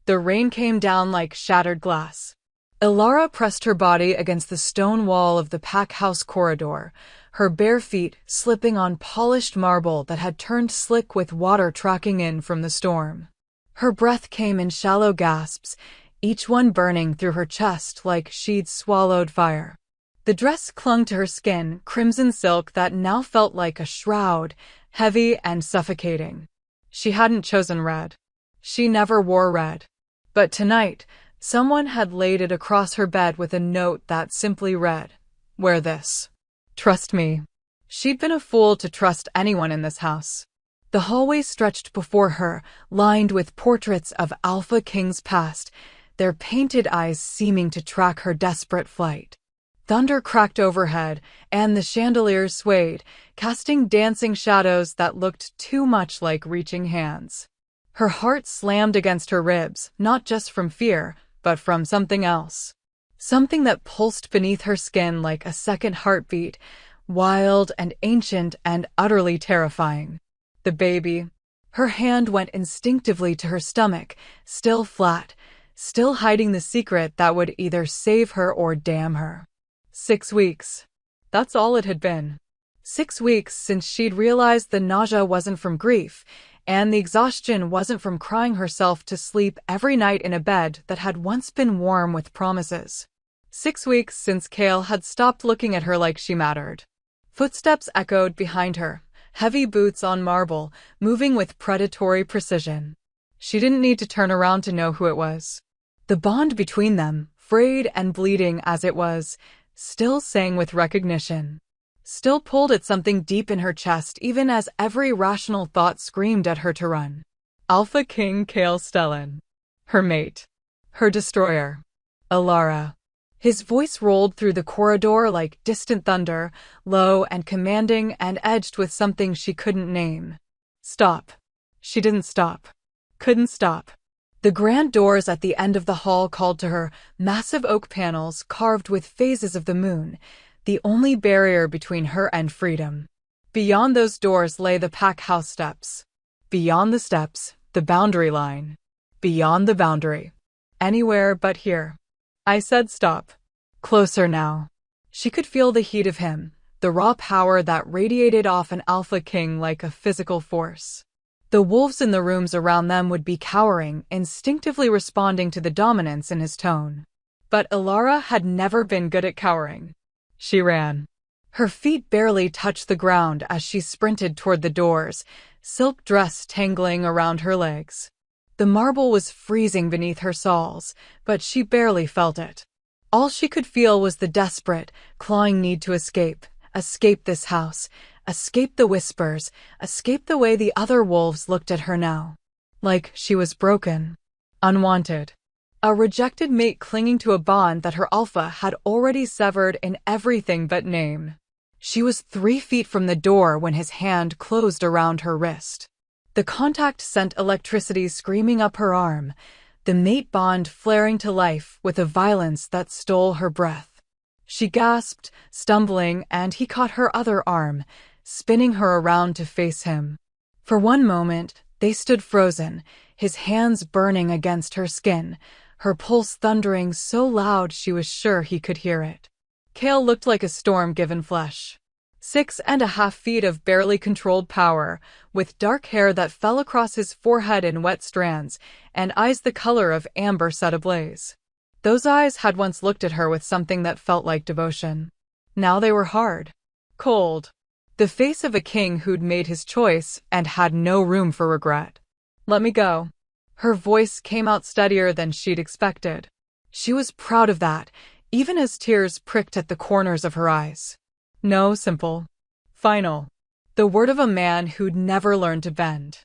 The rain came down like shattered glass. Ilara pressed her body against the stone wall of the pack house corridor, her bare feet slipping on polished marble that had turned slick with water tracking in from the storm. Her breath came in shallow gasps, each one burning through her chest like she'd swallowed fire. The dress clung to her skin, crimson silk that now felt like a shroud, heavy and suffocating. She hadn't chosen red. She never wore red. But tonight, someone had laid it across her bed with a note that simply read, "Wear this. Trust me." She'd been a fool to trust anyone in this house. The hallway stretched before her, lined with portraits of Alpha King's past, their painted eyes seeming to track her desperate flight. Thunder cracked overhead, and the chandeliers swayed, casting dancing shadows that looked too much like reaching hands. Her heart slammed against her ribs, not just from fear, but from something else. Something that pulsed beneath her skin like a second heartbeat, wild and ancient and utterly terrifying. The baby. Her hand went instinctively to her stomach, still flat, still hiding the secret that would either save her or damn her. 6 weeks. That's all it had been. 6 weeks since she'd realized the nausea wasn't from grief, and the exhaustion wasn't from crying herself to sleep every night in a bed that had once been warm with promises. 6 weeks since Kale had stopped looking at her like she mattered. Footsteps echoed behind her, heavy boots on marble, moving with predatory precision. She didn't need to turn around to know who it was. The bond between them, frayed and bleeding as it was, still sang with recognition. Still pulled at something deep in her chest even as every rational thought screamed at her to run. Alpha King Kale Stellan. Her mate. Her destroyer. Ilara. His voice rolled through the corridor like distant thunder, low and commanding and edged with something she couldn't name. Stop. She didn't stop. Couldn't stop. The grand doors at the end of the hall called to her, massive oak panels carved with phases of the moon, the only barrier between her and freedom. Beyond those doors lay the pack house steps. Beyond the steps, the boundary line. Beyond the boundary. Anywhere but here. I said stop. Closer now. She could feel the heat of him, the raw power that radiated off an Alpha King like a physical force. The wolves in the rooms around them would be cowering, instinctively responding to the dominance in his tone. But Ilara had never been good at cowering. She ran. Her feet barely touched the ground as she sprinted toward the doors, silk dress tangling around her legs. The marble was freezing beneath her soles, but she barely felt it. All she could feel was the desperate, clawing need to escape this house, escape the whispers, escape the way the other wolves looked at her now. Like she was broken. Unwanted. A rejected mate clinging to a bond that her alpha had already severed in everything but name. She was 3 feet from the door when his hand closed around her wrist. The contact sent electricity screaming up her arm, the mate bond flaring to life with a violence that stole her breath. She gasped, stumbling, and he caught her other arm, spinning her around to face him. For one moment, they stood frozen, his hands burning against her skin, her pulse thundering so loud she was sure he could hear it. Kale looked like a storm given flesh. 6.5 feet of barely controlled power, with dark hair that fell across his forehead in wet strands, and eyes the color of amber set ablaze. Those eyes had once looked at her with something that felt like devotion. Now they were hard. Cold. The face of a king who'd made his choice and had no room for regret. Let me go. Her voice came out steadier than she'd expected. She was proud of that, even as tears pricked at the corners of her eyes. No, simple. Final. The word of a man who'd never learned to bend.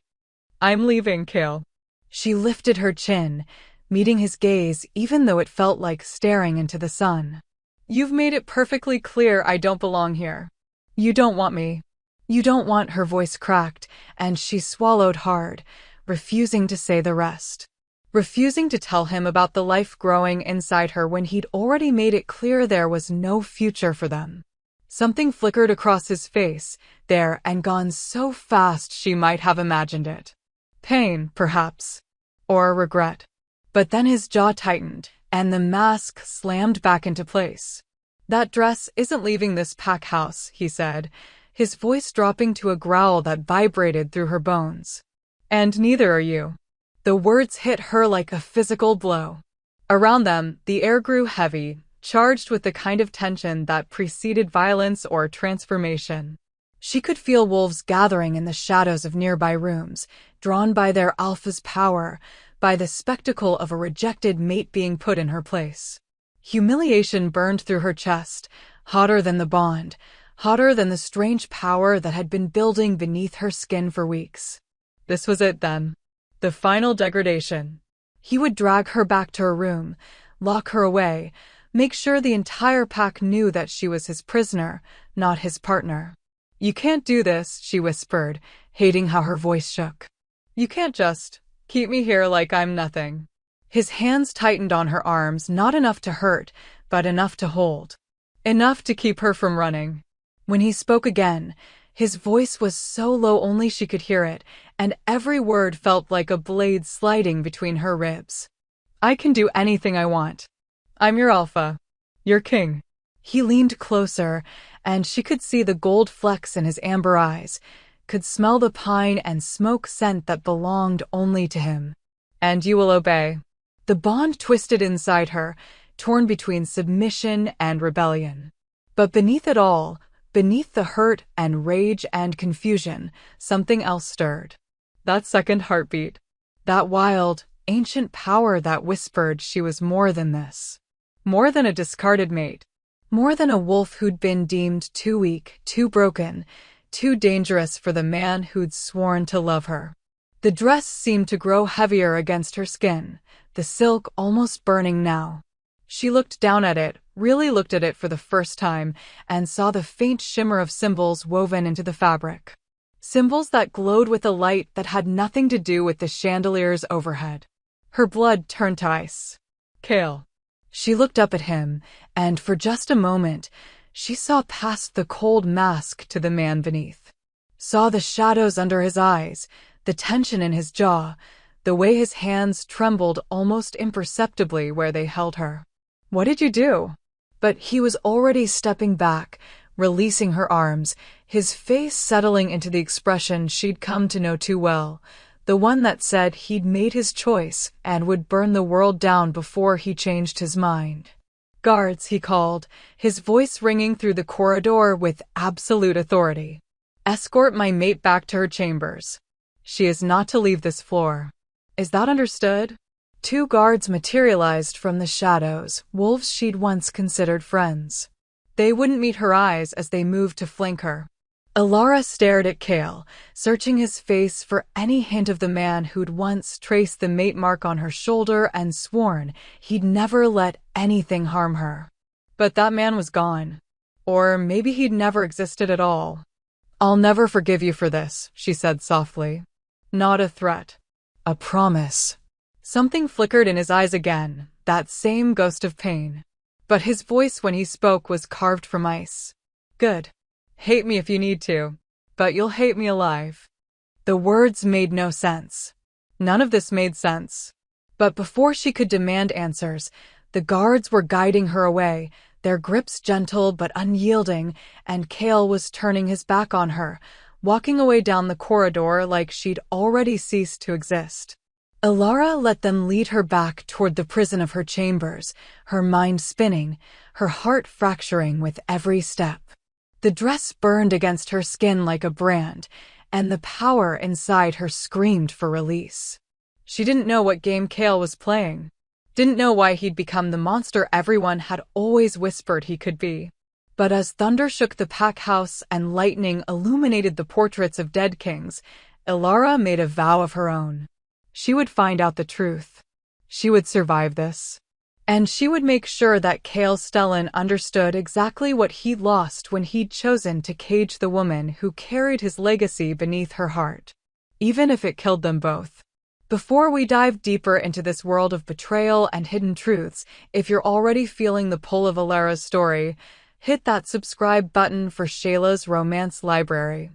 I'm leaving, Kale. She lifted her chin, meeting his gaze even though it felt like staring into the sun. You've made it perfectly clear I don't belong here. You don't want me. You don't want. Her voice cracked, and she swallowed hard, refusing to say the rest. Refusing to tell him about the life growing inside her when he'd already made it clear there was no future for them. Something flickered across his face, there and gone so fast she might have imagined it. Pain, perhaps. Or regret. But then his jaw tightened, and the mask slammed back into place. "That dress isn't leaving this pack house," he said, his voice dropping to a growl that vibrated through her bones. "And neither are you." The words hit her like a physical blow. Around them, the air grew heavy, charged with the kind of tension that preceded violence or transformation. She could feel wolves gathering in the shadows of nearby rooms, drawn by their alpha's power, by the spectacle of a rejected mate being put in her place. Humiliation burned through her chest, hotter than the bond, hotter than the strange power that had been building beneath her skin for weeks. This was it then. The final degradation. He would drag her back to her room, lock her away, make sure the entire pack knew that she was his prisoner, not his partner. "You can't do this," she whispered, hating how her voice shook. "You can't just keep me here like I'm nothing." His hands tightened on her arms, not enough to hurt, but enough to hold. Enough to keep her from running. When he spoke again, his voice was so low only she could hear it, and every word felt like a blade sliding between her ribs. "I can do anything I want. I'm your alpha. Your king." He leaned closer, and she could see the gold flecks in his amber eyes, could smell the pine and smoke scent that belonged only to him. "And you will obey." The bond twisted inside her, torn between submission and rebellion. But beneath it all, beneath the hurt and rage and confusion, something else stirred. That second heartbeat. That wild, ancient power that whispered she was more than this. More than a discarded mate. More than a wolf who'd been deemed too weak, too broken, too dangerous for the man who'd sworn to love her. The dress seemed to grow heavier against her skin, the silk almost burning now. She looked down at it, really looked at it for the first time, and saw the faint shimmer of symbols woven into the fabric. Symbols that glowed with a light that had nothing to do with the chandeliers overhead. Her blood turned to ice. "Kale." She looked up at him, and for just a moment, she saw past the cold mask to the man beneath. Saw the shadows under his eyes, the tension in his jaw, the way his hands trembled almost imperceptibly where they held her. "What did you do?" But he was already stepping back, releasing her arms, his face settling into the expression she'd come to know too well, the one that said he'd made his choice and would burn the world down before he changed his mind. "Guards," he called, his voice ringing through the corridor with absolute authority. "Escort my mate back to her chambers. She is not to leave this floor. Is that understood?" 2 guards materialized from the shadows, wolves she'd once considered friends. They wouldn't meet her eyes as they moved to flank her. Alara stared at Kale, searching his face for any hint of the man who'd once traced the mate mark on her shoulder and sworn he'd never let anything harm her. But that man was gone. Or maybe he'd never existed at all. "I'll never forgive you for this," she said softly. Not a threat. A promise. Something flickered in his eyes again, that same ghost of pain. But his voice when he spoke was carved from ice. "Good. Hate me if you need to, but you'll hate me alive." The words made no sense. None of this made sense. But before she could demand answers, the guards were guiding her away, their grips gentle but unyielding, and Kale was turning his back on her, walking away down the corridor like she'd already ceased to exist. Alara let them lead her back toward the prison of her chambers, her mind spinning, her heart fracturing with every step. The dress burned against her skin like a brand, and the power inside her screamed for release. She didn't know what game Kale was playing. Didn't know why he'd become the monster everyone had always whispered he could be. But as thunder shook the pack house and lightning illuminated the portraits of dead kings, Alara made a vow of her own. She would find out the truth. She would survive this. And she would make sure that Kale Stellan understood exactly what he'd lost when he'd chosen to cage the woman who carried his legacy beneath her heart. Even if it killed them both. Before we dive deeper into this world of betrayal and hidden truths, if you're already feeling the pull of Alara's story, hit that subscribe button for Shayla's Romance Library.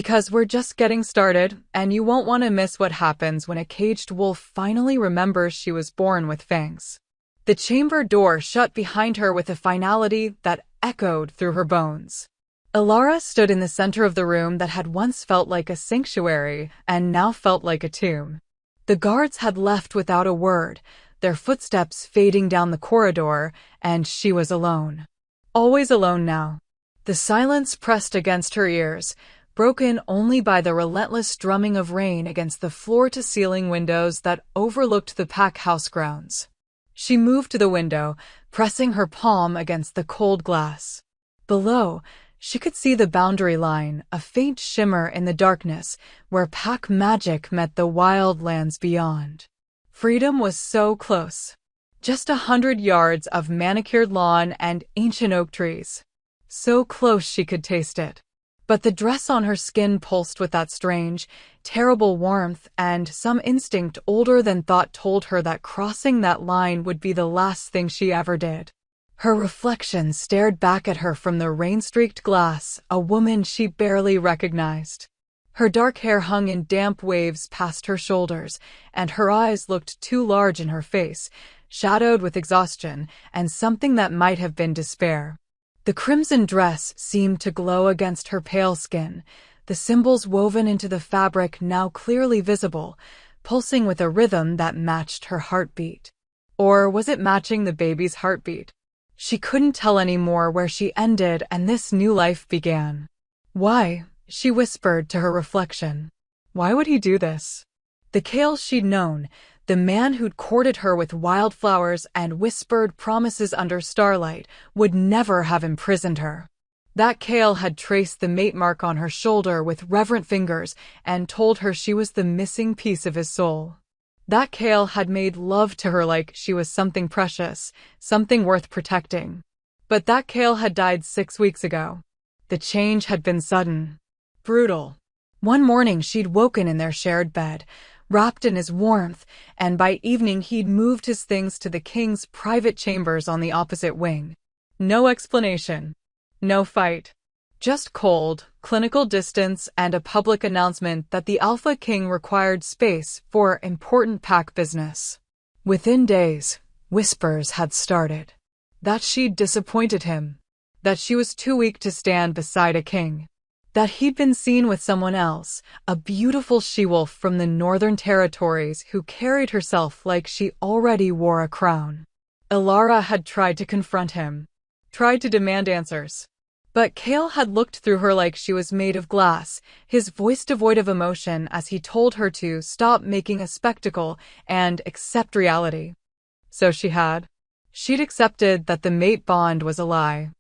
Because we're just getting started, and you won't want to miss what happens when a caged wolf finally remembers she was born with fangs. The chamber door shut behind her with a finality that echoed through her bones. Elara stood in the center of the room that had once felt like a sanctuary and now felt like a tomb. The guards had left without a word, their footsteps fading down the corridor, and she was alone. Always alone now. The silence pressed against her ears, broken only by the relentless drumming of rain against the floor-to-ceiling windows that overlooked the pack house grounds. She moved to the window, pressing her palm against the cold glass. Below, she could see the boundary line, a faint shimmer in the darkness, where pack magic met the wild lands beyond. Freedom was so close. Just 100 yards of manicured lawn and ancient oak trees. So close she could taste it. But the dress on her skin pulsed with that strange, terrible warmth, and some instinct older than thought told her that crossing that line would be the last thing she ever did. Her reflection stared back at her from the rain-streaked glass, a woman she barely recognized. Her dark hair hung in damp waves past her shoulders, and her eyes looked too large in her face, shadowed with exhaustion and something that might have been despair. The crimson dress seemed to glow against her pale skin, the symbols woven into the fabric now clearly visible, pulsing with a rhythm that matched her heartbeat. Or was it matching the baby's heartbeat? She couldn't tell anymore where she ended and this new life began. Why? She whispered to her reflection. Why would he do this? The Kale she'd known, the man who'd courted her with wildflowers and whispered promises under starlight, would never have imprisoned her. That Kale had traced the mate mark on her shoulder with reverent fingers and told her she was the missing piece of his soul. That Kale had made love to her like she was something precious, something worth protecting. But that Kale had died 6 weeks ago. The change had been sudden. Brutal. One morning she'd woken in their shared bed, wrapped in his warmth, and by evening he'd moved his things to the king's private chambers on the opposite wing. No explanation. No fight. Just cold, clinical distance and a public announcement that the Alpha King required space for important pack business. Within days, whispers had started. That she'd disappointed him. That she was too weak to stand beside a king. That he'd been seen with someone else, a beautiful she-wolf from the Northern Territories who carried herself like she already wore a crown. Elara had tried to confront him, tried to demand answers. But Kale had looked through her like she was made of glass, his voice devoid of emotion as he told her to stop making a spectacle and accept reality. So she had. She'd accepted that the mate bond was a lie.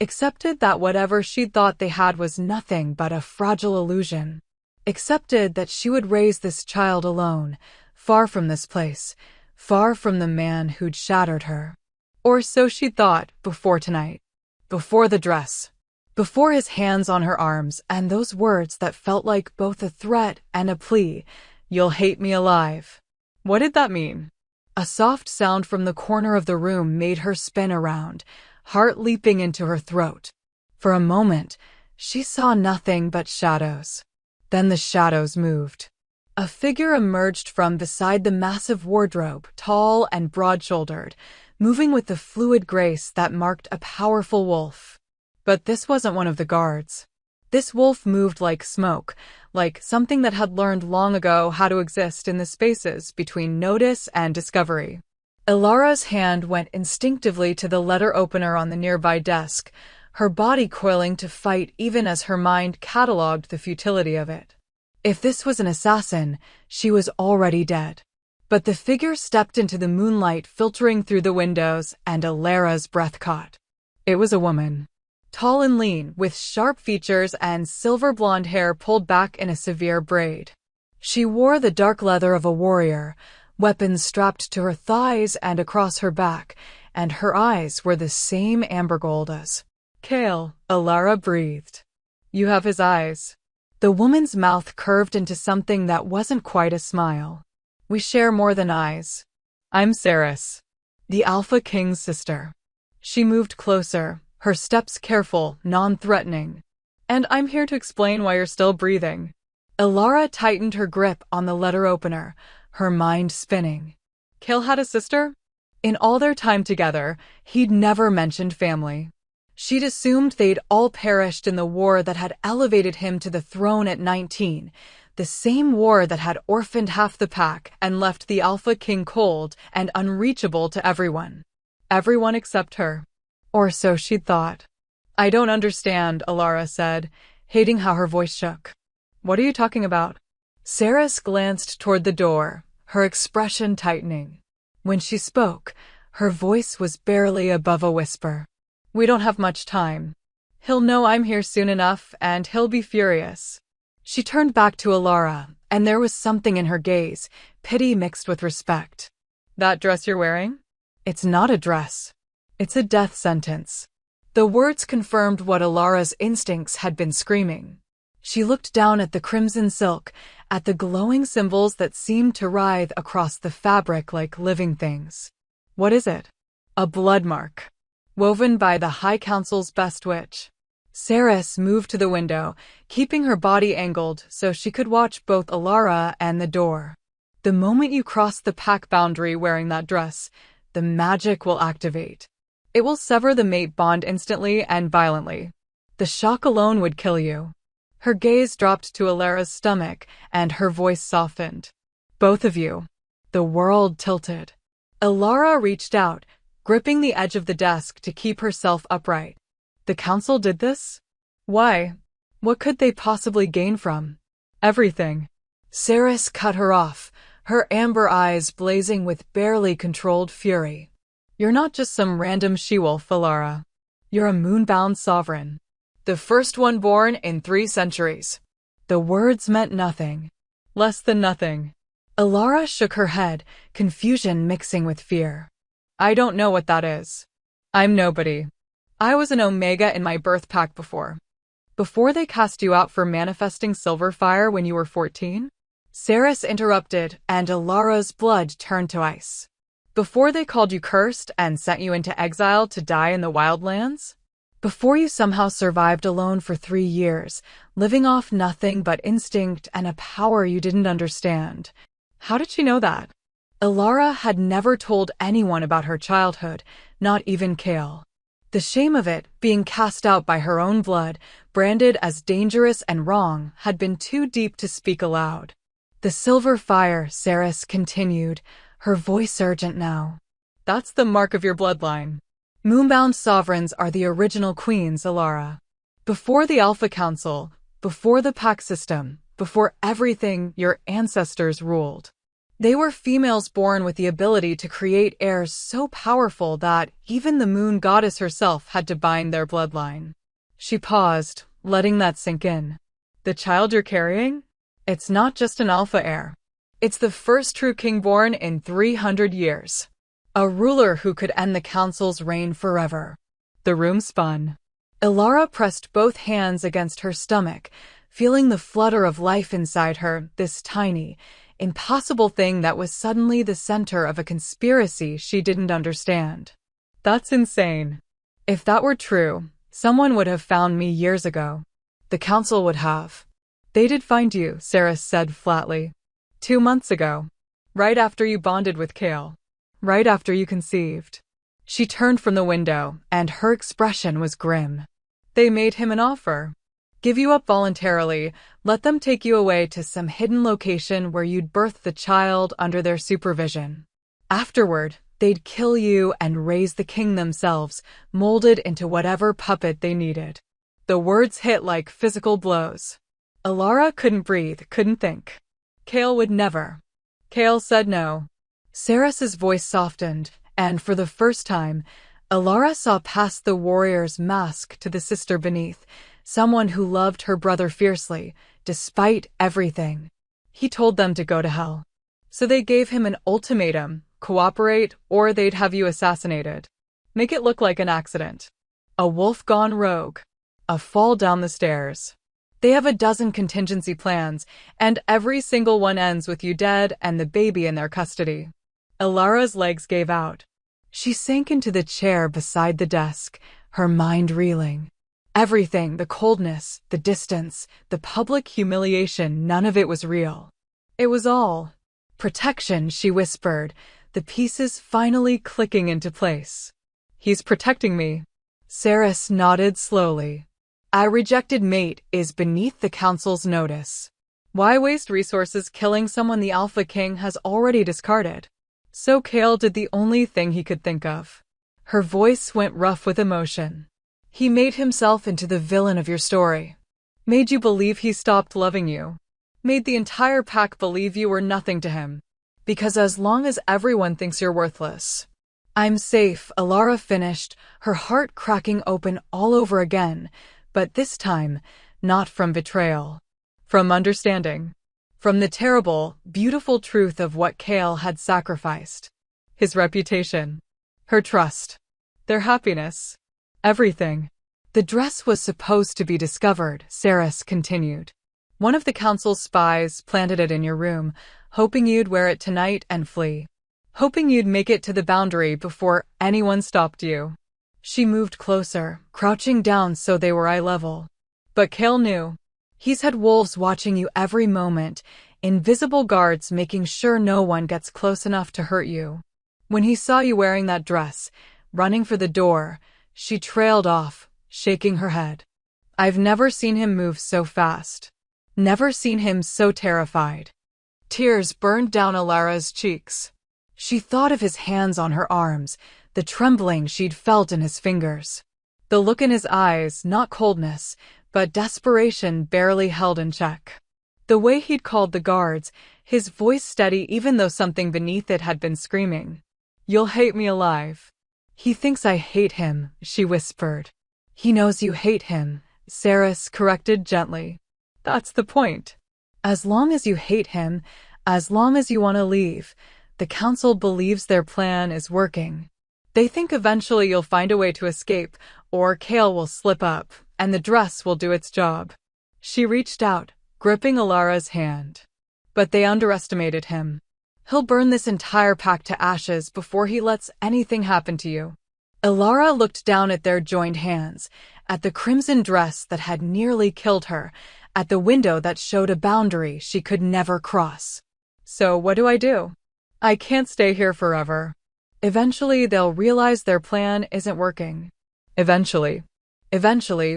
Accepted that whatever she'd thought they had was nothing but a fragile illusion. Accepted that she would raise this child alone, far from this place, far from the man who'd shattered her. Or so she'd thought before tonight. Before the dress. Before his hands on her arms and those words that felt like both a threat and a plea. You'll hate me alive. What did that mean? A soft sound from the corner of the room made her spin around, heart leaping into her throat. For a moment, she saw nothing but shadows. Then the shadows moved. A figure emerged from beside the massive wardrobe, tall and broad-shouldered, moving with the fluid grace that marked a powerful wolf. But this wasn't one of the guards. This wolf moved like smoke, like something that had learned long ago how to exist in the spaces between notice and discovery. Elara's hand went instinctively to the letter opener on the nearby desk, her body coiling to fight even as her mind catalogued the futility of it. If this was an assassin, she was already dead. But the figure stepped into the moonlight filtering through the windows, and Elara's breath caught. It was a woman. Tall and lean, with sharp features and silver blonde hair pulled back in a severe braid. She wore the dark leather of a warrior, weapons strapped to her thighs and across her back, and her eyes were the same amber gold as Kale. Elara breathed. You have his eyes. The woman's mouth curved into something that wasn't quite a smile. We share more than eyes. I'm Saris, the Alpha King's sister. She moved closer, her steps careful, non-threatening. And I'm here to explain why you're still breathing. Ilara tightened her grip on the letter opener, her mind spinning. Cale had a sister? In all their time together, he'd never mentioned family. She'd assumed they'd all perished in the war that had elevated him to the throne at 19, the same war that had orphaned half the pack and left the Alpha King cold and unreachable to everyone. Everyone except her. Or so she'd thought. I don't understand, Ilara said, hating how her voice shook. What are you talking about? Saris glanced toward the door, her expression tightening. When she spoke, her voice was barely above a whisper. We don't have much time. He'll know I'm here soon enough, and he'll be furious. She turned back to Ilara, and there was something in her gaze, pity mixed with respect. That dress you're wearing? It's not a dress. It's a death sentence. The words confirmed what Ilara's instincts had been screaming. She looked down at the crimson silk, at the glowing symbols that seemed to writhe across the fabric like living things. What is it? A blood mark. Woven by the High Council's best witch. Saris moved to the window, keeping her body angled so she could watch both Ilara and the door. The moment you cross the pack boundary wearing that dress, the magic will activate. It will sever the mate bond instantly and violently. The shock alone would kill you. Her gaze dropped to Ilara's stomach, and her voice softened. Both of you. The world tilted. Ilara reached out, gripping the edge of the desk to keep herself upright. The council did this? Why? What could they possibly gain from? Everything. Saris cut her off, her amber eyes blazing with barely controlled fury. You're not just some random she-wolf, Ilara. You're a moonbound sovereign. The first one born in 3 centuries. The words meant nothing. Less than nothing. Ilara shook her head, confusion mixing with fear. I don't know what that is. I'm nobody. I was an Omega in my birth pack before. Before they cast you out for manifesting silver fire when you were 14? Saris interrupted, and Ilara's blood turned to ice. Before they called you cursed and sent you into exile to die in the wildlands? Before you somehow survived alone for 3 years, living off nothing but instinct and a power you didn't understand. How did she know that? Ilara had never told anyone about her childhood, not even Cale. The shame of it, being cast out by her own blood, branded as dangerous and wrong, had been too deep to speak aloud. The silver fire, Saris continued, her voice urgent now. That's the mark of your bloodline. Moonbound sovereigns are the original queens, Ilara. Before the Alpha Council, before the pack system, before everything, your ancestors ruled. They were females born with the ability to create heirs so powerful that even the moon goddess herself had to bind their bloodline. She paused, letting that sink in. The child you're carrying? It's not just an alpha heir. It's the first true king born in 300 years. A ruler who could end the council's reign forever. The room spun. Ilara pressed both hands against her stomach, feeling the flutter of life inside her, this tiny, impossible thing that was suddenly the center of a conspiracy she didn't understand. That's insane. If that were true, someone would have found me years ago. The council would have. They did find you, Saris said flatly. 2 months ago. Right after you bonded with Cale. Right after you conceived. She turned from the window, and her expression was grim. They made him an offer. Give you up voluntarily, let them take you away to some hidden location where you'd birth the child under their supervision. Afterward, they'd kill you and raise the king themselves, molded into whatever puppet they needed. The words hit like physical blows. Ilara couldn't breathe, couldn't think. Cale would never. Cale said no. Saris's voice softened, and for the first time, Ilara saw past the warrior's mask to the sister beneath, someone who loved her brother fiercely, despite everything. He told them to go to hell. So they gave him an ultimatum, cooperate or they'd have you assassinated. Make it look like an accident. A wolf gone rogue. A fall down the stairs. They have a dozen contingency plans, and every single one ends with you dead and the baby in their custody. Ilara's legs gave out. She sank into the chair beside the desk, her mind reeling. Everything, the coldness, the distance, the public humiliation, none of it was real. It was all protection, she whispered, the pieces finally clicking into place. He's protecting me. Saris nodded slowly. A rejected mate is beneath the council's notice. Why waste resources killing someone the Alpha King has already discarded? So Kale did the only thing he could think of. Her voice went rough with emotion. He made himself into the villain of your story. Made you believe he stopped loving you. Made the entire pack believe you were nothing to him. Because as long as everyone thinks you're worthless. I'm safe, Alara finished, her heart cracking open all over again, but this time, not from betrayal. From understanding. From the terrible, beautiful truth of what Kale had sacrificed. His reputation. Her trust. Their happiness. Everything. The dress was supposed to be discovered, Saris continued. One of the council's spies planted it in your room, hoping you'd wear it tonight and flee. Hoping you'd make it to the boundary before anyone stopped you. She moved closer, crouching down so they were eye level. But Kale knew. He's had wolves watching you every moment, invisible guards making sure no one gets close enough to hurt you. When he saw you wearing that dress, running for the door, she trailed off, shaking her head. I've never seen him move so fast. Never seen him so terrified. Tears burned down Alara's cheeks. She thought of his hands on her arms, the trembling she'd felt in his fingers. The look in his eyes, not coldness, but desperation barely held in check. The way he'd called the guards, his voice steady even though something beneath it had been screaming. You'll hate me alive. He thinks I hate him, she whispered. He knows you hate him, Saris corrected gently. That's the point. As long as you hate him, as long as you want to leave, the council believes their plan is working. They think eventually you'll find a way to escape, or Kale will slip up, and the dress will do its job. She reached out, gripping Alara's hand. But they underestimated him. He'll burn this entire pack to ashes before he lets anything happen to you. Alara looked down at their joined hands, at the crimson dress that had nearly killed her, at the window that showed a boundary she could never cross. So what do? I can't stay here forever. Eventually they'll realize their plan isn't working. Eventually,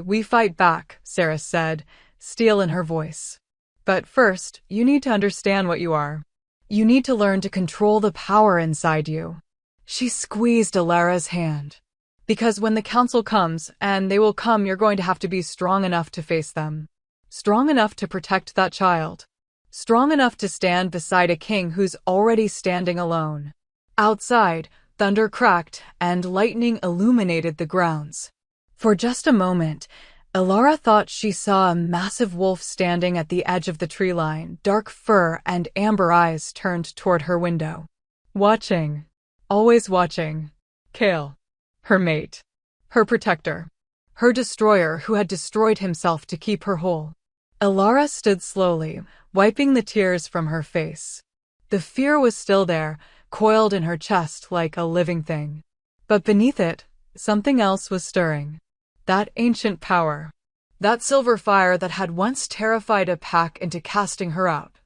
we fight back, Saris said, steel in her voice. But first, you need to understand what you are. You need to learn to control the power inside you. She squeezed Alara's hand. Because when the council comes, and they will come, you're going to have to be strong enough to face them. Strong enough to protect that child. Strong enough to stand beside a king who's already standing alone. Outside, thunder cracked and lightning illuminated the grounds. For just a moment, Alara thought she saw a massive wolf standing at the edge of the tree line, dark fur and amber eyes turned toward her window. Watching. Always watching. Kale. Her mate. Her protector. Her destroyer who had destroyed himself to keep her whole. Alara stood slowly, wiping the tears from her face. The fear was still there, coiled in her chest like a living thing. But beneath it, something else was stirring. That ancient power. That silver fire that had once terrified a pack into casting her out.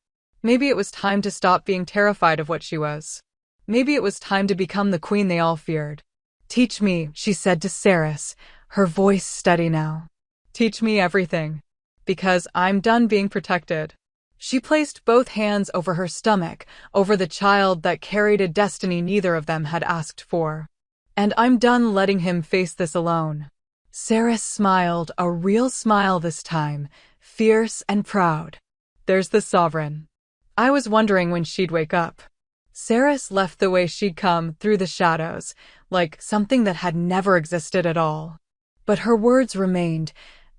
Maybe it was time to stop being terrified of what she was. Maybe it was time to become the queen they all feared. Teach me, she said to Saris, her voice steady now. Teach me everything. Because I'm done being protected. She placed both hands over her stomach, over the child that carried a destiny neither of them had asked for. And I'm done letting him face this alone. Saris smiled, a real smile this time, fierce and proud. There's the sovereign. I was wondering when she'd wake up. Saris left the way she'd come, through the shadows, like something that had never existed at all. But her words remained,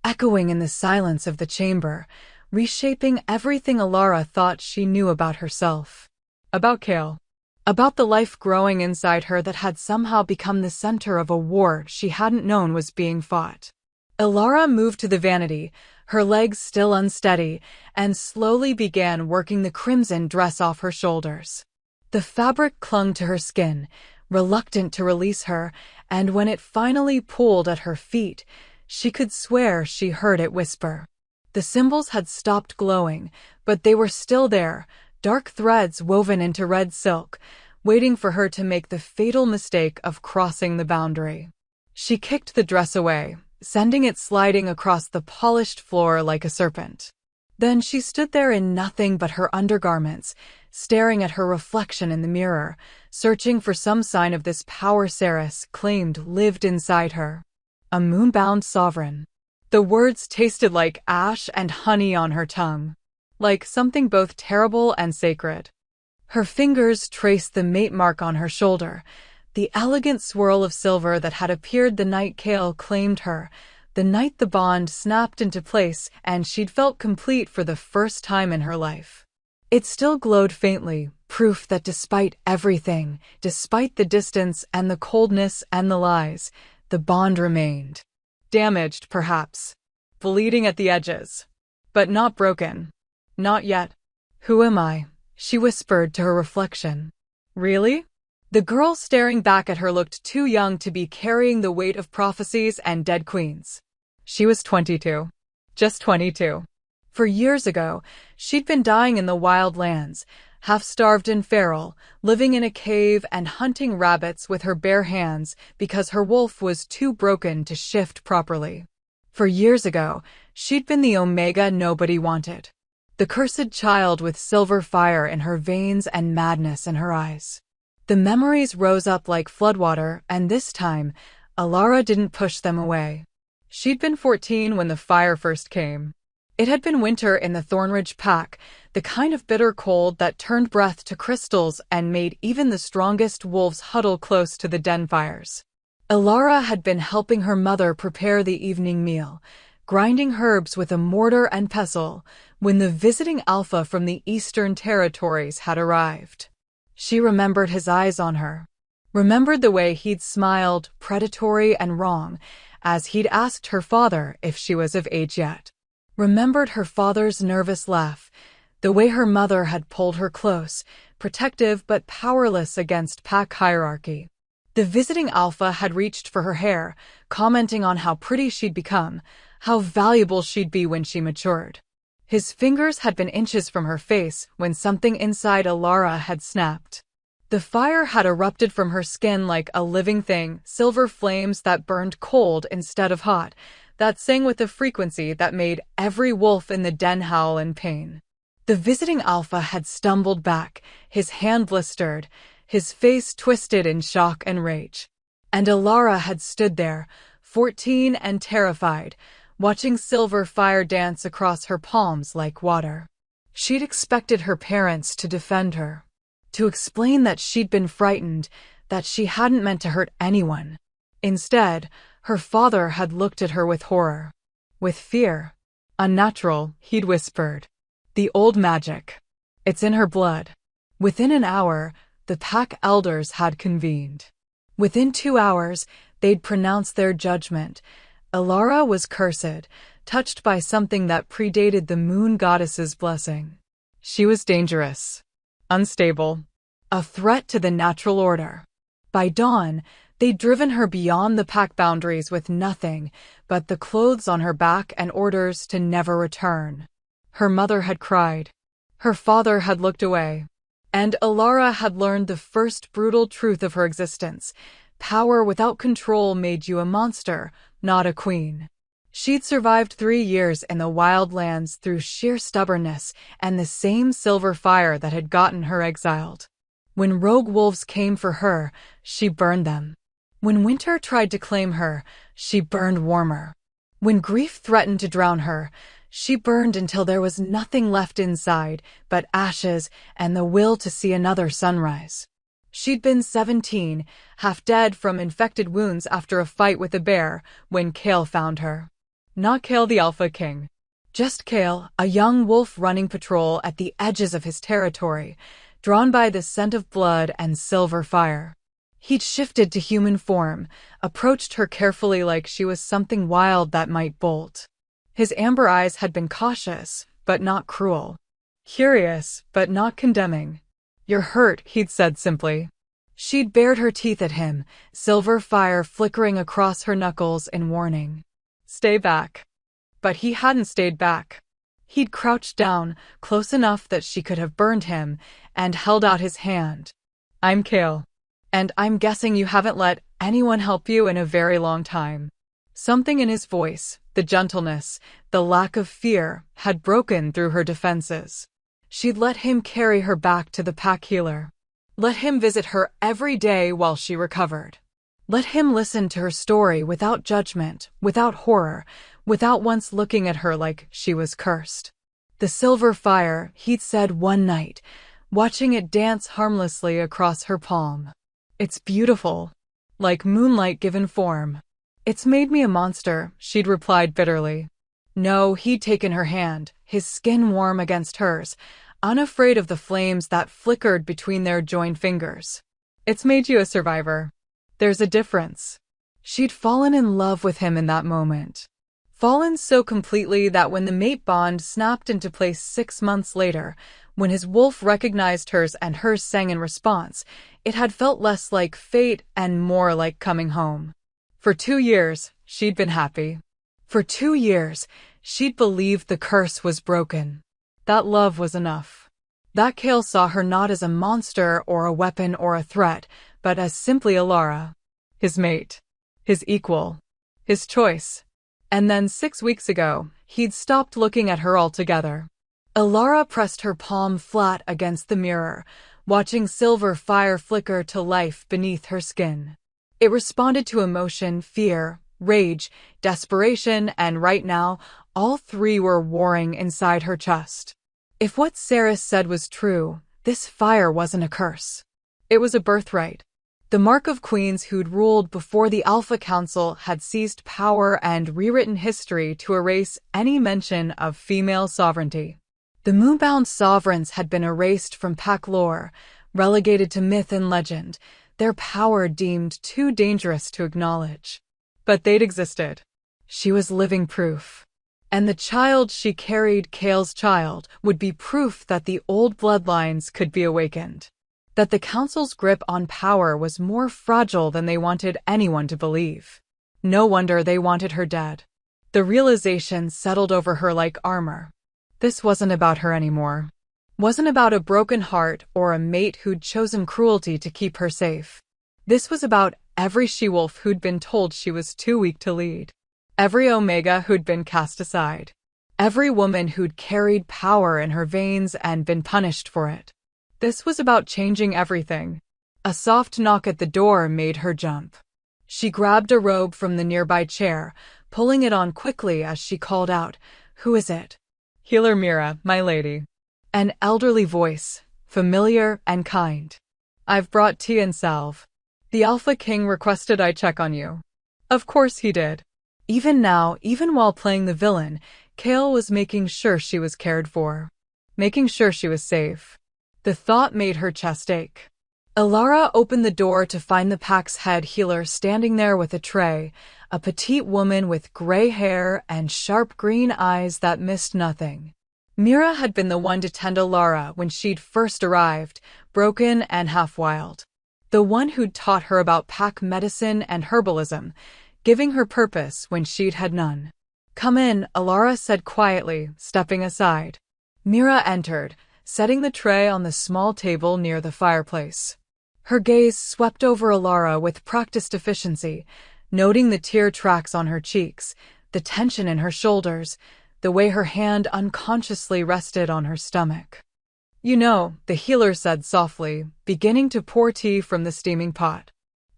echoing in the silence of the chamber, reshaping everything Alara thought she knew about herself. About Kale. About the life growing inside her that had somehow become the center of a war she hadn't known was being fought. Alara moved to the vanity, her legs still unsteady, and slowly began working the crimson dress off her shoulders. The fabric clung to her skin, reluctant to release her, and when it finally pulled at her feet, She could swear she heard it whisper. The symbols had stopped glowing, but they were still there, dark threads woven into red silk, waiting for her to make the fatal mistake of crossing the boundary. She kicked the dress away, sending it sliding across the polished floor like a serpent. Then she stood there in nothing but her undergarments, staring at her reflection in the mirror, searching for some sign of this power Ceres claimed lived inside her. A moonbound sovereign. The words tasted like ash and honey on her tongue, like something both terrible and sacred. Her fingers traced the mate mark on her shoulder, the elegant swirl of silver that had appeared the night Kale claimed her, the night the bond snapped into place and she'd felt complete for the first time in her life. It still glowed faintly, proof that despite everything, despite the distance and the coldness and the lies, the bond remained. Damaged, perhaps. Bleeding at the edges. But not broken. Not yet. "Who am I?" she whispered to her reflection. "Really?" The girl staring back at her looked too young to be carrying the weight of prophecies and dead queens. She was 22. Just 22. For years ago, she'd been dying in the wild lands, half-starved and feral, living in a cave and hunting rabbits with her bare hands because her wolf was too broken to shift properly. For years ago, she'd been the Omega nobody wanted. The cursed child with silver fire in her veins and madness in her eyes. The memories rose up like floodwater, and this time, Alara didn't push them away. She'd been 14 when the fire first came. It had been winter in the Thornridge Pack, the kind of bitter cold that turned breath to crystals and made even the strongest wolves huddle close to the den fires. Alara had been helping her mother prepare the evening meal, grinding herbs with a mortar and pestle, when the visiting alpha from the Eastern Territories had arrived. She remembered his eyes on her. Remembered the way he'd smiled, predatory and wrong, as he'd asked her father if she was of age yet. Remembered her father's nervous laugh, the way her mother had pulled her close, protective but powerless against pack hierarchy. The visiting alpha had reached for her hair, commenting on how pretty she'd become, how valuable she'd be when she matured. His fingers had been inches from her face when something inside Alara had snapped. The fire had erupted from her skin like a living thing, silver flames that burned cold instead of hot, that sang with a frequency that made every wolf in the den howl in pain. The visiting alpha had stumbled back, his hand blistered, his face twisted in shock and rage. And Alara had stood there, 14 and terrified, watching silver fire dance across her palms like water. She'd expected her parents to defend her, to explain that she'd been frightened, that she hadn't meant to hurt anyone. Instead, her father had looked at her with horror, with fear. "Unnatural," he'd whispered. "The old magic. It's in her blood." Within an hour, the pack elders had convened. Within 2 hours, they'd pronounced their judgment. Alara was cursed, touched by something that predated the moon goddess's blessing. She was dangerous, unstable, a threat to the natural order. By dawn, they'd driven her beyond the pack boundaries with nothing but the clothes on her back and orders to never return. Her mother had cried. Her father had looked away. And Alara had learned the first brutal truth of her existence. Power without control made you a monster, not a queen. She'd survived 3 years in the wild lands through sheer stubbornness and the same silver fire that had gotten her exiled. When rogue wolves came for her, she burned them. When winter tried to claim her, she burned warmer. When grief threatened to drown her, she burned until there was nothing left inside but ashes and the will to see another sunrise. She'd been 17, half dead from infected wounds after a fight with a bear, when Kale found her. Not Kale the Alpha King. Just Kale, a young wolf running patrol at the edges of his territory, drawn by the scent of blood and silver fire. He'd shifted to human form, approached her carefully like she was something wild that might bolt. His amber eyes had been cautious, but not cruel. Curious, but not condemning. "You're hurt," he'd said simply. She'd bared her teeth at him, silver fire flickering across her knuckles in warning. Stay back. But he hadn't stayed back. He'd crouched down, close enough that she could have burned him, and held out his hand. I'm Kale. And I'm guessing you haven't let anyone help you in a very long time. Something in his voice, the gentleness, the lack of fear, had broken through her defenses. She'd let him carry her back to the pack healer. Let him visit her every day while she recovered. Let him listen to her story without judgment, without horror, without once looking at her like she was cursed. The silver fire, he'd said one night, watching it dance harmlessly across her palm. It's beautiful. Like moonlight given form. It's made me a monster, she'd replied bitterly. No, he'd taken her hand, his skin warm against hers, unafraid of the flames that flickered between their joined fingers. It's made you a survivor. There's a difference. She'd fallen in love with him in that moment. Fallen so completely that when the mate bond snapped into place 6 months later, when his wolf recognized hers and hers sang in response, it had felt less like fate and more like coming home. For 2 years, she'd been happy. For 2 years, she'd believed the curse was broken. That love was enough. That Kale saw her not as a monster or a weapon or a threat, but as simply Alara. His mate. His equal. His choice. And then 6 weeks ago, he'd stopped looking at her altogether. Alara pressed her palm flat against the mirror, watching silver fire flicker to life beneath her skin. It responded to emotion, fear, rage, desperation, and right now, all three were warring inside her chest. If what Saris said was true, this fire wasn't a curse. It was a birthright. The mark of queens who'd ruled before the Alpha Council had seized power and rewritten history to erase any mention of female sovereignty. The moonbound sovereigns had been erased from pack lore, relegated to myth and legend, their power deemed too dangerous to acknowledge. But they'd existed. She was living proof. And the child she carried, Kale's child, would be proof that the old bloodlines could be awakened. That the Council's grip on power was more fragile than they wanted anyone to believe. No wonder they wanted her dead. The realization settled over her like armor. This wasn't about her anymore. Wasn't about a broken heart or a mate who'd chosen cruelty to keep her safe. This was about every she-wolf who'd been told she was too weak to lead. Every Omega who'd been cast aside. Every woman who'd carried power in her veins and been punished for it. This was about changing everything. A soft knock at the door made her jump. She grabbed a robe from the nearby chair, pulling it on quickly as she called out, "Who is it?" "Healer Mira, my lady." An elderly voice, familiar and kind. "I've brought tea and salve. The Alpha King requested I check on you." Of course he did. Even now, even while playing the villain, Kale was making sure she was cared for. Making sure she was safe. The thought made her chest ache. Alara opened the door to find the pack's head healer standing there with a tray, a petite woman with gray hair and sharp green eyes that missed nothing. Mira had been the one to tend Alara when she'd first arrived, broken and half-wild. The one who'd taught her about pack medicine and herbalism, giving her purpose when she'd had none. "Come in," Alara said quietly, stepping aside. Mira entered, setting the tray on the small table near the fireplace. Her gaze swept over Alara with practiced efficiency, noting the tear tracks on her cheeks, the tension in her shoulders, the way her hand unconsciously rested on her stomach. "You know," the healer said softly, beginning to pour tea from the steaming pot.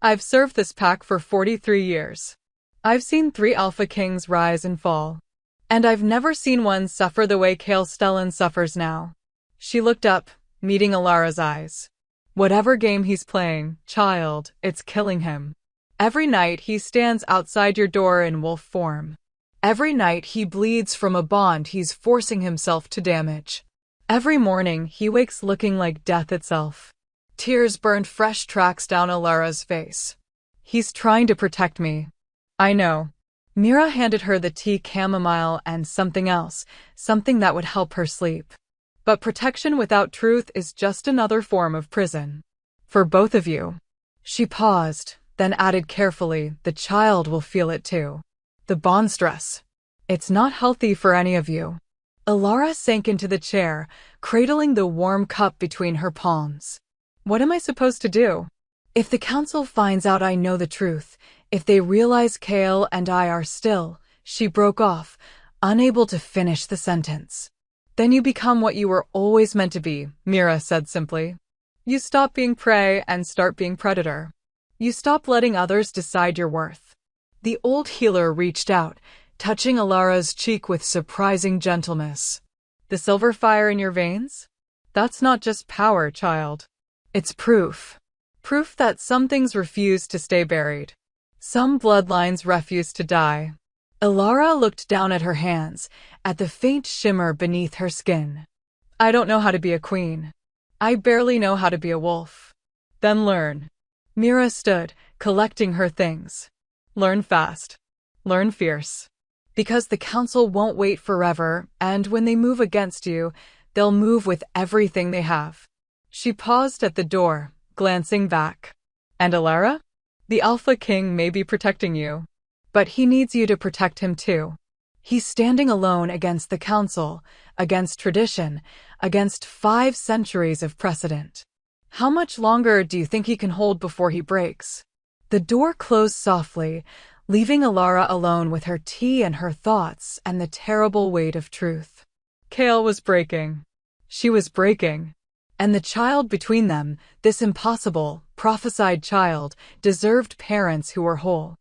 "I've served this pack for 43 years. I've seen 3 Alpha Kings rise and fall. And I've never seen one suffer the way Kale Stellan suffers now." She looked up, meeting Alara's eyes. "Whatever game he's playing, child, it's killing him. Every night he stands outside your door in wolf form. Every night he bleeds from a bond he's forcing himself to damage. Every morning he wakes looking like death itself." Tears burned fresh tracks down Alara's face. "He's trying to protect me." "I know." Mira handed her the tea, chamomile, and something else, something that would help her sleep. "But protection without truth is just another form of prison. For both of you." She paused, then added carefully, "The child will feel it too. The bond stress. It's not healthy for any of you. Alara sank into the chair, cradling the warm cup between her palms. What am I supposed to do? If the council finds out I know the truth, if they realize Kale and I are still, she broke off, unable to finish the sentence. Then you become what you were always meant to be, Mira said simply. You stop being prey and start being predator. You stop letting others decide your worth. The old healer reached out, touching Alara's cheek with surprising gentleness. The silver fire in your veins? That's not just power, child. It's proof. Proof that some things refuse to stay buried. Some bloodlines refuse to die. Alara looked down at her hands, at the faint shimmer beneath her skin. I don't know how to be a queen. I barely know how to be a wolf. Then learn. Mira stood, collecting her things. Learn fast. Learn fierce. Because the council won't wait forever, and when they move against you, they'll move with everything they have. She paused at the door, glancing back. And Alara? The Alpha King may be protecting you. But he needs you to protect him too. He's standing alone against the council, against tradition, against 5 centuries of precedent. How much longer do you think he can hold before he breaks? The door closed softly, leaving Alara alone with her tea and her thoughts and the terrible weight of truth. Kale was breaking. She was breaking. And the child between them, this impossible, prophesied child, deserved parents who were whole.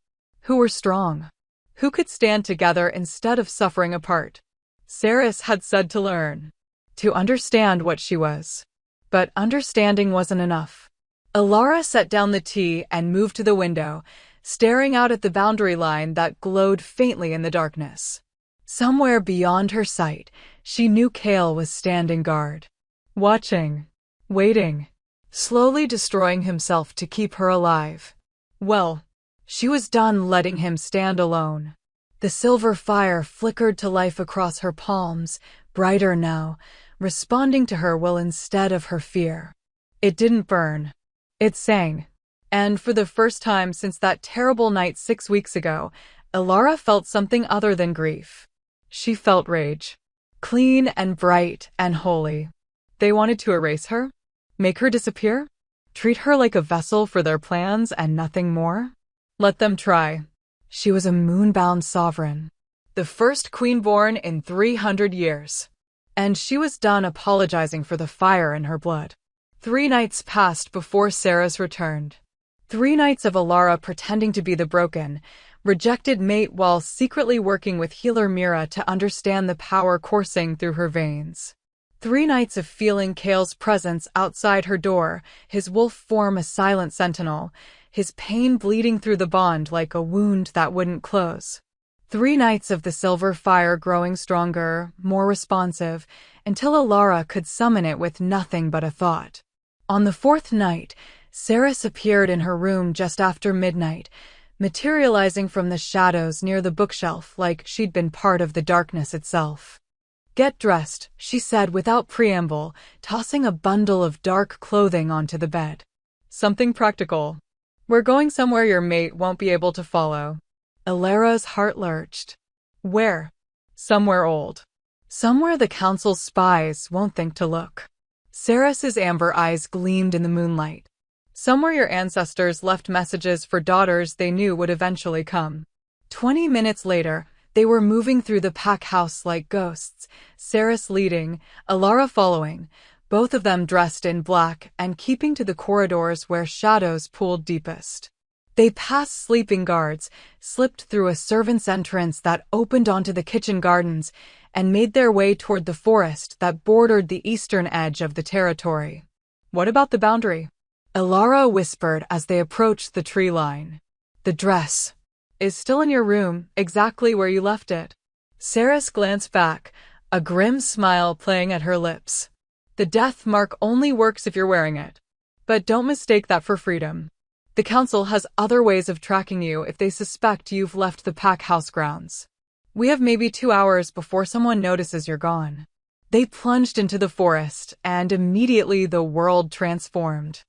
Who were strong. Who could stand together instead of suffering apart. Saris had said to learn. To understand what she was. But understanding wasn't enough. Alara set down the tea and moved to the window, staring out at the boundary line that glowed faintly in the darkness. Somewhere beyond her sight, she knew Kale was standing guard. Watching. Waiting. Slowly destroying himself to keep her alive. Well, she was done letting him stand alone. The silver fire flickered to life across her palms, brighter now, responding to her will instead of her fear. It didn't burn. It sang. And for the first time since that terrible night 6 weeks ago, Alara felt something other than grief. She felt rage. Clean and bright and holy. They wanted to erase her? Make her disappear? Treat her like a vessel for their plans and nothing more? Let them try. She was a moon-bound sovereign. The first queen born in 300 years. And she was done apologizing for the fire in her blood. 3 nights passed before Saris returned. 3 nights of Alara pretending to be the broken, rejected mate while secretly working with healer Mira to understand the power coursing through her veins. 3 nights of feeling Kale's presence outside her door, his wolf form a silent sentinel, his pain bleeding through the bond like a wound that wouldn't close. 3 nights of the silver fire growing stronger, more responsive, until Alara could summon it with nothing but a thought. On the 4th night, Saris appeared in her room just after midnight, materializing from the shadows near the bookshelf like she'd been part of the darkness itself. Get dressed, she said without preamble, tossing a bundle of dark clothing onto the bed. Something practical. We're going somewhere your mate won't be able to follow. Alara's heart lurched. Where? Somewhere old. Somewhere the council's spies won't think to look. Saris's amber eyes gleamed in the moonlight. Somewhere your ancestors left messages for daughters they knew would eventually come. 20 minutes later, they were moving through the pack house like ghosts, Saris leading, Alara following, both of them dressed in black and keeping to the corridors where shadows pooled deepest. They passed sleeping guards, slipped through a servant's entrance that opened onto the kitchen gardens, and made their way toward the forest that bordered the eastern edge of the territory. What about the boundary? Alara whispered as they approached the tree line. The dress is still in your room, exactly where you left it. Saris glanced back, a grim smile playing at her lips. The death mark only works if you're wearing it. But don't mistake that for freedom. The council has other ways of tracking you if they suspect you've left the pack house grounds. We have maybe 2 hours before someone notices you're gone. They plunged into the forest, and immediately the world transformed.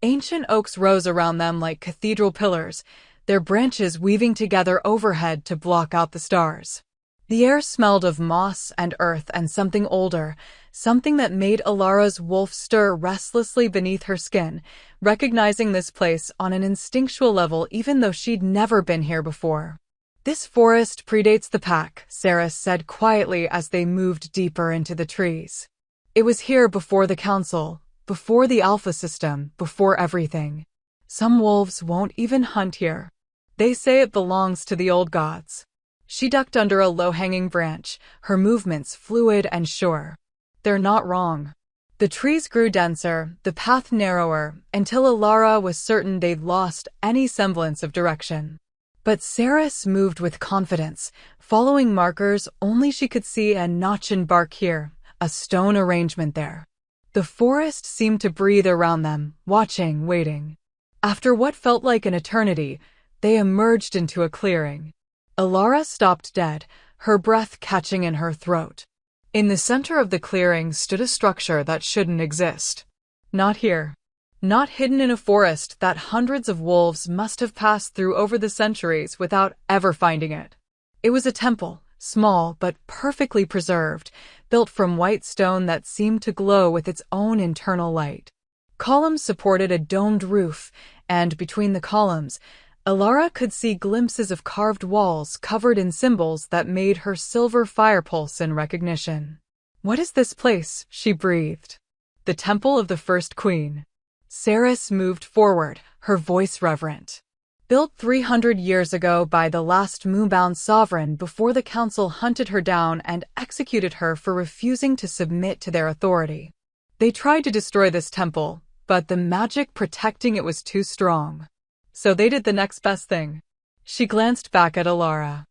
Ancient oaks rose around them like cathedral pillars, their branches weaving together overhead to block out the stars. The air smelled of moss and earth and something older, something that made Alara's wolf stir restlessly beneath her skin, recognizing this place on an instinctual level even though she'd never been here before. "This forest predates the pack," Saris said quietly as they moved deeper into the trees. "It was here before the council, before the Alpha system, before everything. Some wolves won't even hunt here. They say it belongs to the old gods." She ducked under a low-hanging branch, her movements fluid and sure. "They're not wrong." The trees grew denser, the path narrower, until Alara was certain they'd lost any semblance of direction. But Saris moved with confidence, following markers only she could see: a notch in bark here, a stone arrangement there. The forest seemed to breathe around them, watching, waiting. After what felt like an eternity, they emerged into a clearing. Alara stopped dead, her breath catching in her throat. In the center of the clearing stood a structure that shouldn't exist. Not here. Not hidden in a forest that hundreds of wolves must have passed through over the centuries without ever finding it. It was a temple, small but perfectly preserved, built from white stone that seemed to glow with its own internal light. Columns supported a domed roof, and between the columns, Alara could see glimpses of carved walls covered in symbols that made her silver fire pulse in recognition. "What is this place?" she breathed. "The Temple of the First Queen." Saris moved forward, her voice reverent. "Built 300 years ago by the last moonbound sovereign before the council hunted her down and executed her for refusing to submit to their authority. They tried to destroy this temple, but the magic protecting it was too strong. So they did the next best thing." She glanced back at Alara.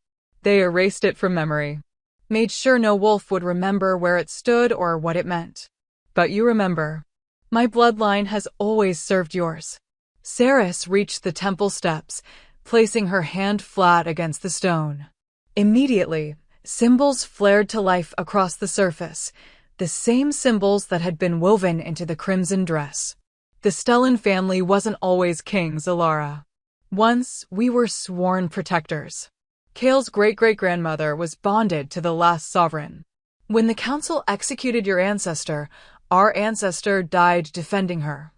"They erased it from memory. Made sure no wolf would remember where it stood or what it meant. But you remember. My bloodline has always served yours." Saris reached the temple steps, placing her hand flat against the stone. Immediately, symbols flared to life across the surface, the same symbols that had been woven into the crimson dress. "The Stellan family wasn't always kings, Alara. Once, we were sworn protectors. Kale's great-great-grandmother was bonded to the last sovereign. When the council executed your ancestor, our ancestor died defending her."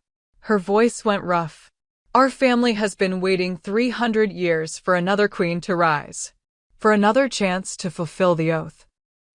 Her voice went rough. "Our family has been waiting 300 years for another queen to rise. For another chance to fulfill the oath."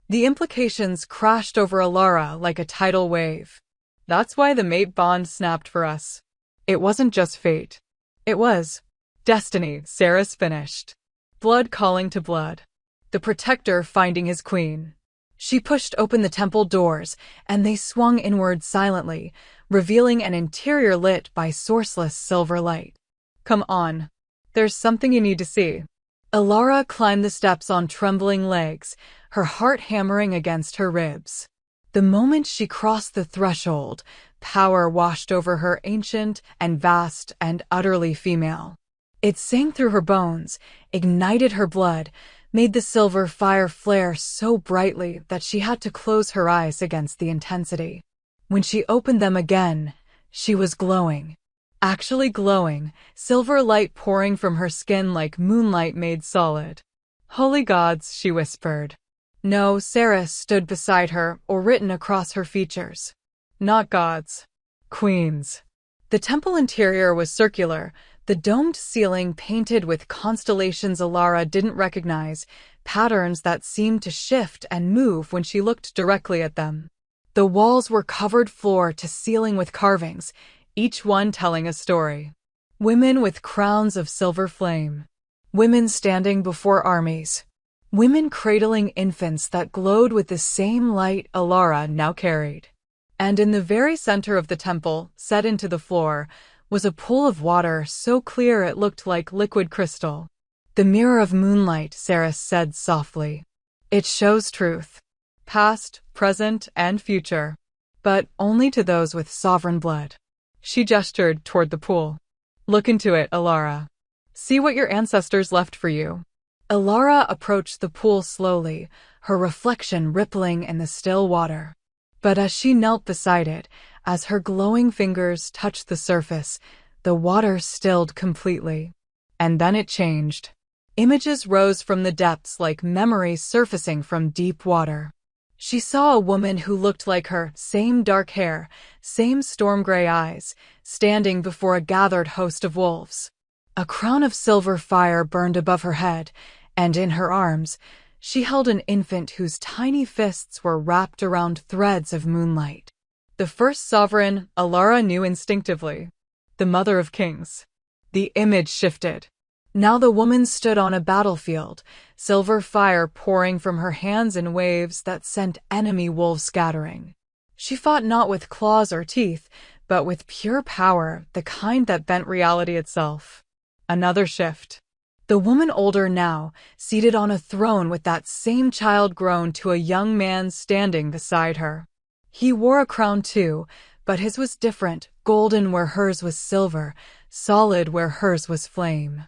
The implications crashed over Alara like a tidal wave. "That's why the mate bond snapped for us. It wasn't just fate. It was destiny," Saris finished. "Blood calling to blood. The protector finding his queen." She pushed open the temple doors, and they swung inward silently, revealing an interior lit by sourceless silver light. "Come on. There's something you need to see." Alara climbed the steps on trembling legs, her heart hammering against her ribs. The moment she crossed the threshold, power washed over her, ancient and vast and utterly female. It sang through her bones, ignited her blood, made the silver fire flare so brightly that she had to close her eyes against the intensity. When she opened them again, she was glowing. Actually glowing, silver light pouring from her skin like moonlight made solid. "Holy gods," she whispered. No, Saris stood beside her, or written across her features. "Not gods. Queens." The temple interior was circular, the domed ceiling painted with constellations Alara didn't recognize, patterns that seemed to shift and move when she looked directly at them. The walls were covered floor to ceiling with carvings, each one telling a story. Women with crowns of silver flame. Women standing before armies. Women cradling infants that glowed with the same light Alara now carried. And in the very center of the temple, set into the floor, was a pool of water so clear it looked like liquid crystal. "The mirror of moonlight," Saris said softly. "It shows truth. Past, present, and future. But only to those with sovereign blood." She gestured toward the pool. "Look into it, Alara. See what your ancestors left for you." Alara approached the pool slowly, her reflection rippling in the still water. But as she knelt beside it, as her glowing fingers touched the surface, the water stilled completely. And then it changed. Images rose from the depths like memories surfacing from deep water. She saw a woman who looked like her, same dark hair, same storm-gray eyes, standing before a gathered host of wolves. A crown of silver fire burned above her head, and in her arms, she held an infant whose tiny fists were wrapped around threads of moonlight. The first sovereign, Alara knew instinctively. The mother of kings. The image shifted. Now the woman stood on a battlefield, silver fire pouring from her hands in waves that sent enemy wolves scattering. She fought not with claws or teeth, but with pure power, the kind that bent reality itself. Another shift. The woman older now, seated on a throne with that same child grown to a young man standing beside her. He wore a crown too, but his was different, golden where hers was silver, solid where hers was flame.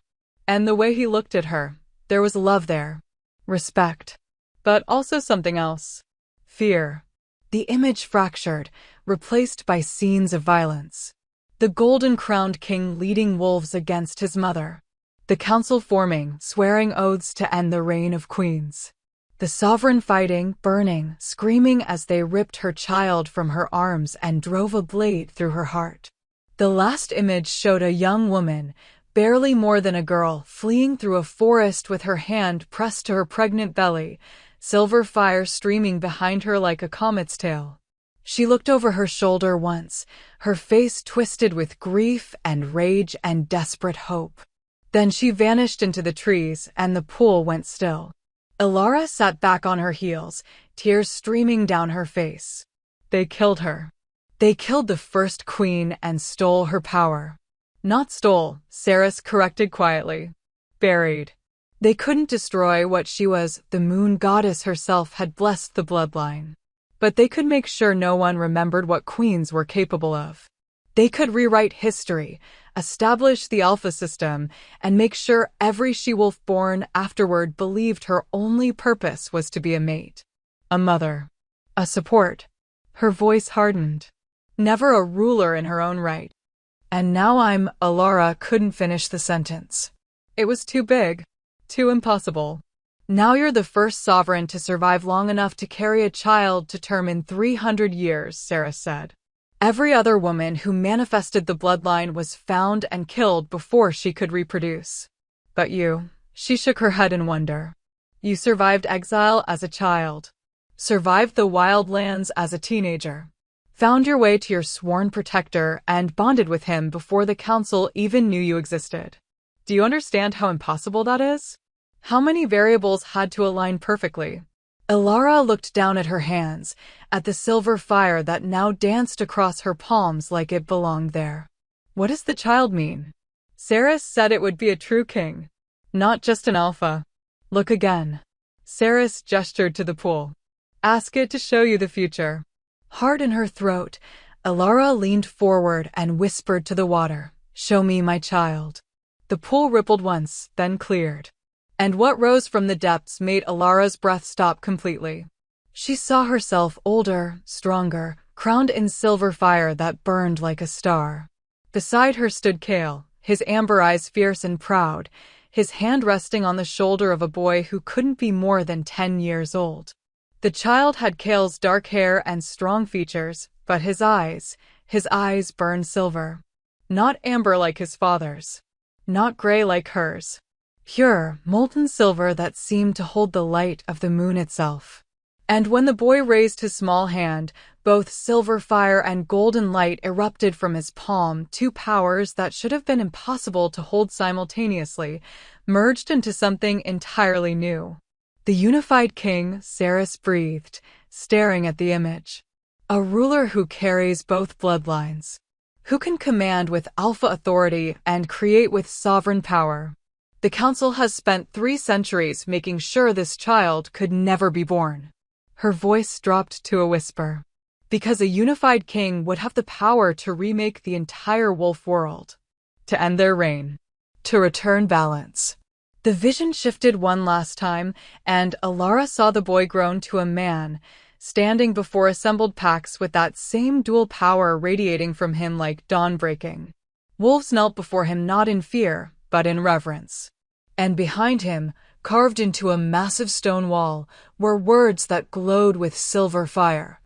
And the way he looked at her, there was love there. Respect. But also something else. Fear. The image fractured, replaced by scenes of violence. The golden-crowned king leading wolves against his mother. The council forming, swearing oaths to end the reign of queens. The sovereign fighting, burning, screaming as they ripped her child from her arms and drove a blade through her heart. The last image showed a young woman, barely more than a girl, fleeing through a forest with her hand pressed to her pregnant belly, silver fire streaming behind her like a comet's tail. She looked over her shoulder once, her face twisted with grief and rage and desperate hope. Then she vanished into the trees, and the pool went still. Alara sat back on her heels, tears streaming down her face. They killed her. They killed the first queen and stole her power. Not stole, Saris corrected quietly. Buried. They couldn't destroy what she was, the moon goddess herself had blessed the bloodline. But they could make sure no one remembered what queens were capable of. They could rewrite history, establish the Alpha system, and make sure every she-wolf born afterward believed her only purpose was to be a mate. A mother. A support. Her voice hardened. Never a ruler in her own right. And now Alara couldn't finish the sentence. It was too big. Too impossible. Now you're the first sovereign to survive long enough to carry a child to term in 300 years, Sarah said. Every other woman who manifested the bloodline was found and killed before she could reproduce. But you, she shook her head in wonder. You survived exile as a child. Survived the wildlands as a teenager. Found your way to your sworn protector and bonded with him before the council even knew you existed. Do you understand how impossible that is? How many variables had to align perfectly? Alara looked down at her hands, at the silver fire that now danced across her palms like it belonged there. What does the child mean? Saris said it would be a true king. Not just an alpha. Look again. Saris gestured to the pool. Ask it to show you the future. Heart in her throat, Alara leaned forward and whispered to the water, Show me my child. The pool rippled once, then cleared. And what rose from the depths made Alara's breath stop completely. She saw herself older, stronger, crowned in silver fire that burned like a star. Beside her stood Kale, his amber eyes fierce and proud, his hand resting on the shoulder of a boy who couldn't be more than 10 years old. The child had Kale's dark hair and strong features, but his eyes burned silver. Not amber like his father's. Not gray like hers. Pure, molten silver that seemed to hold the light of the moon itself. And when the boy raised his small hand, both silver fire and golden light erupted from his palm, two powers that should have been impossible to hold simultaneously, merged into something entirely new. The unified king, Saris breathed, staring at the image. A ruler who carries both bloodlines. Who can command with alpha authority and create with sovereign power. The council has spent 3 centuries making sure this child could never be born. Her voice dropped to a whisper. Because a unified king would have the power to remake the entire wolf world. To end their reign. To return balance. The vision shifted one last time, and Alara saw the boy grown to a man, standing before assembled packs with that same dual power radiating from him like dawn breaking. Wolves knelt before him not in fear, but in reverence. And behind him, carved into a massive stone wall, were words that glowed with silver fire.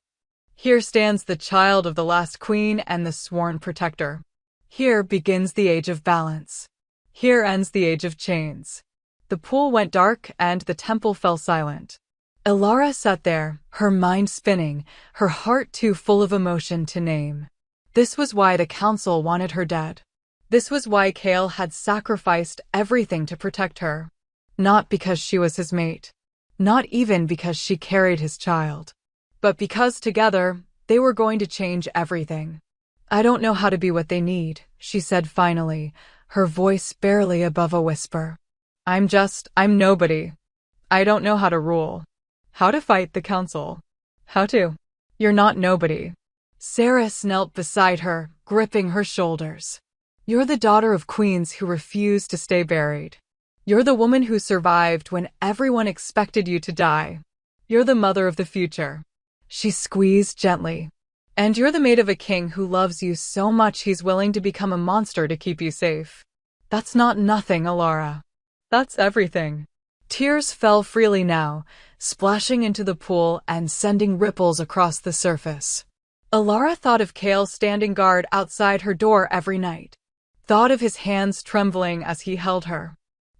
Here stands the child of the last queen and the sworn protector. Here begins the age of balance. Here ends the age of chains. The pool went dark and the temple fell silent. Elara sat there, her mind spinning, her heart too full of emotion to name. This was why the council wanted her dead. This was why Kale had sacrificed everything to protect her. Not because she was his mate. Not even because she carried his child. But because together, they were going to change everything. I don't know how to be what they need, she said finally, her voice barely above a whisper. I'm nobody. I don't know how to rule. How to fight the council. How to. You're not nobody. Saris knelt beside her, gripping her shoulders. You're the daughter of queens who refused to stay buried. You're the woman who survived when everyone expected you to die. You're the mother of the future. She squeezed gently. And you're the maid of a king who loves you so much he's willing to become a monster to keep you safe. That's not nothing, Elara. That's everything. Tears fell freely now, splashing into the pool and sending ripples across the surface. Elara thought of Kale standing guard outside her door every night. Thought of his hands trembling as he held her.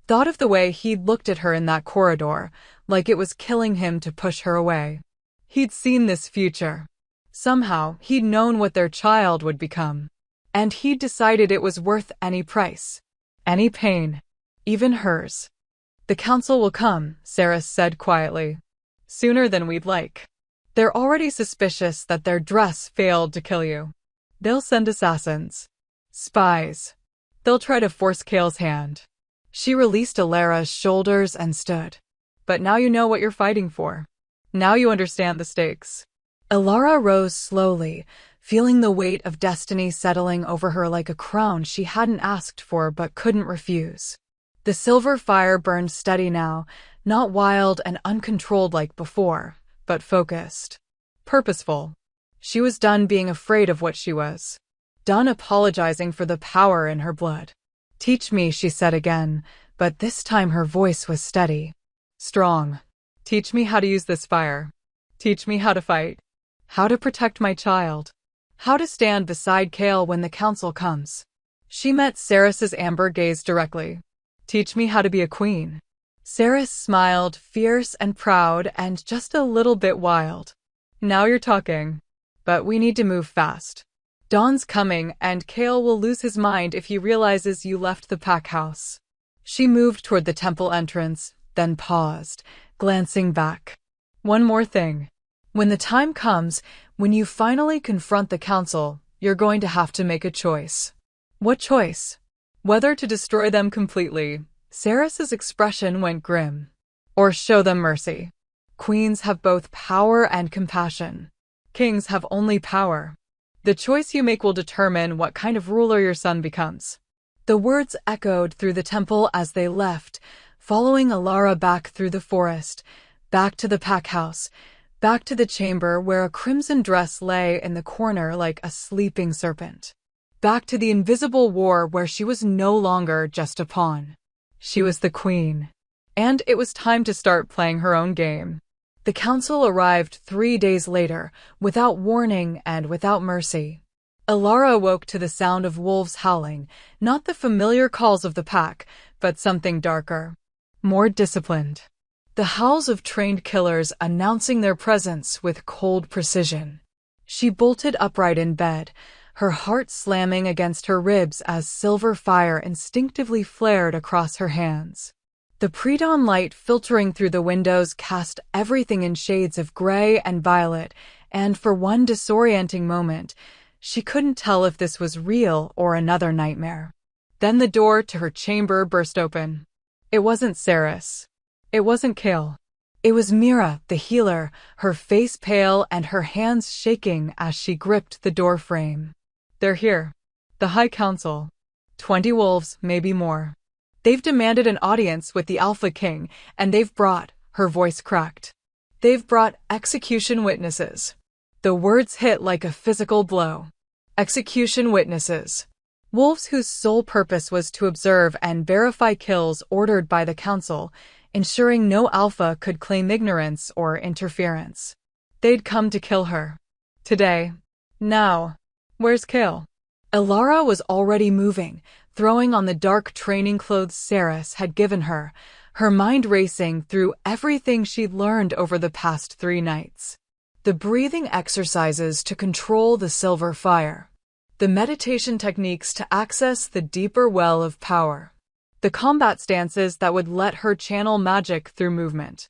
Thought of the way he'd looked at her in that corridor, like it was killing him to push her away. He'd seen this future. Somehow, he'd known what their child would become. And he'd decided it was worth any price. Any pain. Even hers. The council will come, Saris said quietly. Sooner than we'd like. They're already suspicious that their dress failed to kill you. They'll send assassins. Spies. They'll try to force Kale's hand. She released Elara's shoulders and stood. But now you know what you're fighting for. Now you understand the stakes. Elara rose slowly, feeling the weight of destiny settling over her like a crown she hadn't asked for but couldn't refuse. The silver fire burned steady now, not wild and uncontrolled like before, but focused. Purposeful. She was done being afraid of what she was. Done apologizing for the power in her blood. Teach me, she said again, but this time her voice was steady. Strong. Teach me how to use this fire. Teach me how to fight. How to protect my child. How to stand beside Kale when the council comes. She met Saris's amber gaze directly. Teach me how to be a queen. Saris smiled, fierce and proud and just a little bit wild. Now you're talking. But we need to move fast. Dawn's coming and Kale will lose his mind if he realizes you left the pack house. She moved toward the temple entrance, then paused, glancing back. One more thing. When the time comes, when you finally confront the council, you're going to have to make a choice. What choice? Whether to destroy them completely. Saris's expression went grim. Or show them mercy. Queens have both power and compassion. Kings have only power. The choice you make will determine what kind of ruler your son becomes. The words echoed through the temple as they left, following Elara back through the forest, back to the pack house, back to the chamber where a crimson dress lay in the corner like a sleeping serpent. Back to the invisible war where she was no longer just a pawn. She was the queen. And it was time to start playing her own game. The council arrived 3 days later, without warning and without mercy. Elara woke to the sound of wolves howling, not the familiar calls of the pack, but something darker. More disciplined. The howls of trained killers announcing their presence with cold precision. She bolted upright in bed, her heart slamming against her ribs as silver fire instinctively flared across her hands. The pre-dawn light filtering through the windows cast everything in shades of gray and violet, and for one disorienting moment, she couldn't tell if this was real or another nightmare. Then the door to her chamber burst open. It wasn't Saris. It wasn't Kale. It was Mira, the healer, her face pale and her hands shaking as she gripped the door frame. They're here. The High Council. 20 wolves, maybe more. They've demanded an audience with the Alpha King, and they've brought, her voice cracked. They've brought execution witnesses. The words hit like a physical blow. Execution witnesses. Wolves whose sole purpose was to observe and verify kills ordered by the council, ensuring no alpha could claim ignorance or interference. They'd come to kill her. Today. Now. Where's Kale? Elara was already moving, throwing on the dark training clothes Saris had given her, her mind racing through everything she'd learned over the past 3 nights. The breathing exercises to control the silver fire. The meditation techniques to access the deeper well of power. The combat stances that would let her channel magic through movement.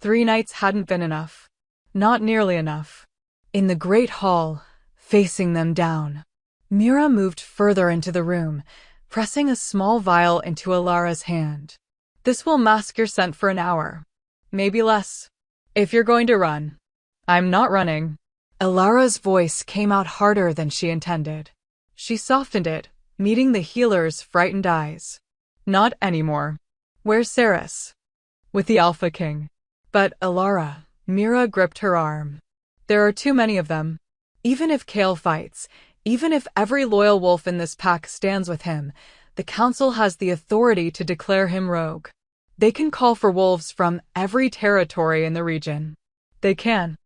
3 nights hadn't been enough. Not nearly enough. In the great hall, facing them down, Mira moved further into the room, pressing a small vial into Elara's hand. This will mask your scent for an hour. Maybe less. If you're going to run. I'm not running. Elara's voice came out harder than she intended. She softened it, meeting the healer's frightened eyes. Not anymore. Where's Saris? With the Alpha King. But, Elara, Mira gripped her arm. There are too many of them. Even if Kale fights, even if every loyal wolf in this pack stands with him, the council has the authority to declare him rogue. They can call for wolves from every territory in the region. They can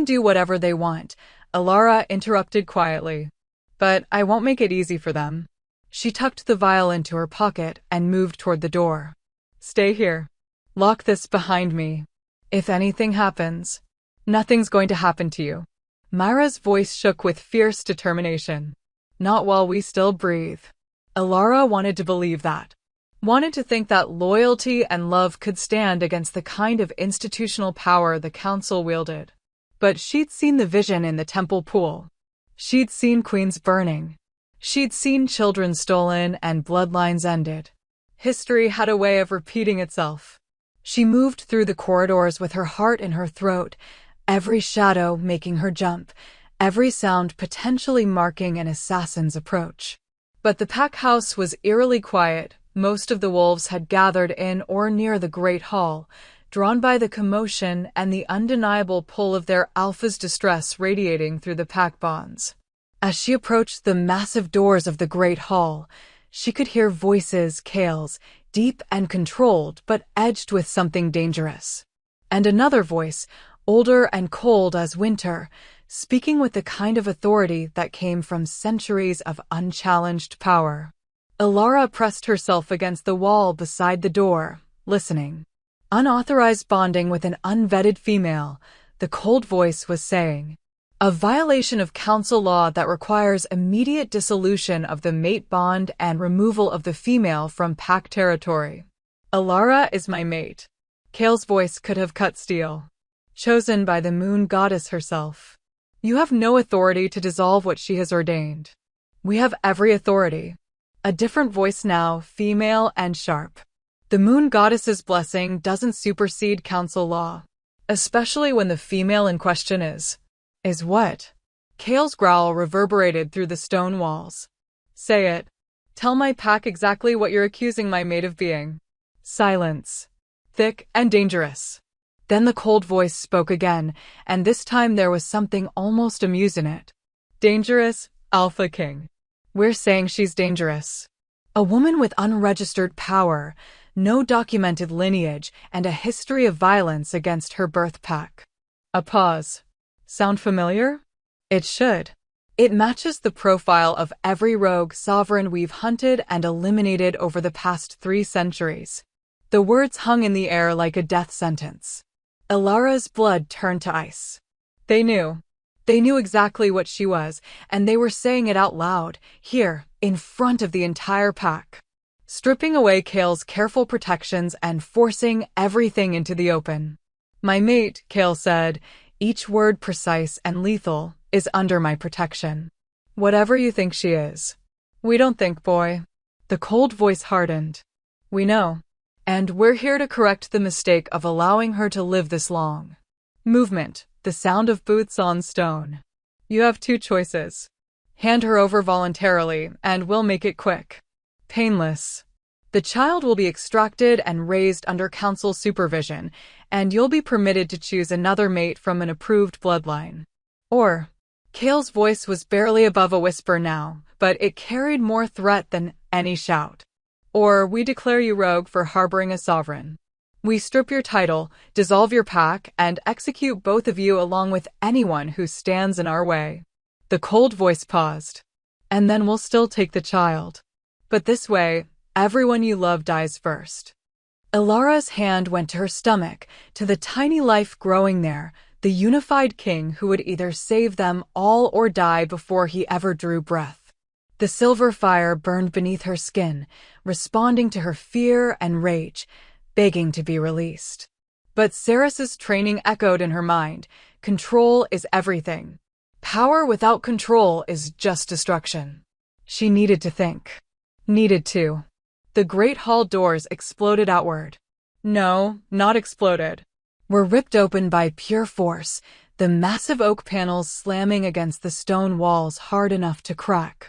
do whatever they want, Elara interrupted quietly. But I won't make it easy for them. She tucked the vial into her pocket and moved toward the door. Stay here. Lock this behind me. If anything happens, nothing's going to happen to you. Myra's voice shook with fierce determination. Not while we still breathe. Elara wanted to believe that. Wanted to think that loyalty and love could stand against the kind of institutional power the council wielded. But she'd seen the vision in the temple pool. She'd seen queens burning. She'd seen children stolen and bloodlines ended. History had a way of repeating itself. She moved through the corridors with her heart in her throat, every shadow making her jump, every sound potentially marking an assassin's approach. But the pack house was eerily quiet. Most of the wolves had gathered in or near the great hall, drawn by the commotion and the undeniable pull of their alpha's distress radiating through the pack bonds. As she approached the massive doors of the great hall, she could hear voices, Kale's, deep and controlled but edged with something dangerous. And another voice, older and cold as winter, speaking with the kind of authority that came from centuries of unchallenged power. Elara pressed herself against the wall beside the door, listening. Unauthorized bonding with an unvetted female, the cold voice was saying. A violation of council law that requires immediate dissolution of the mate bond and removal of the female from pack territory. Elara is my mate. Kale's voice could have cut steel. Chosen by the moon goddess herself. You have no authority to dissolve what she has ordained. We have every authority. A different voice now, female and sharp. The moon goddess's blessing doesn't supersede council law. Especially when the female in question is what? Kale's growl reverberated through the stone walls. Say it. Tell my pack exactly what you're accusing my mate of being. Silence. Thick and dangerous. Then the cold voice spoke again, and this time there was something almost amused in it. Dangerous, Alpha King. We're saying she's dangerous. A woman with unregistered power, no documented lineage, and a history of violence against her birth pack. A pause. Sound familiar? It should. It matches the profile of every rogue sovereign we've hunted and eliminated over the past 3 centuries. The words hung in the air like a death sentence. Elara's blood turned to ice. They knew. They knew exactly what she was, and they were saying it out loud, here, in front of the entire pack. Stripping away Kale's careful protections and forcing everything into the open. My mate, Kale said, each word precise and lethal, is under my protection. Whatever you think she is. We don't think, boy. The cold voice hardened. We know. And we're here to correct the mistake of allowing her to live this long. Movement, the sound of boots on stone. You have 2 choices. Hand her over voluntarily, and we'll make it quick. Painless. The child will be extracted and raised under council supervision, and you'll be permitted to choose another mate from an approved bloodline. Or, Kale's voice was barely above a whisper now, but it carried more threat than any shout. Or we declare you rogue for harboring a sovereign. We strip your title, dissolve your pack, and execute both of you along with anyone who stands in our way. The cold voice paused. And then we'll still take the child. But this way, everyone you love dies first. Ilara's hand went to her stomach, to the tiny life growing there, the unified king who would either save them all or die before he ever drew breath. The silver fire burned beneath her skin, responding to her fear and rage, begging to be released. But Ceres's training echoed in her mind. Control is everything. Power without control is just destruction. She needed to think. Needed to. The great hall doors exploded outward. No, not exploded. Were ripped open by pure force, the massive oak panels slamming against the stone walls hard enough to crack.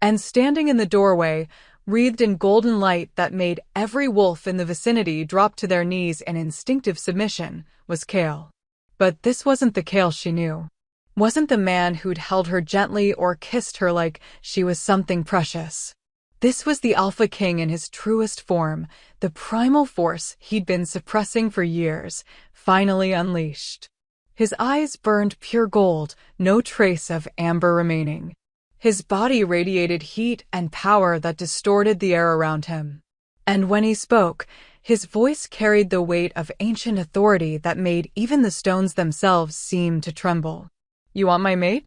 And standing in the doorway, wreathed in golden light that made every wolf in the vicinity drop to their knees in instinctive submission, was Kale. But this wasn't the Kale she knew. Wasn't the man who'd held her gently or kissed her like she was something precious. This was the Alpha King in his truest form, the primal force he'd been suppressing for years, finally unleashed. His eyes burned pure gold, no trace of amber remaining. His body radiated heat and power that distorted the air around him. And when he spoke, his voice carried the weight of ancient authority that made even the stones themselves seem to tremble. You want my mate?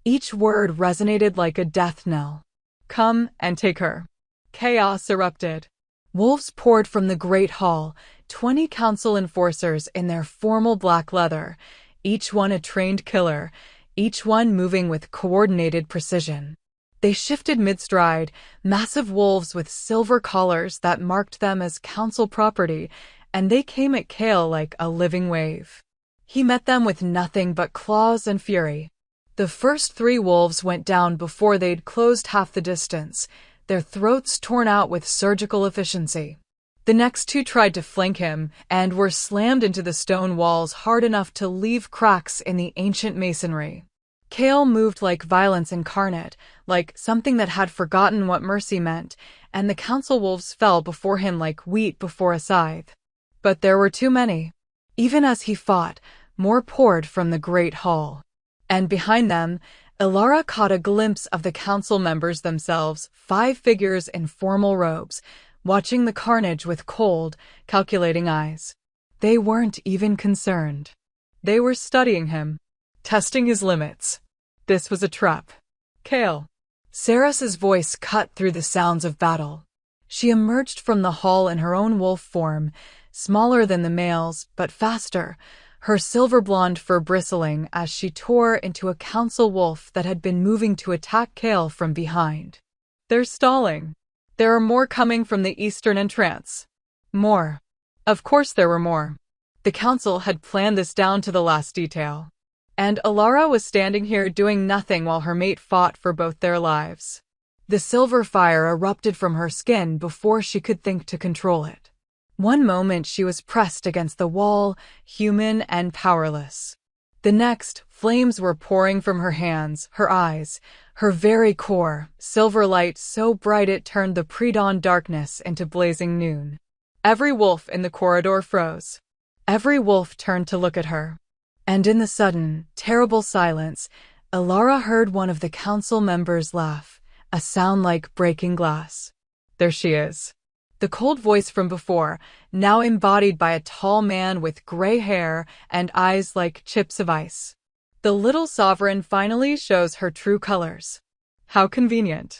Each word resonated like a death knell. Come and take her. Chaos erupted. Wolves poured from the great hall, 20 council enforcers in their formal black leather, each one a trained killer, each one moving with coordinated precision. They shifted mid-stride, massive wolves with silver collars that marked them as council property, and they came at Kale like a living wave. He met them with nothing but claws and fury. The first 3 wolves went down before they'd closed half the distance, their throats torn out with surgical efficiency. The next 2 tried to flank him and were slammed into the stone walls hard enough to leave cracks in the ancient masonry. Kale moved like violence incarnate, like something that had forgotten what mercy meant, and the council wolves fell before him like wheat before a scythe. But there were too many. Even as he fought, more poured from the great hall. And behind them, Ilara caught a glimpse of the council members themselves, 5 figures in formal robes, watching the carnage with cold, calculating eyes. They weren't even concerned. They were studying him, testing his limits. This was a trap. Kale. Ceres's voice cut through the sounds of battle. She emerged from the hall in her own wolf form, smaller than the males, but faster, her silver-blonde fur bristling as she tore into a council wolf that had been moving to attack Kale from behind. They're stalling. There are more coming from the eastern entrance. More. Of course there were more. The council had planned this down to the last detail. And Ilara was standing here doing nothing while her mate fought for both their lives. The silver fire erupted from her skin before she could think to control it. One moment she was pressed against the wall, human and powerless. The next, flames were pouring from her hands, her eyes, her very core, silver light so bright it turned the pre-dawn darkness into blazing noon. Every wolf in the corridor froze. Every wolf turned to look at her. And in the sudden, terrible silence, Ilara heard one of the council members laugh, a sound like breaking glass. There she is. The cold voice from before, now embodied by a tall man with gray hair and eyes like chips of ice. The little sovereign finally shows her true colors. How convenient.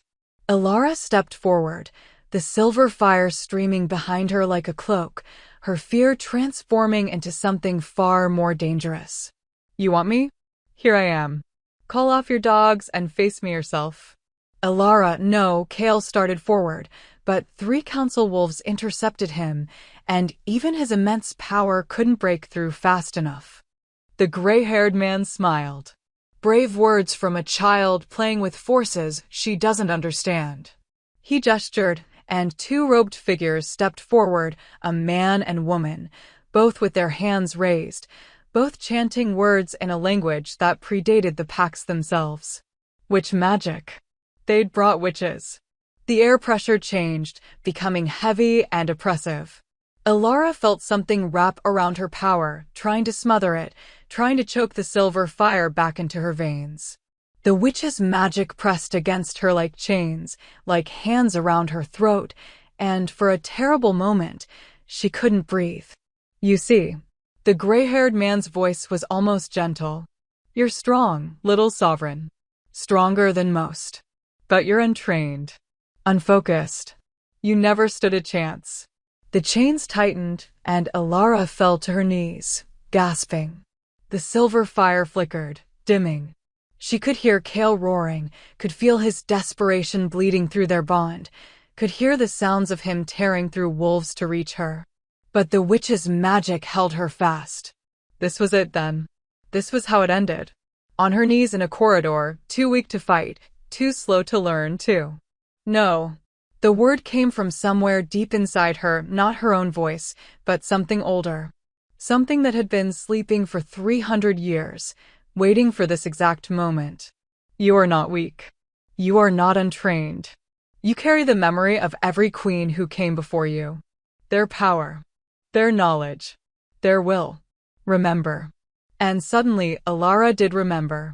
Ilara stepped forward, the silver fire streaming behind her like a cloak, her fear transforming into something far more dangerous. You want me? Here I am. Call off your dogs and face me yourself. Ilara, no, Kale started forward, but 3 council wolves intercepted him, and even his immense power couldn't break through fast enough. The gray-haired man smiled. Brave words from a child playing with forces she doesn't understand. He gestured, and 2 robed figures stepped forward, a man and woman, both with their hands raised, both chanting words in a language that predated the packs themselves. Witch magic. They'd brought witches. The air pressure changed, becoming heavy and oppressive. Elara felt something wrap around her power, trying to smother it, trying to choke the silver fire back into her veins. The witch's magic pressed against her like chains, like hands around her throat, and for a terrible moment, she couldn't breathe. You see, the gray-haired man's voice was almost gentle. You're strong, little sovereign. Stronger than most. But you're untrained. Unfocused. You never stood a chance. The chains tightened, and Elara fell to her knees, gasping. The silver fire flickered, dimming. She could hear Kale roaring, could feel his desperation bleeding through their bond, could hear the sounds of him tearing through wolves to reach her. But the witch's magic held her fast. This was it then. This was how it ended. On her knees in a corridor, too weak to fight, too slow to learn, too. No. The word came from somewhere deep inside her, not her own voice, but something older. Something that had been sleeping for 300 years, waiting for this exact moment. You are not weak. You are not untrained. You carry the memory of every queen who came before you. Their power. Their knowledge. Their will. Remember. And suddenly, Elara did remember.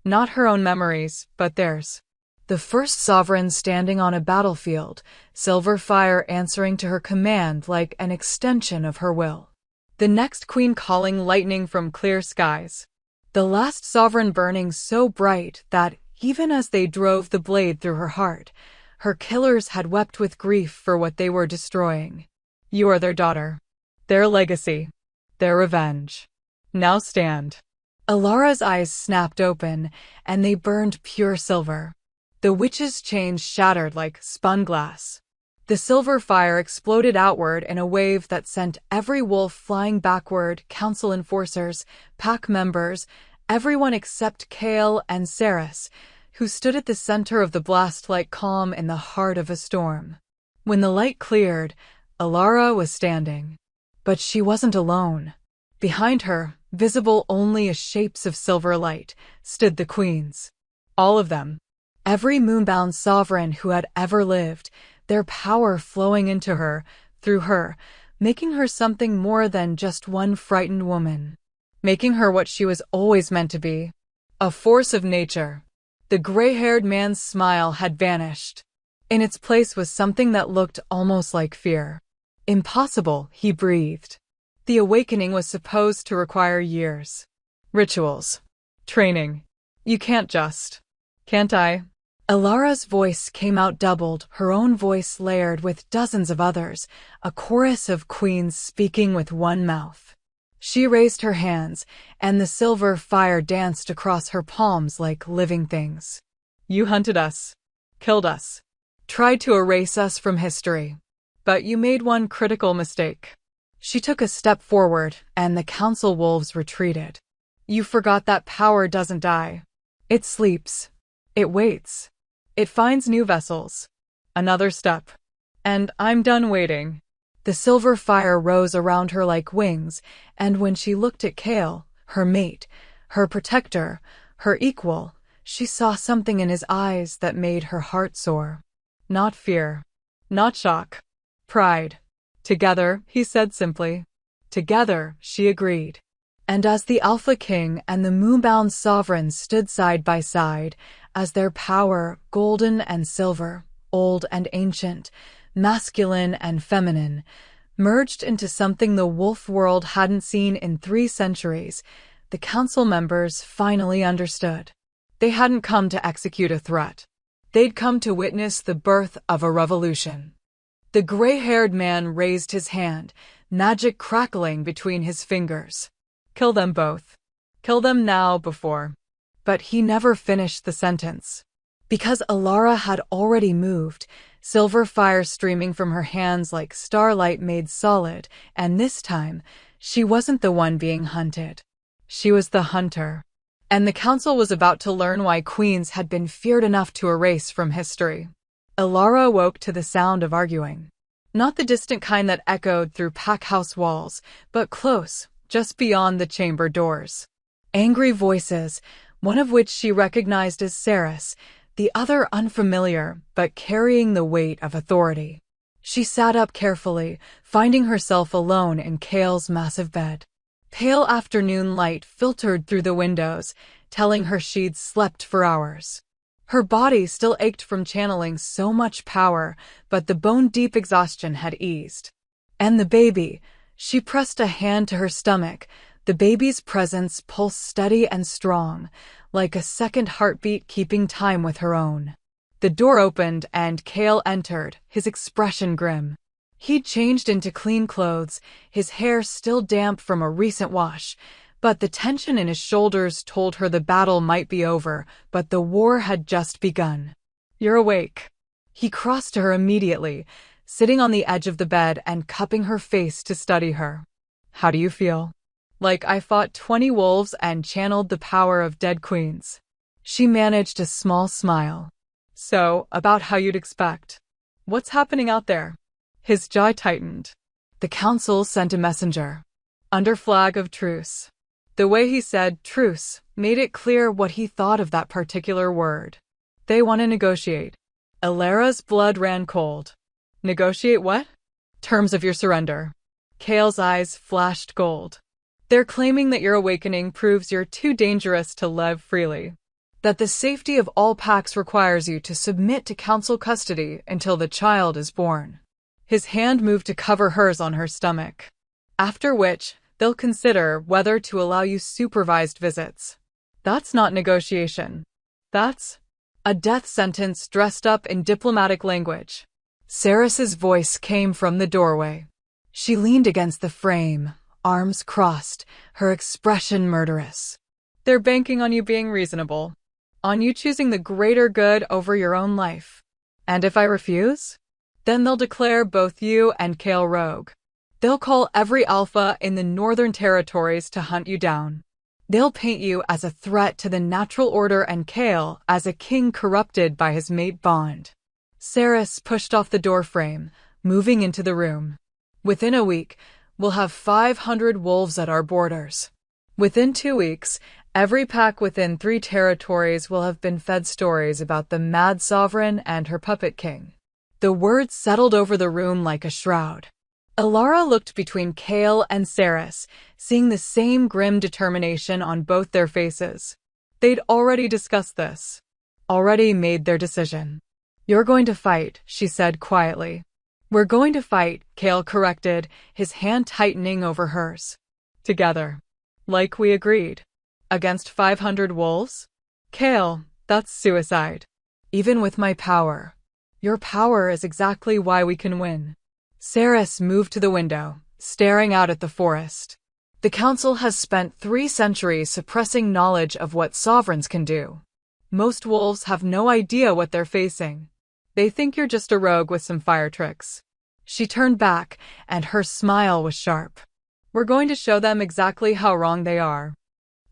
Not her own memories, but theirs. The first sovereign standing on a battlefield, silver fire answering to her command like an extension of her will. The next queen calling lightning from clear skies. The last sovereign burning so bright that, even as they drove the blade through her heart, her killers had wept with grief for what they were destroying. You are their daughter. Their legacy. Their revenge. Now stand. Elara's eyes snapped open, and they burned pure silver. The witch's chains shattered like spun glass. The silver fire exploded outward in a wave that sent every wolf flying backward, council enforcers, pack members, everyone except Kale and Saris, who stood at the center of the blast like calm in the heart of a storm. When the light cleared, Elara was standing. But she wasn't alone. Behind her, visible only as shapes of silver light, stood the queens. All of them. Every moonbound sovereign who had ever lived, their power flowing into her, through her, making her something more than just one frightened woman. Making her what she was always meant to be. A force of nature. The gray-haired man's smile had vanished. In its place was something that looked almost like fear. Impossible, he breathed. The awakening was supposed to require years. Rituals. Training. You can't just. Can't I? Elara's voice came out doubled, her own voice layered with dozens of others, a chorus of queens speaking with one mouth. She raised her hands, and the silver fire danced across her palms like living things. You hunted us. Killed us. Tried to erase us from history. But you made one critical mistake. She took a step forward, and the council wolves retreated. You forgot that power doesn't die. It sleeps. It waits. It finds new vessels. Another step. And I'm done waiting. The silver fire rose around her like wings, and when she looked at Kale, her mate, her protector, her equal, she saw something in his eyes that made her heart soar. Not fear. Not shock. Pride. Together, he said simply. Together, she agreed. And as the Alpha King and the moonbound sovereign stood side by side, as their power, golden and silver, old and ancient, masculine and feminine, merged into something the wolf world hadn't seen in 3 centuries, the council members finally understood. They hadn't come to execute a threat. They'd come to witness the birth of a revolution. The gray-haired man raised his hand, magic crackling between his fingers. Kill them both. Kill them now before. But he never finished the sentence. Because Elara had already moved, silver fire streaming from her hands like starlight made solid, and this time, she wasn't the one being hunted. She was the hunter. And the council was about to learn why queens had been feared enough to erase from history. Elara woke to the sound of arguing. Not the distant kind that echoed through pack house walls, but close, just beyond the chamber doors. Angry voices, one of which she recognized as Saris, the other unfamiliar, but carrying the weight of authority. She sat up carefully, finding herself alone in Kale's massive bed. Pale afternoon light filtered through the windows, telling her she'd slept for hours. Her body still ached from channeling so much power, but the bone-deep exhaustion had eased. And the baby, she pressed a hand to her stomach. The baby's presence pulsed steady and strong, like a second heartbeat keeping time with her own. The door opened and Kale entered, his expression grim. He'd changed into clean clothes, his hair still damp from a recent wash, but the tension in his shoulders told her the battle might be over, but the war had just begun. "You're awake." He crossed to her immediately, sitting on the edge of the bed and cupping her face to study her. "How do you feel?" "Like I fought 20 wolves and channeled the power of dead queens." She managed a small smile. "So, about how you'd expect. What's happening out there?" His jaw tightened. "The council sent a messenger. Under flag of truce." The way he said truce made it clear what he thought of that particular word. "They want to negotiate." Alara's blood ran cold. "Negotiate what?" "Terms of your surrender." Kale's eyes flashed gold. "They're claiming that your awakening proves you're too dangerous to live freely. That the safety of all packs requires you to submit to council custody until the child is born." His hand moved to cover hers on her stomach. "After which, they'll consider whether to allow you supervised visits." "That's not negotiation. That's a death sentence dressed up in diplomatic language." Saris's voice came from the doorway. She leaned against the frame, arms crossed, her expression murderous. "They're banking on you being reasonable. On you choosing the greater good over your own life. And if I refuse? Then they'll declare both you and Kale rogue. They'll call every alpha in the Northern Territories to hunt you down. They'll paint you as a threat to the natural order and Kale as a king corrupted by his mate Bond." Saris pushed off the doorframe, moving into the room. "Within a week, we'll have 500 wolves at our borders. Within 2 weeks, every pack within 3 territories will have been fed stories about the mad sovereign and her puppet king." The words settled over the room like a shroud. Alara looked between Kale and Saris, seeing the same grim determination on both their faces. They'd already discussed this. Already made their decision. "You're going to fight," she said quietly. "We're going to fight," Kale corrected, his hand tightening over hers. "Together. Like we agreed. Against 500 wolves? Kale, that's suicide. Even with my power. Your power is exactly why we can win." Saris moved to the window, staring out at the forest. "The council has spent 3 centuries suppressing knowledge of what sovereigns can do. Most wolves have no idea what they're facing. They think you're just a rogue with some fire tricks." She turned back, and her smile was sharp. "We're going to show them exactly how wrong they are."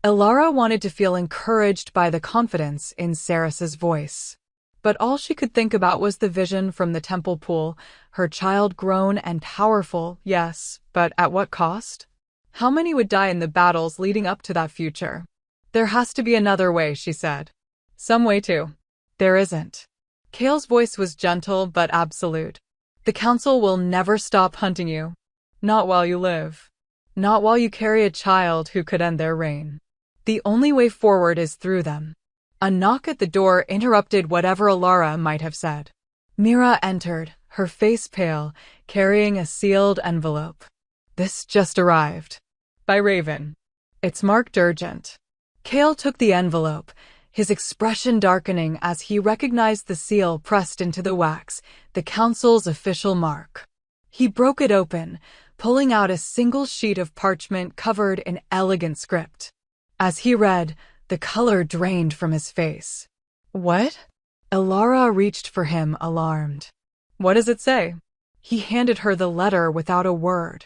Alara wanted to feel encouraged by the confidence in Saris's voice. But all she could think about was the vision from the temple pool, her child grown and powerful, yes, but at what cost? How many would die in the battles leading up to that future? "There has to be another way," she said. "Some way too." "There isn't." Kale's voice was gentle but absolute. "The council will never stop hunting you. Not while you live. Not while you carry a child who could end their reign. The only way forward is through them." A knock at the door interrupted whatever Alara might have said. Mira entered, her face pale, carrying a sealed envelope. "This just arrived. By Raven. It's marked urgent." Kale took the envelope, his expression darkening as he recognized the seal pressed into the wax, the council's official mark. He broke it open, pulling out a single sheet of parchment covered in elegant script. As he read, the color drained from his face. "What?" Alara reached for him, alarmed. "What does it say?" He handed her the letter without a word.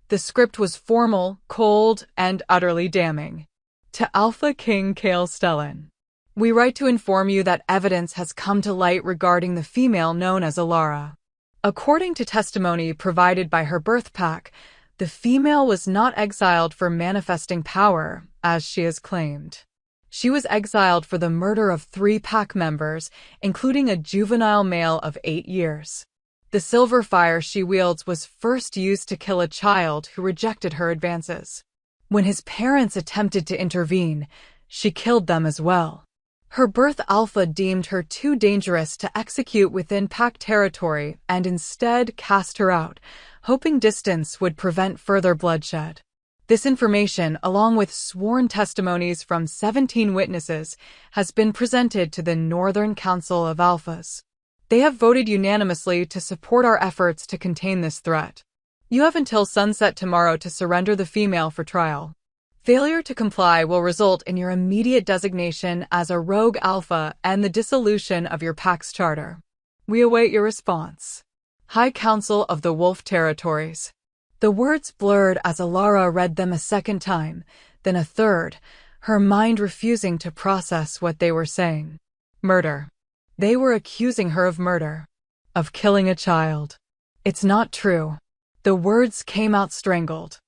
The script was formal, cold, and utterly damning. "To Alpha King Kale Stellan. We write to inform you that evidence has come to light regarding the female known as Alara. According to testimony provided by her birth pack, The female was not exiled for manifesting power, as she has claimed. She was exiled for the murder of 3 pack members, including a juvenile male of 8 years. The silver fire she wields was first used to kill a child who rejected her advances. When his parents attempted to intervene, she killed them as well. Her birth alpha deemed her too dangerous to execute within pack territory and instead cast her out, hoping distance would prevent further bloodshed. This information, along with sworn testimonies from 17 witnesses, has been presented to the Northern Council of Alphas. They have voted unanimously to support our efforts to contain this threat. You have until sunset tomorrow to surrender the female for trial. Failure to comply will result in your immediate designation as a rogue alpha and the dissolution of your pack's charter. We await your response. High Council of the Wolf Territories. The words blurred as Alara read them a second time, then a third, her mind refusing to process what they were saying. Murder. They were accusing her of murder. Of killing a child. It's not true. The words came out strangled.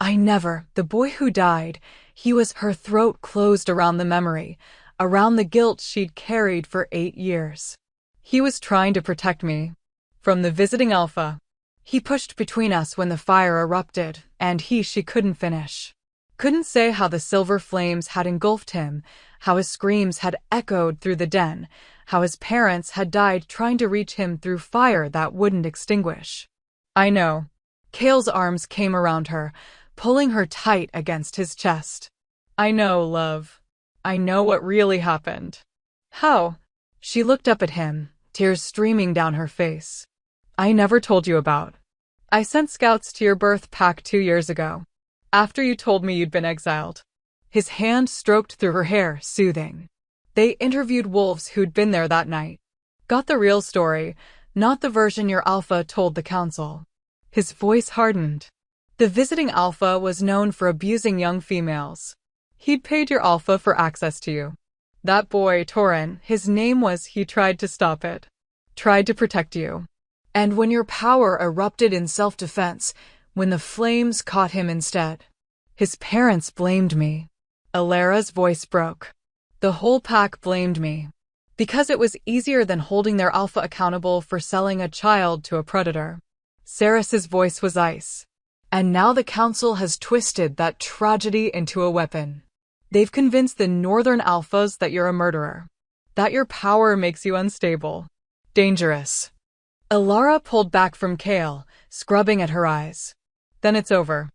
The boy who died, her throat closed around the memory, around the guilt she'd carried for 8 years. He was trying to protect me. From the visiting alpha. He pushed between us when the fire erupted, and she couldn't finish. Couldn't say how the silver flames had engulfed him, how his screams had echoed through the den, how his parents had died trying to reach him through fire that wouldn't extinguish. I know. Kale's arms came around her, pulling her tight against his chest. I know, love. I know what really happened. How? She looked up at him, tears streaming down her face. I never told you about. I sent scouts to your birth pack 2 years ago, after you told me you'd been exiled. His hand stroked through her hair, soothing. They interviewed wolves who'd been there that night. Got the real story, not the version your alpha told the council. His voice hardened. The visiting alpha was known for abusing young females. He'd paid your alpha for access to you. That boy, Torin, his name was, he tried to stop it. Tried to protect you. And when your power erupted in self-defense, when the flames caught him instead, his parents blamed me. Alara's voice broke. The whole pack blamed me. Because it was easier than holding their alpha accountable for selling a child to a predator. Saris's voice was ice. And now the council has twisted that tragedy into a weapon. They've convinced the Northern Alphas that you're a murderer. That your power makes you unstable. Dangerous. Alara pulled back from Kale, scrubbing at her eyes. Then it's over.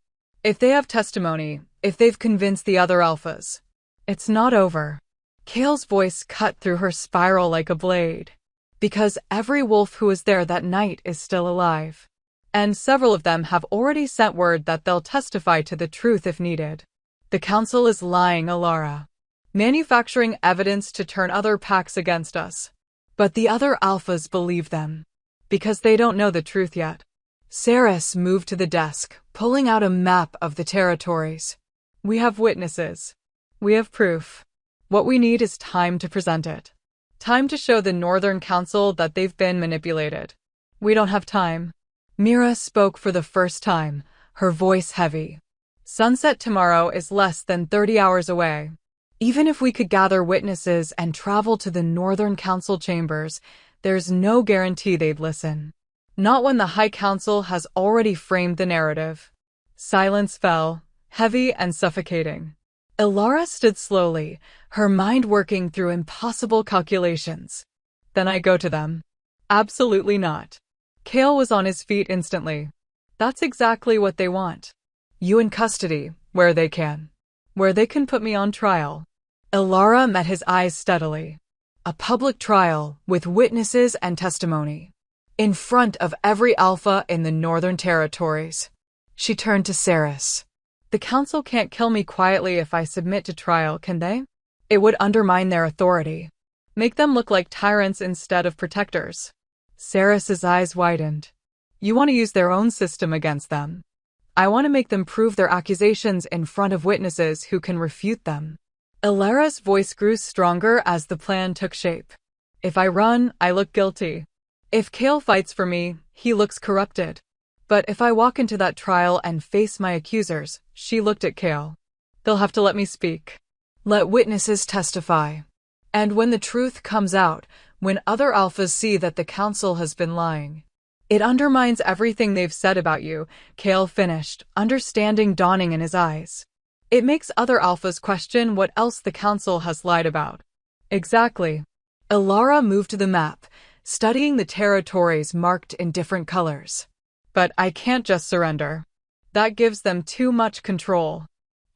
If they have testimony, if they've convinced the other alphas. It's not over. Kale's voice cut through her spiral like a blade. Because every wolf who was there that night is still alive. And several of them have already sent word that they'll testify to the truth if needed. The council is lying, Alara. Manufacturing evidence to turn other packs against us. But the other alphas believe them. Because they don't know the truth yet. Saris moved to the desk, pulling out a map of the territories. We have witnesses. We have proof. What we need is time to present it. Time to show the Northern Council that they've been manipulated. We don't have time. Mira spoke for the first time, her voice heavy. Sunset tomorrow is less than 30 hours away. Even if we could gather witnesses and travel to the Northern Council chambers, there's no guarantee they'd listen. Not when the High Council has already framed the narrative. Silence fell, heavy and suffocating. Alara stood slowly, her mind working through impossible calculations. Then I go to them. Absolutely not. Kale was on his feet instantly. That's exactly what they want. You in custody, where they can. Where they can put me on trial. Alara met his eyes steadily. A public trial, with witnesses and testimony. In front of every alpha in the Northern Territories. She turned to Saris. The council can't kill me quietly if I submit to trial, can they? It would undermine their authority. Make them look like tyrants instead of protectors. Saris's eyes widened. You want to use their own system against them. I want to make them prove their accusations in front of witnesses who can refute them. Alara's voice grew stronger as the plan took shape. If I run, I look guilty. If Kale fights for me, he looks corrupted. But if I walk into that trial and face my accusers, she looked at Kale. They'll have to let me speak. Let witnesses testify. And when the truth comes out, when other alphas see that the council has been lying, it undermines everything they've said about you, Kale finished, understanding dawning in his eyes. It makes other alphas question what else the council has lied about. Exactly. Ilara moved to the map, studying the territories marked in different colors. But I can't just surrender. That gives them too much control.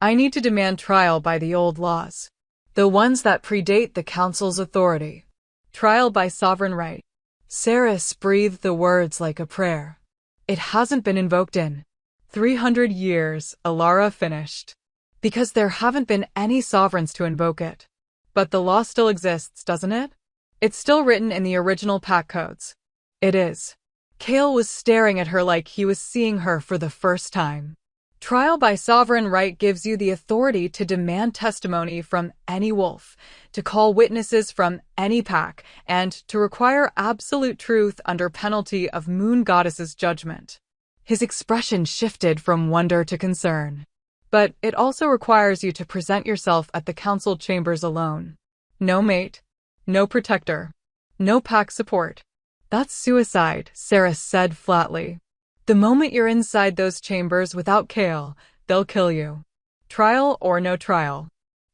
I need to demand trial by the old laws. The ones that predate the council's authority. Trial by sovereign right. Saris breathed the words like a prayer. It hasn't been invoked in 300 years, Ilara finished. Because there haven't been any sovereigns to invoke it. But the law still exists, doesn't it? It's still written in the original pack codes. It is. Kale was staring at her like he was seeing her for the first time. Trial by sovereign right gives you the authority to demand testimony from any wolf, to call witnesses from any pack, and to require absolute truth under penalty of Moon Goddess's judgment. His expression shifted from wonder to concern. But it also requires you to present yourself at the council chambers alone. No mate, no protector, no pack support. That's suicide, Saris said flatly. The moment you're inside those chambers without Kale, they'll kill you. Trial or no trial?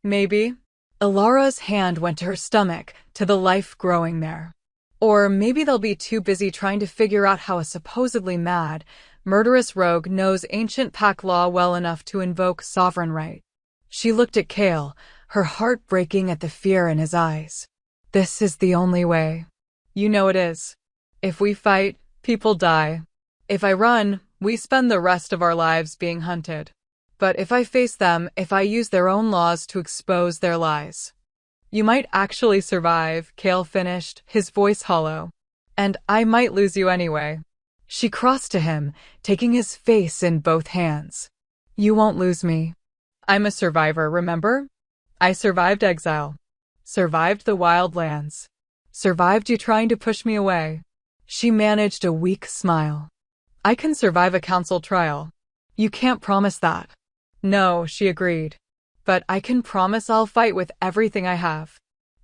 Maybe. Ilara's hand went to her stomach, to the life growing there. Or maybe they'll be too busy trying to figure out how a supposedly mad, murderous rogue knows ancient pack law well enough to invoke sovereign right. She looked at Kale, her heart breaking at the fear in his eyes. This is the only way. You know it is. If we fight, people die. If I run, we spend the rest of our lives being hunted. But if I face them, if I use their own laws to expose their lies, you might actually survive, Kale finished, his voice hollow. And I might lose you anyway. She crossed to him, taking his face in both hands. You won't lose me. I'm a survivor, remember? I survived exile. Survived the wild lands. Survived you trying to push me away. She managed a weak smile. I can survive a council trial. You can't promise that. No, she agreed. But I can promise I'll fight with everything I have.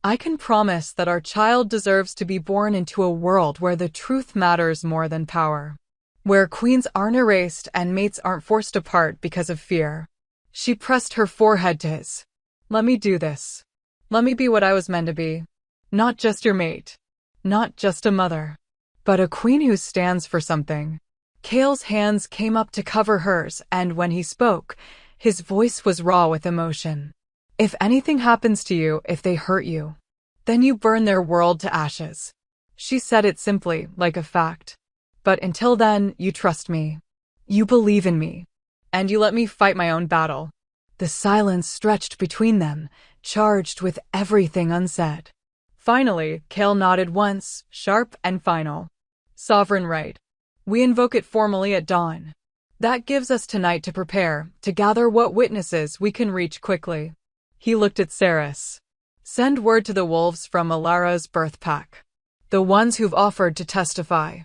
I can promise that our child deserves to be born into a world where the truth matters more than power. Where queens aren't erased and mates aren't forced apart because of fear. She pressed her forehead to his. Let me do this. Let me be what I was meant to be. Not just your mate. Not just a mother. But a queen who stands for something. Kale's hands came up to cover hers, and when he spoke, his voice was raw with emotion. If anything happens to you, if they hurt you, then you burn their world to ashes. She said it simply, like a fact. But until then, you trust me. You believe in me. And you let me fight my own battle. The silence stretched between them, charged with everything unsaid. Finally, Kale nodded once, sharp and final. Sovereign right. We invoke it formally at dawn. That gives us tonight to prepare, to gather what witnesses we can reach quickly. He looked at Saris. Send word to the wolves from Ilara's birth pack. The ones who've offered to testify.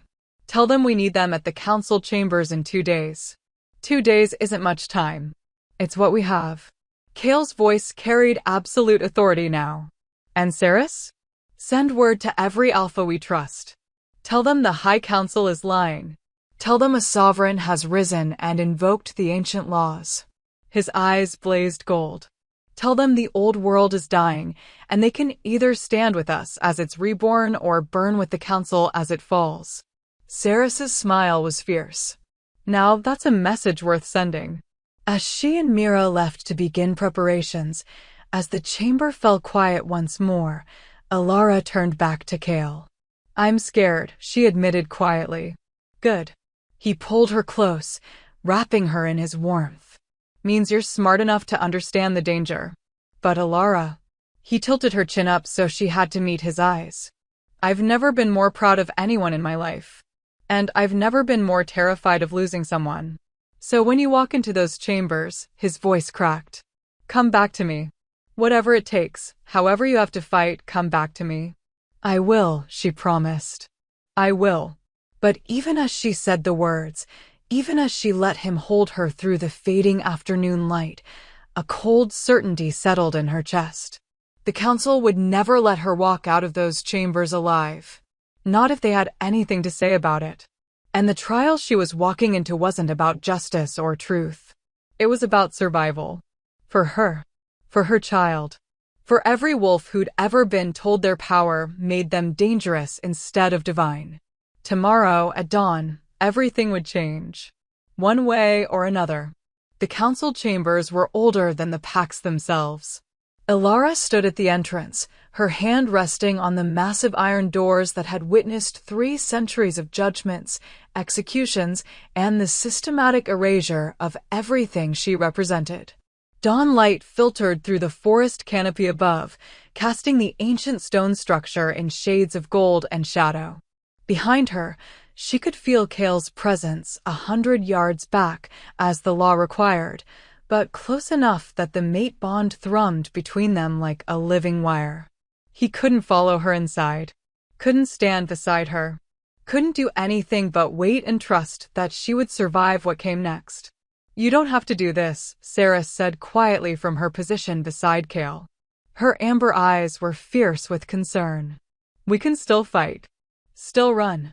Tell them we need them at the council chambers in 2 days. 2 days isn't much time. It's what we have. Kale's voice carried absolute authority now. And Saris? Send word to every alpha we trust. Tell them the High Council is lying. Tell them a sovereign has risen and invoked the ancient laws. His eyes blazed gold. Tell them the old world is dying, and they can either stand with us as it's reborn or burn with the council as it falls. Saris's smile was fierce. Now that's a message worth sending. As she and Mira left to begin preparations, as the chamber fell quiet once more, Ilara turned back to Kale. I'm scared, she admitted quietly. Good. He pulled her close, wrapping her in his warmth. Means you're smart enough to understand the danger. But Ilara. He tilted her chin up so she had to meet his eyes. I've never been more proud of anyone in my life. And I've never been more terrified of losing someone. So when you walk into those chambers, his voice cracked. Come back to me. Whatever it takes, however you have to fight, come back to me. I will, she promised. I will. But even as she said the words, Even as she let him hold her through the fading afternoon light, a cold certainty settled in her chest. The council would never let her walk out of those chambers alive. Not if they had anything to say about it. And the trial she was walking into wasn't about justice or truth. It was about survival. For her child. For every wolf who'd ever been told their power made them dangerous instead of divine. Tomorrow, at dawn, everything would change. One way or another. The council chambers were older than the packs themselves. Ilara stood at the entrance, her hand resting on the massive iron doors that had witnessed 3 centuries of judgments, executions, and the systematic erasure of everything she represented. Dawn light filtered through the forest canopy above, casting the ancient stone structure in shades of gold and shadow. Behind her, she could feel Kale's presence 100 yards back, as the law required, but close enough that the mate bond thrummed between them like a living wire. He couldn't follow her inside, couldn't stand beside her, couldn't do anything but wait and trust that she would survive what came next. "You don't have to do this," Sarah said quietly from her position beside Kale. Her amber eyes were fierce with concern. "We can still fight, still run,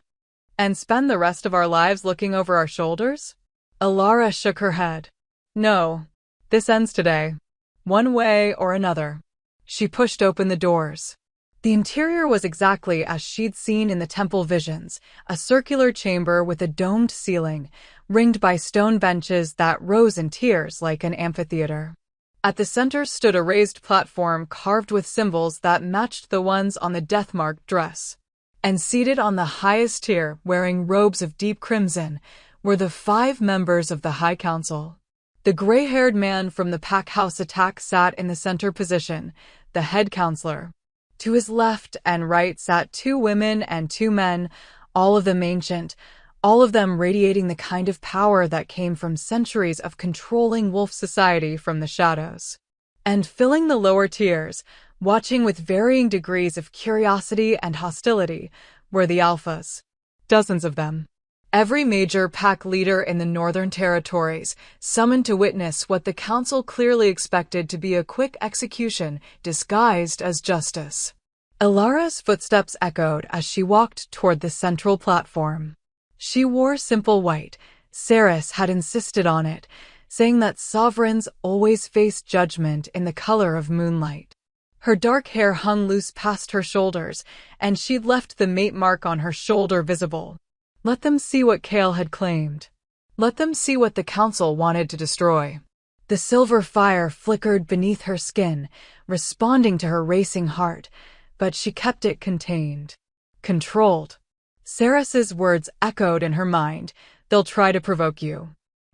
and spend the rest of our lives looking over our shoulders?" Ilara shook her head. "No, this ends today. One way or another." She pushed open the doors. The interior was exactly as she'd seen in the temple visions, a circular chamber with a domed ceiling, ringed by stone benches that rose in tiers like an amphitheater. At the center stood a raised platform carved with symbols that matched the ones on the death-marked dress. And seated on the highest tier, wearing robes of deep crimson, were the 5 members of the High Council. The gray-haired man from the pack house attack sat in the center position, the head counselor. To his left and right sat 2 women and 2 men, all of them ancient, all of them radiating the kind of power that came from centuries of controlling wolf society from the shadows. And filling the lower tiers, watching with varying degrees of curiosity and hostility, were the alphas. Dozens of them. Every major pack leader in the Northern Territories, summoned to witness what the council clearly expected to be a quick execution disguised as justice. Ilara's footsteps echoed as she walked toward the central platform. She wore simple white. Saris had insisted on it, saying that sovereigns always faced judgment in the color of moonlight. Her dark hair hung loose past her shoulders, and she'd left the mate mark on her shoulder visible. Let them see what Kale had claimed. Let them see what the council wanted to destroy. The silver fire flickered beneath her skin, responding to her racing heart, but she kept it contained. Controlled. Saris's words echoed in her mind. "They'll try to provoke you.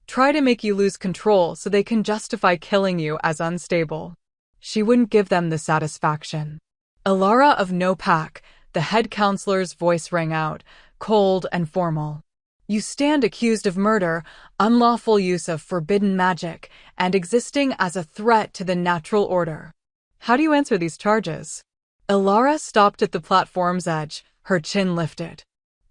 Try to make you lose control so they can justify killing you as unstable." She wouldn't give them the satisfaction. Ilara of no pack, the head counselor's voice rang out, cold and formal. "You stand accused of murder, unlawful use of forbidden magic, and existing as a threat to the natural order. How do you answer these charges?" Ilara stopped at the platform's edge, her chin lifted.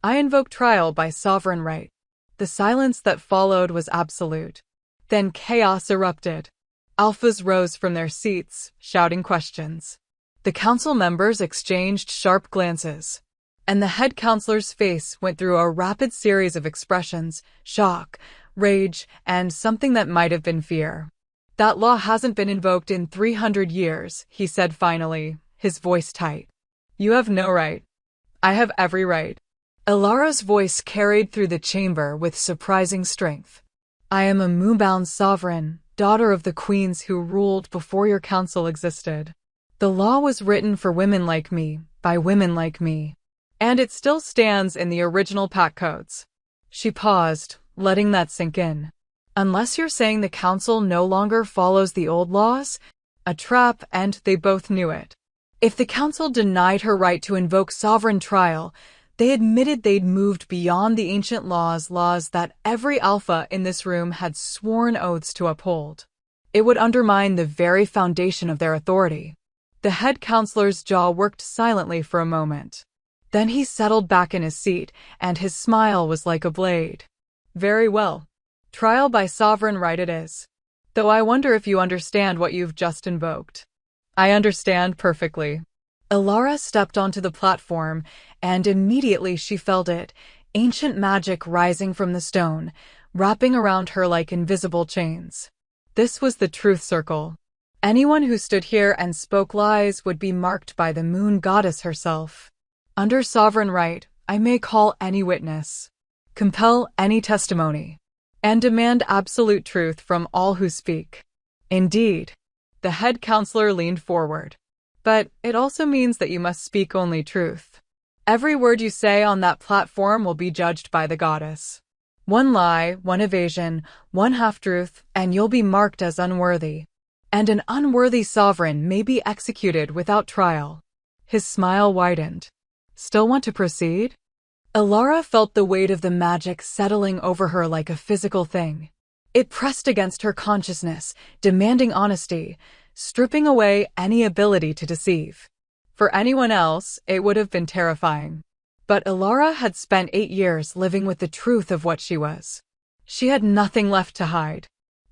"I invoke trial by sovereign right." The silence that followed was absolute. Then chaos erupted. Alphas rose from their seats, shouting questions. The council members exchanged sharp glances. And the head counselor's face went through a rapid series of expressions: shock, rage, and something that might have been fear. "That law hasn't been invoked in 300 years, he said finally, his voice tight. "You have no right. I have every right." Ilara's voice carried through the chamber with surprising strength. "I am a moonbound sovereign, daughter of the queens who ruled before your council existed. The law was written for women like me, by women like me. And it still stands in the original pack codes." She paused, letting that sink in. "Unless you're saying the council no longer follows the old laws?" A trap, and they both knew it. If the council denied her right to invoke sovereign trial, they admitted they'd moved beyond the ancient laws that every alpha in this room had sworn oaths to uphold. It would undermine the very foundation of their authority. The head counselor's jaw worked silently for a moment. Then he settled back in his seat, and his smile was like a blade. Very well. Trial by sovereign right it is. Though I wonder if you understand what you've just invoked. I understand perfectly. Ilara stepped onto the platform, and immediately she felt it, ancient magic rising from the stone, wrapping around her like invisible chains. This was the truth circle. Anyone who stood here and spoke lies would be marked by the moon goddess herself. Under sovereign right, I may call any witness, compel any testimony, and demand absolute truth from all who speak. Indeed. The head counselor leaned forward. But it also means that you must speak only truth. Every word you say on that platform will be judged by the goddess. One lie, one evasion, one half-truth, and you'll be marked as unworthy. And an unworthy sovereign may be executed without trial. His smile widened. Still want to proceed? Ilara felt the weight of the magic settling over her like a physical thing. It pressed against her consciousness, demanding honesty, stripping away any ability to deceive. For anyone else, it would have been terrifying. But Ilara had spent 8 years living with the truth of what she was. She had nothing left to hide.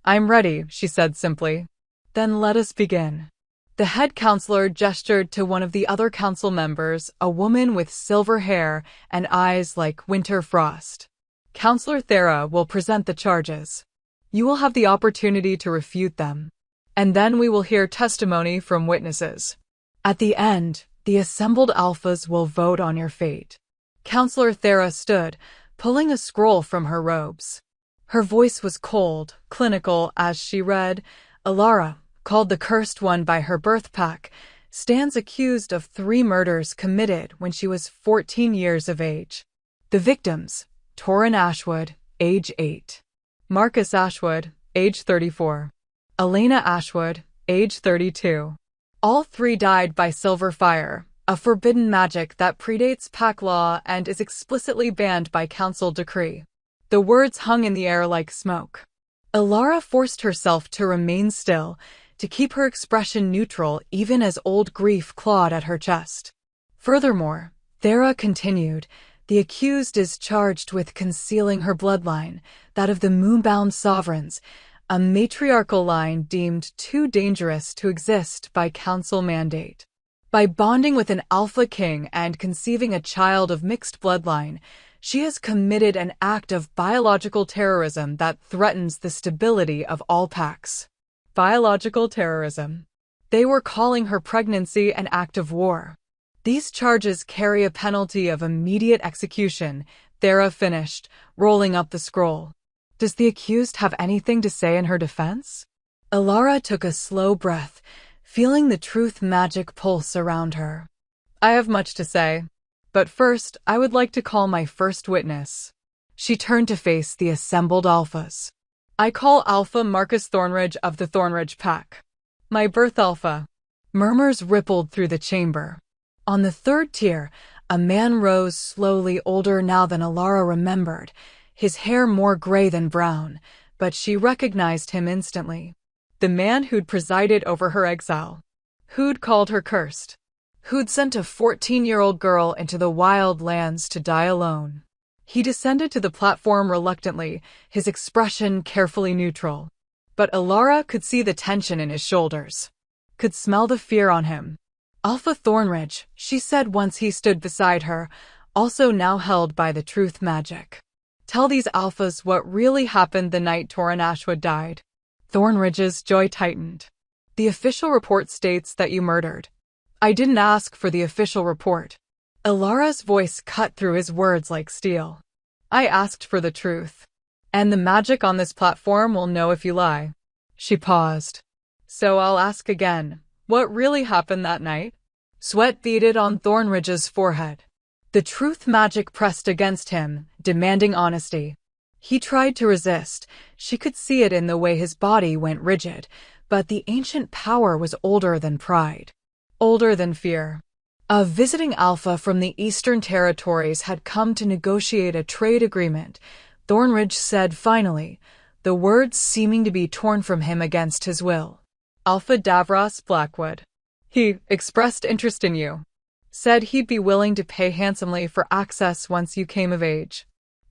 I'm ready, she said simply. Then let us begin. The head counselor gestured to one of the other council members, a woman with silver hair and eyes like winter frost. Counselor Thera will present the charges. You will have the opportunity to refute them. And then we will hear testimony from witnesses. At the end, the assembled alphas will vote on your fate. Counselor Thera stood, pulling a scroll from her robes. Her voice was cold, clinical, as she read, Ilara, called the Cursed One by her birth pack, stands accused of 3 murders committed when she was 14 years of age. The victims, Torin Ashwood, age 8. Marcus Ashwood, age 34. Elena Ashwood, age 32. All 3 died by silver fire, a forbidden magic that predates pack law and is explicitly banned by council decree. The words hung in the air like smoke. Ilara forced herself to remain still, to keep her expression neutral even as old grief clawed at her chest. Furthermore, Thera continued, the accused is charged with concealing her bloodline, that of the moonbound sovereigns, a matriarchal line deemed too dangerous to exist by council mandate. By bonding with an alpha king and conceiving a child of mixed bloodline, she has committed an act of biological terrorism that threatens the stability of all packs. Biological terrorism. They were calling her pregnancy an act of war. These charges carry a penalty of immediate execution, Thera finished, rolling up the scroll. Does the accused have anything to say in her defense? Ilara took a slow breath, feeling the truth magic pulse around her. I have much to say. But first, I would like to call my first witness. She turned to face the assembled alphas. I call Alpha Marcus Thornridge of the Thornridge Pack. My birth alpha. Murmurs rippled through the chamber. On the 3rd tier, a man rose slowly, older now than Ilara remembered, his hair more gray than brown, but she recognized him instantly. The man who'd presided over her exile. Who'd called her cursed. Who'd sent a 14-year-old girl into the wild lands to die alone. He descended to the platform reluctantly, his expression carefully neutral. But Ilara could see the tension in his shoulders. Could smell the fear on him. Alpha Thornridge, she said once he stood beside her, also now held by the truth magic. Tell these alphas what really happened the night Torin Ashwood died. Thornridge's jaw tightened. The official report states that you murdered. I didn't ask for the official report. Ilara's voice cut through his words like steel. I asked for the truth. And the magic on this platform will know if you lie. She paused. So I'll ask again, what really happened that night? Sweat beaded on Thornridge's forehead. The truth magic pressed against him, demanding honesty. He tried to resist. She could see it in the way his body went rigid, but the ancient power was older than pride. Older than fear. A visiting alpha from the Eastern Territories had come to negotiate a trade agreement, Thornridge said finally, the words seeming to be torn from him against his will. Alpha Davros Blackwood. He expressed interest in you. Said he'd be willing to pay handsomely for access once you came of age.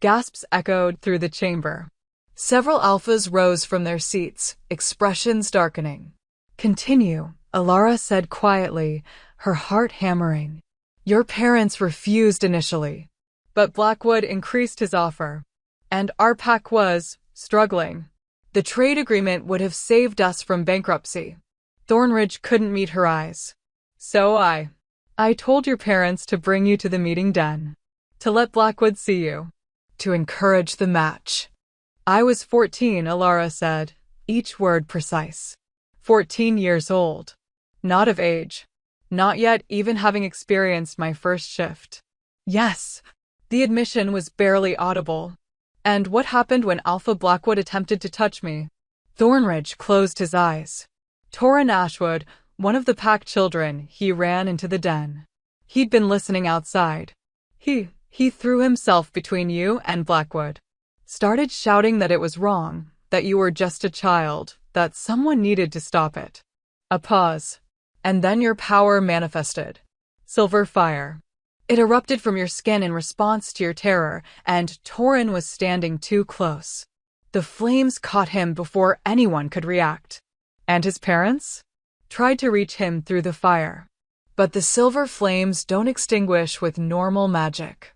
Gasps echoed through the chamber. Several alphas rose from their seats, expressions darkening. Continue, Alara said quietly, her heart hammering. Your parents refused initially, but Blackwood increased his offer. And our pack was struggling. The trade agreement would have saved us from bankruptcy. Thornridge couldn't meet her eyes. So I told your parents to bring you to the meeting den. To let Blackwood see you. To encourage the match. I was 14, Alara said, each word precise. 14 years old. Not of age. Not yet even having experienced my first shift. Yes. The admission was barely audible. And what happened when Alpha Blackwood attempted to touch me? Thornridge closed his eyes. Torin Ashwood, one of the pack children, he ran into the den. He'd been listening outside. He threw himself between you and Blackwood. Started shouting that it was wrong, that you were just a child, that someone needed to stop it. A pause. And then your power manifested. Silver fire. It erupted from your skin in response to your terror, and Torin was standing too close. The flames caught him before anyone could react. And his parents? Tried to reach him through the fire. But the silver flames don't extinguish with normal magic.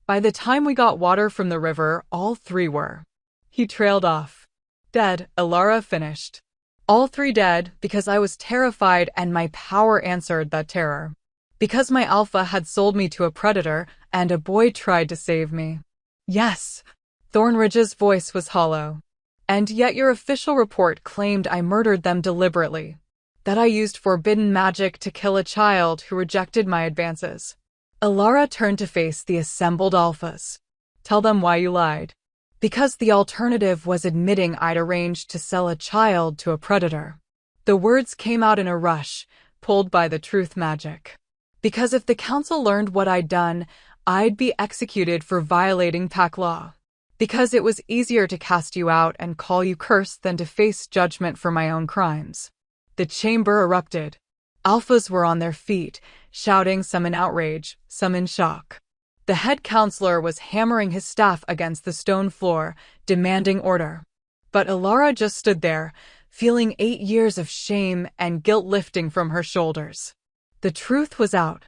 By the time we got water from the river, all three were. He trailed off. Dead, Alara finished. All three dead because I was terrified and my power answered that terror. Because my alpha had sold me to a predator and a boy tried to save me. Yes. Thornridge's voice was hollow. And yet your official report claimed I murdered them deliberately. That I used forbidden magic to kill a child who rejected my advances. Alara turned to face the assembled alphas. Tell them why you lied. Because the alternative was admitting I'd arranged to sell a child to a predator. The words came out in a rush, pulled by the truth magic. Because if the council learned what I'd done, I'd be executed for violating pack law. Because it was easier to cast you out and call you cursed than to face judgment for my own crimes. The chamber erupted. Alphas were on their feet, shouting, some in outrage, some in shock. The head counselor was hammering his staff against the stone floor, demanding order. But Alara just stood there, feeling 8 years of shame and guilt lifting from her shoulders. The truth was out.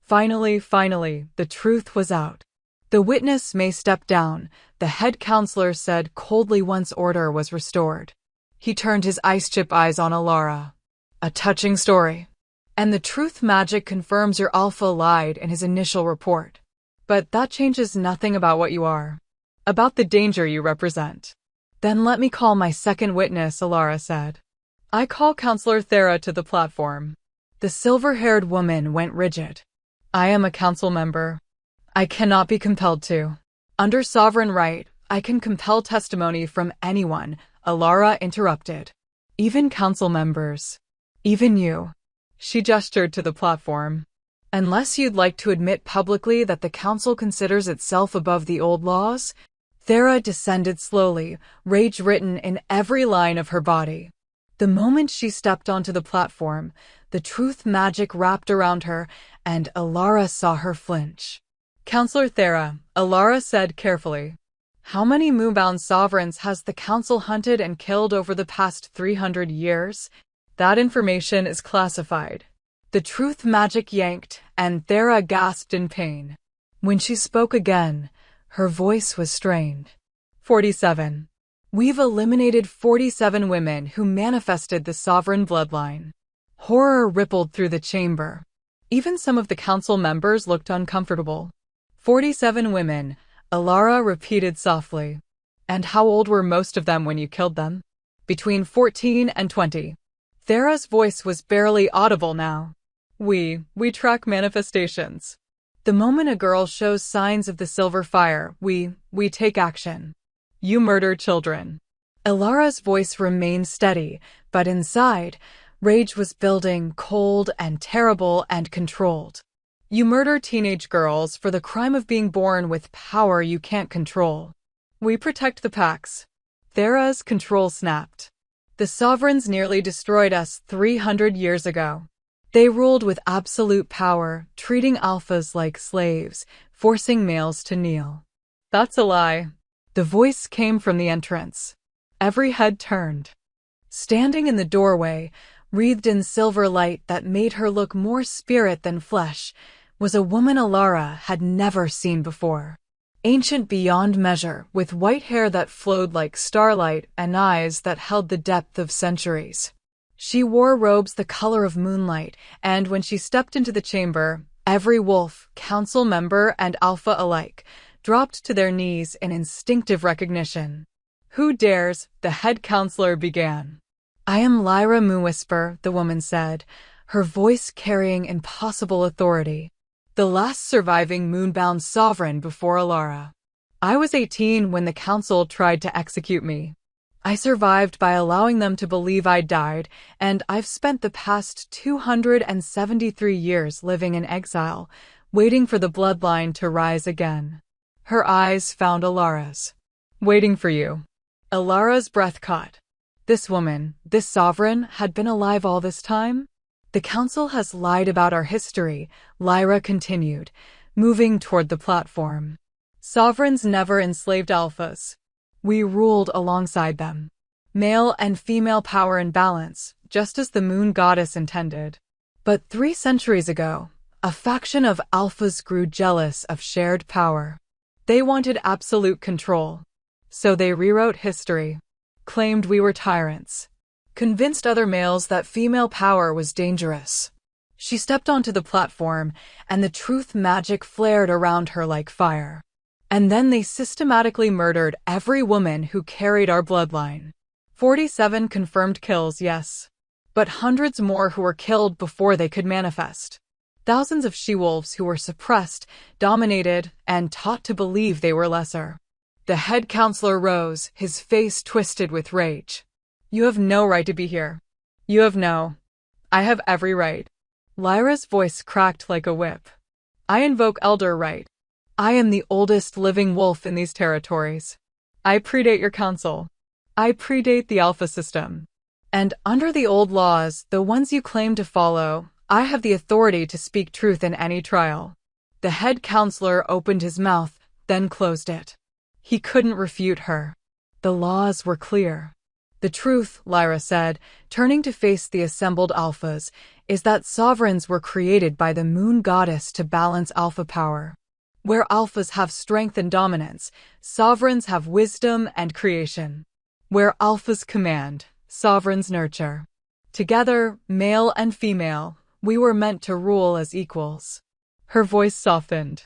Finally, the truth was out. The witness may step down, the head counselor said coldly once order was restored. He turned his ice chip eyes on Alara. A touching story. And the truth magic confirms your alpha lied in his initial report. But that changes nothing about what you are. About the danger you represent. Then let me call my second witness, Alara said. I call Counselor Thera to the platform. The silver-haired woman went rigid. I am a council member. I cannot be compelled to. Under sovereign right, I can compel testimony from anyone, Alara interrupted. Even council members. Even you. She gestured to the platform. Unless you'd like to admit publicly that the council considers itself above the old laws? Thera descended slowly, rage written in every line of her body. The moment she stepped onto the platform, the truth magic wrapped around her, and Alara saw her flinch. Counselor Thera, Alara said carefully. How many moonbound sovereigns has the council hunted and killed over the past 300 years? That information is classified. The truth magic yanked, and Thera gasped in pain. When she spoke again, her voice was strained. 47. We've eliminated 47 women who manifested the sovereign bloodline. Horror rippled through the chamber. Even some of the council members looked uncomfortable. 47 women, Alara repeated softly. And how old were most of them when you killed them? Between 14 and 20. Thera's voice was barely audible now. We track manifestations. The moment a girl shows signs of the silver fire, we take action. You murder children. Alara's voice remained steady, but inside, rage was building, cold and terrible and controlled. You murder teenage girls for the crime of being born with power you can't control. We protect the packs. Thera's control snapped. The sovereigns nearly destroyed us 300 years ago. They ruled with absolute power, treating alphas like slaves, forcing males to kneel. That's a lie. The voice came from the entrance. Every head turned. Standing in the doorway, wreathed in silver light that made her look more spirit than flesh, was a woman Alara had never seen before. Ancient beyond measure, with white hair that flowed like starlight and eyes that held the depth of centuries. She wore robes the color of moonlight, and when she stepped into the chamber, every wolf, council member, and alpha alike dropped to their knees in instinctive recognition. "Who dares?" the head counselor began. "I am Lyra Moonwhisper," the woman said, her voice carrying impossible authority. "The last surviving moonbound sovereign before Alara. I was 18 when the council tried to execute me. I survived by allowing them to believe I died, and I've spent the past 273 years living in exile, waiting for the bloodline to rise again." Her eyes found Alara's. "Waiting for you." Alara's breath caught. This woman, this sovereign, had been alive all this time? "The council has lied about our history," Lyra continued, moving toward the platform. "Sovereigns never enslaved alphas. We ruled alongside them. Male and female power in balance, just as the moon goddess intended. But 3 centuries ago, a faction of alphas grew jealous of shared power. They wanted absolute control. So they rewrote history, claimed we were tyrants, convinced other males that female power was dangerous." She stepped onto the platform, and the truth magic flared around her like fire. "And then they systematically murdered every woman who carried our bloodline. 47 confirmed kills, yes. But hundreds more who were killed before they could manifest. Thousands of she-wolves who were suppressed, dominated, and taught to believe they were lesser." The head counselor rose, his face twisted with rage. "You have no right to be here. You have no. I have every right." Lyra's voice cracked like a whip. "I invoke elder right. I am the oldest living wolf in these territories. I predate your council. I predate the alpha system. And under the old laws, the ones you claim to follow, I have the authority to speak truth in any trial." The head counselor opened his mouth, then closed it. He couldn't refute her. The laws were clear. "The truth," Lyra said, turning to face the assembled alphas, "is that sovereigns were created by the moon goddess to balance alpha power. Where alphas have strength and dominance, sovereigns have wisdom and creation. Where alphas command, sovereigns nurture. Together, male and female, we were meant to rule as equals." Her voice softened.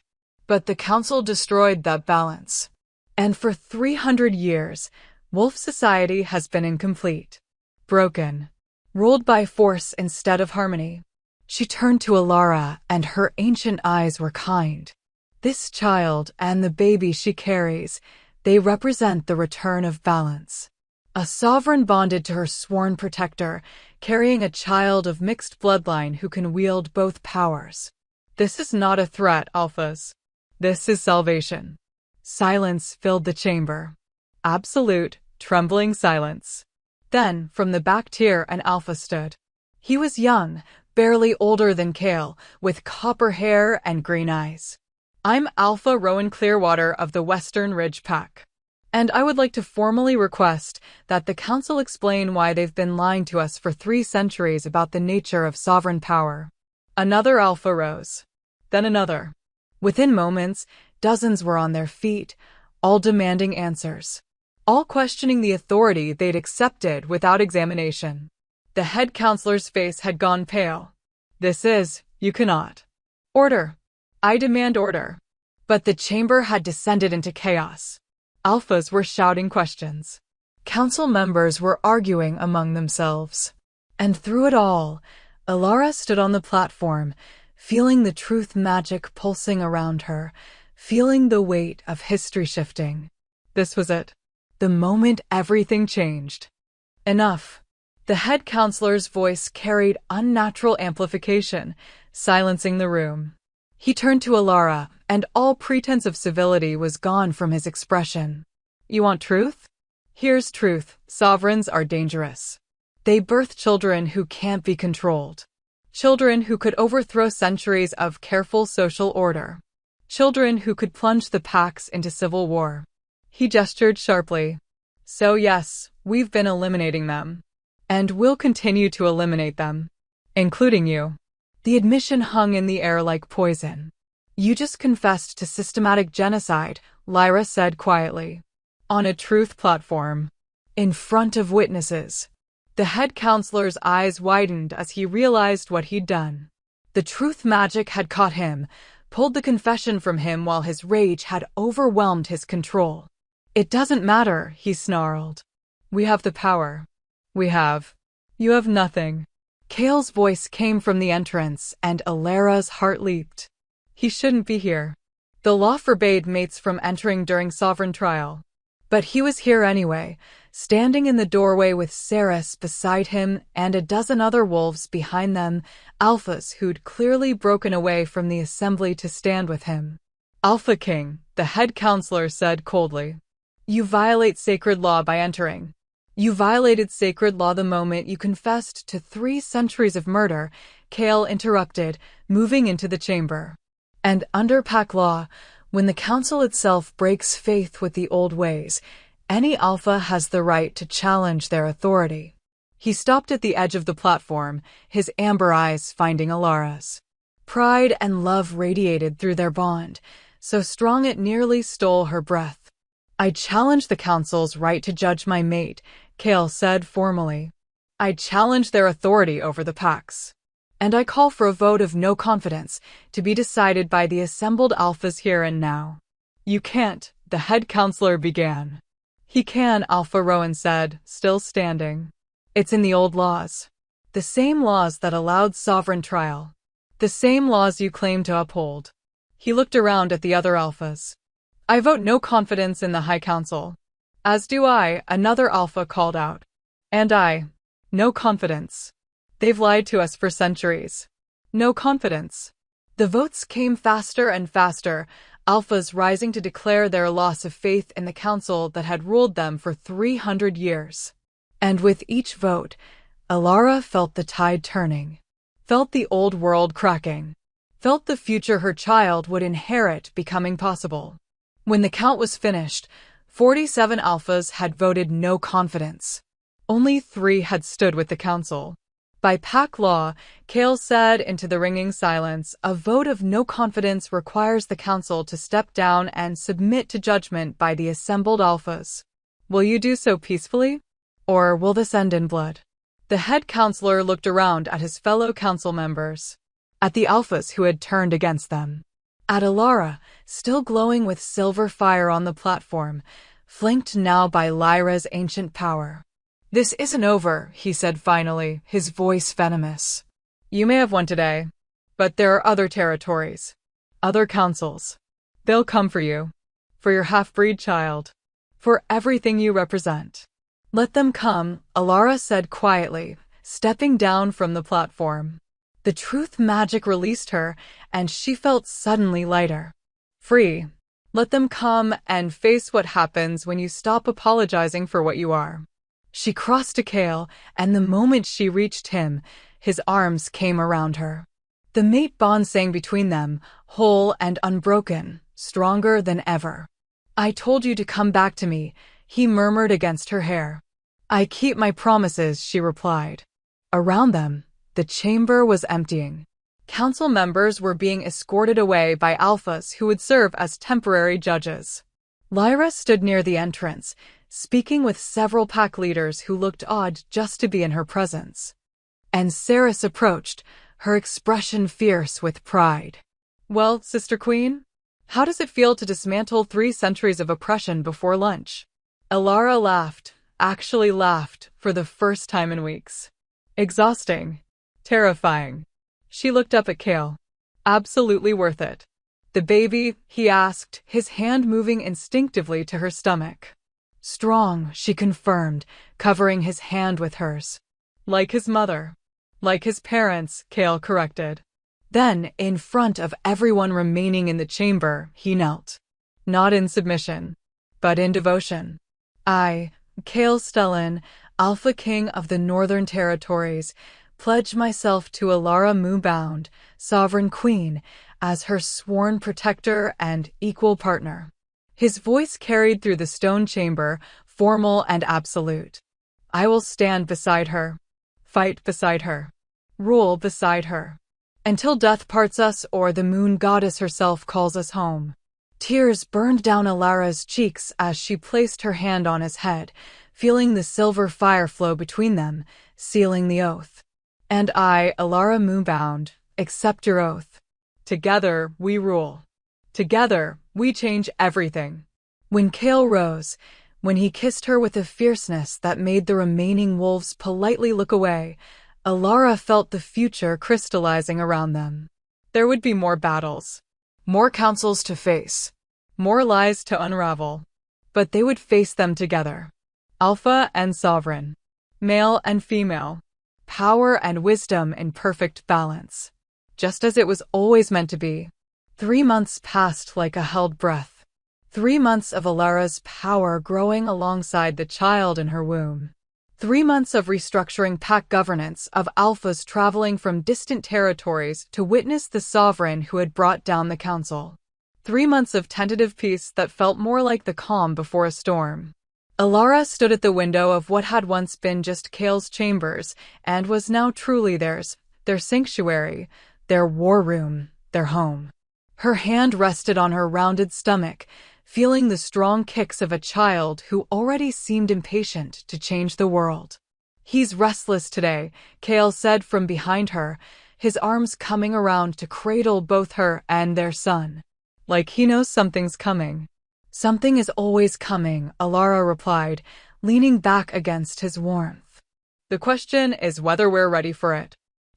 "But the council destroyed that balance. And for 300 years, wolf society has been incomplete, broken, ruled by force instead of harmony." She turned to Alara, and her ancient eyes were kind. "This child and the baby she carries, they represent the return of balance. A sovereign bonded to her sworn protector, carrying a child of mixed bloodline who can wield both powers. This is not a threat, alphas. This is salvation." Silence filled the chamber. Absolute, trembling silence. Then, from the back tier, an alpha stood. He was young, barely older than Kale, with copper hair and green eyes. "I'm Alpha Rowan Clearwater of the Western Ridge Pack. And I would like to formally request that the council explain why they've been lying to us for 3 centuries about the nature of sovereign power." Another alpha rose. Then another. Within moments, dozens were on their feet, all demanding answers. All questioning the authority they'd accepted without examination. The head counselor's face had gone pale. "You cannot. Order. I demand order." But the chamber had descended into chaos. Alphas were shouting questions. Council members were arguing among themselves. And through it all, Alara stood on the platform, feeling the truth magic pulsing around her, feeling the weight of history shifting. This was it. The moment everything changed. "Enough." The head counselor's voice carried unnatural amplification, silencing the room. He turned to Alara, and all pretense of civility was gone from his expression. "You want truth? Here's truth. Sovereigns are dangerous. They birth children who can't be controlled. Children who could overthrow centuries of careful social order. Children who could plunge the packs into civil war. He gestured sharply. So yes, we've been eliminating them. And we'll continue to eliminate them. Including you. The admission hung in the air like poison. You just confessed to systematic genocide, Lyra said quietly. On a truth platform. In front of witnesses. The head counselor's eyes widened as he realized what he'd done. The truth magic had caught him, pulled the confession from him while his rage had overwhelmed his control. It doesn't matter, he snarled. We have the power. We have. You have nothing. Kale's voice came from the entrance, and Alara's heart leaped. He shouldn't be here. The law forbade mates from entering during sovereign trial. But he was here anyway, standing in the doorway with Ceres beside him and a dozen other wolves behind them, alphas who'd clearly broken away from the assembly to stand with him. Alpha King, the head counselor said coldly. You violate sacred law by entering. You violated sacred law the moment you confessed to 3 centuries of murder, Kale interrupted, moving into the chamber. And under pack law, when the council itself breaks faith with the old ways, any alpha has the right to challenge their authority. He stopped at the edge of the platform, his amber eyes finding Alara's. Pride and love radiated through their bond, so strong it nearly stole her breath. I challenge the council's right to judge my mate, Kale said formally. I challenge their authority over the packs. And I call for a vote of no confidence, to be decided by the assembled alphas here and now. You can't, the head counselor began. He can, Alpha Rowan said, still standing. It's in the old laws. The same laws that allowed sovereign trial. The same laws you claim to uphold. He looked around at the other alphas. I vote no confidence in the High Council. As do I, another alpha called out. And I. No confidence. They've lied to us for centuries. No confidence. The votes came faster and faster, alphas rising to declare their loss of faith in the council that had ruled them for 300 years. And with each vote, Alara felt the tide turning, felt the old world cracking, felt the future her child would inherit becoming possible. When the count was finished, 47 alphas had voted no confidence. Only 3 had stood with the council. By pack law, Kale said into the ringing silence, a vote of no confidence requires the council to step down and submit to judgment by the assembled alphas. Will you do so peacefully? Or will this end in blood? The head counselor looked around at his fellow council members, at the alphas who had turned against them, at Alara, still glowing with silver fire on the platform, flanked now by Lyra's ancient power. This isn't over, he said finally, his voice venomous. You may have won today, but there are other territories, other councils. They'll come for you, for your half-breed child, for everything you represent. Let them come, Alara said quietly, stepping down from the platform. The truth magic released her, and she felt suddenly lighter. Free. Let them come and face what happens when you stop apologizing for what you are. She crossed to Kale, and the moment she reached him, his arms came around her. The mate bond sang between them, whole and unbroken, stronger than ever. I told you to come back to me, he murmured against her hair. I keep my promises, she replied. Around them, the chamber was emptying. Council members were being escorted away by alphas who would serve as temporary judges. Lyra stood near the entrance, speaking with several pack leaders who looked odd just to be in her presence. And Ceres approached, her expression fierce with pride. Well, Sister Queen, how does it feel to dismantle 3 centuries of oppression before lunch? Alara laughed, actually laughed, for the first time in weeks. Exhausting. Terrifying. She looked up at Kale. Absolutely worth it. The baby, he asked, his hand moving instinctively to her stomach. Strong, she confirmed, covering his hand with hers. Like his mother. Like his parents, Kale corrected. Then, in front of everyone remaining in the chamber, he knelt. Not in submission, but in devotion. I, Kale Stellan, Alpha King of the Northern Territories, pledge myself to Alara Moo-bound, Sovereign Queen, as her sworn protector and equal partner. His voice carried through the stone chamber, formal and absolute. I will stand beside her, fight beside her, rule beside her, until death parts us or the moon goddess herself calls us home. Tears burned down Alara's cheeks as she placed her hand on his head, feeling the silver fire flow between them, sealing the oath. And I, Alara Moonbound, accept your oath. Together, we rule. Together, we change everything. When Kale rose, when he kissed her with a fierceness that made the remaining wolves politely look away, Alara felt the future crystallizing around them. There would be more battles, more councils to face, more lies to unravel. But they would face them together. Alpha and Sovereign, male and female, power and wisdom in perfect balance. Just as it was always meant to be. 3 months passed like a held breath. 3 months of Alara's power growing alongside the child in her womb. 3 months of restructuring pack governance, of alphas traveling from distant territories to witness the sovereign who had brought down the council. 3 months of tentative peace that felt more like the calm before a storm. Alara stood at the window of what had once been just Kale's chambers and was now truly theirs, their sanctuary, their war room, their home. Her hand rested on her rounded stomach, feeling the strong kicks of a child who already seemed impatient to change the world. He's restless today, Kale said from behind her, his arms coming around to cradle both her and their son. Like he knows something's coming. Something is always coming, Alara replied, leaning back against his warmth. The question is whether we're ready for it.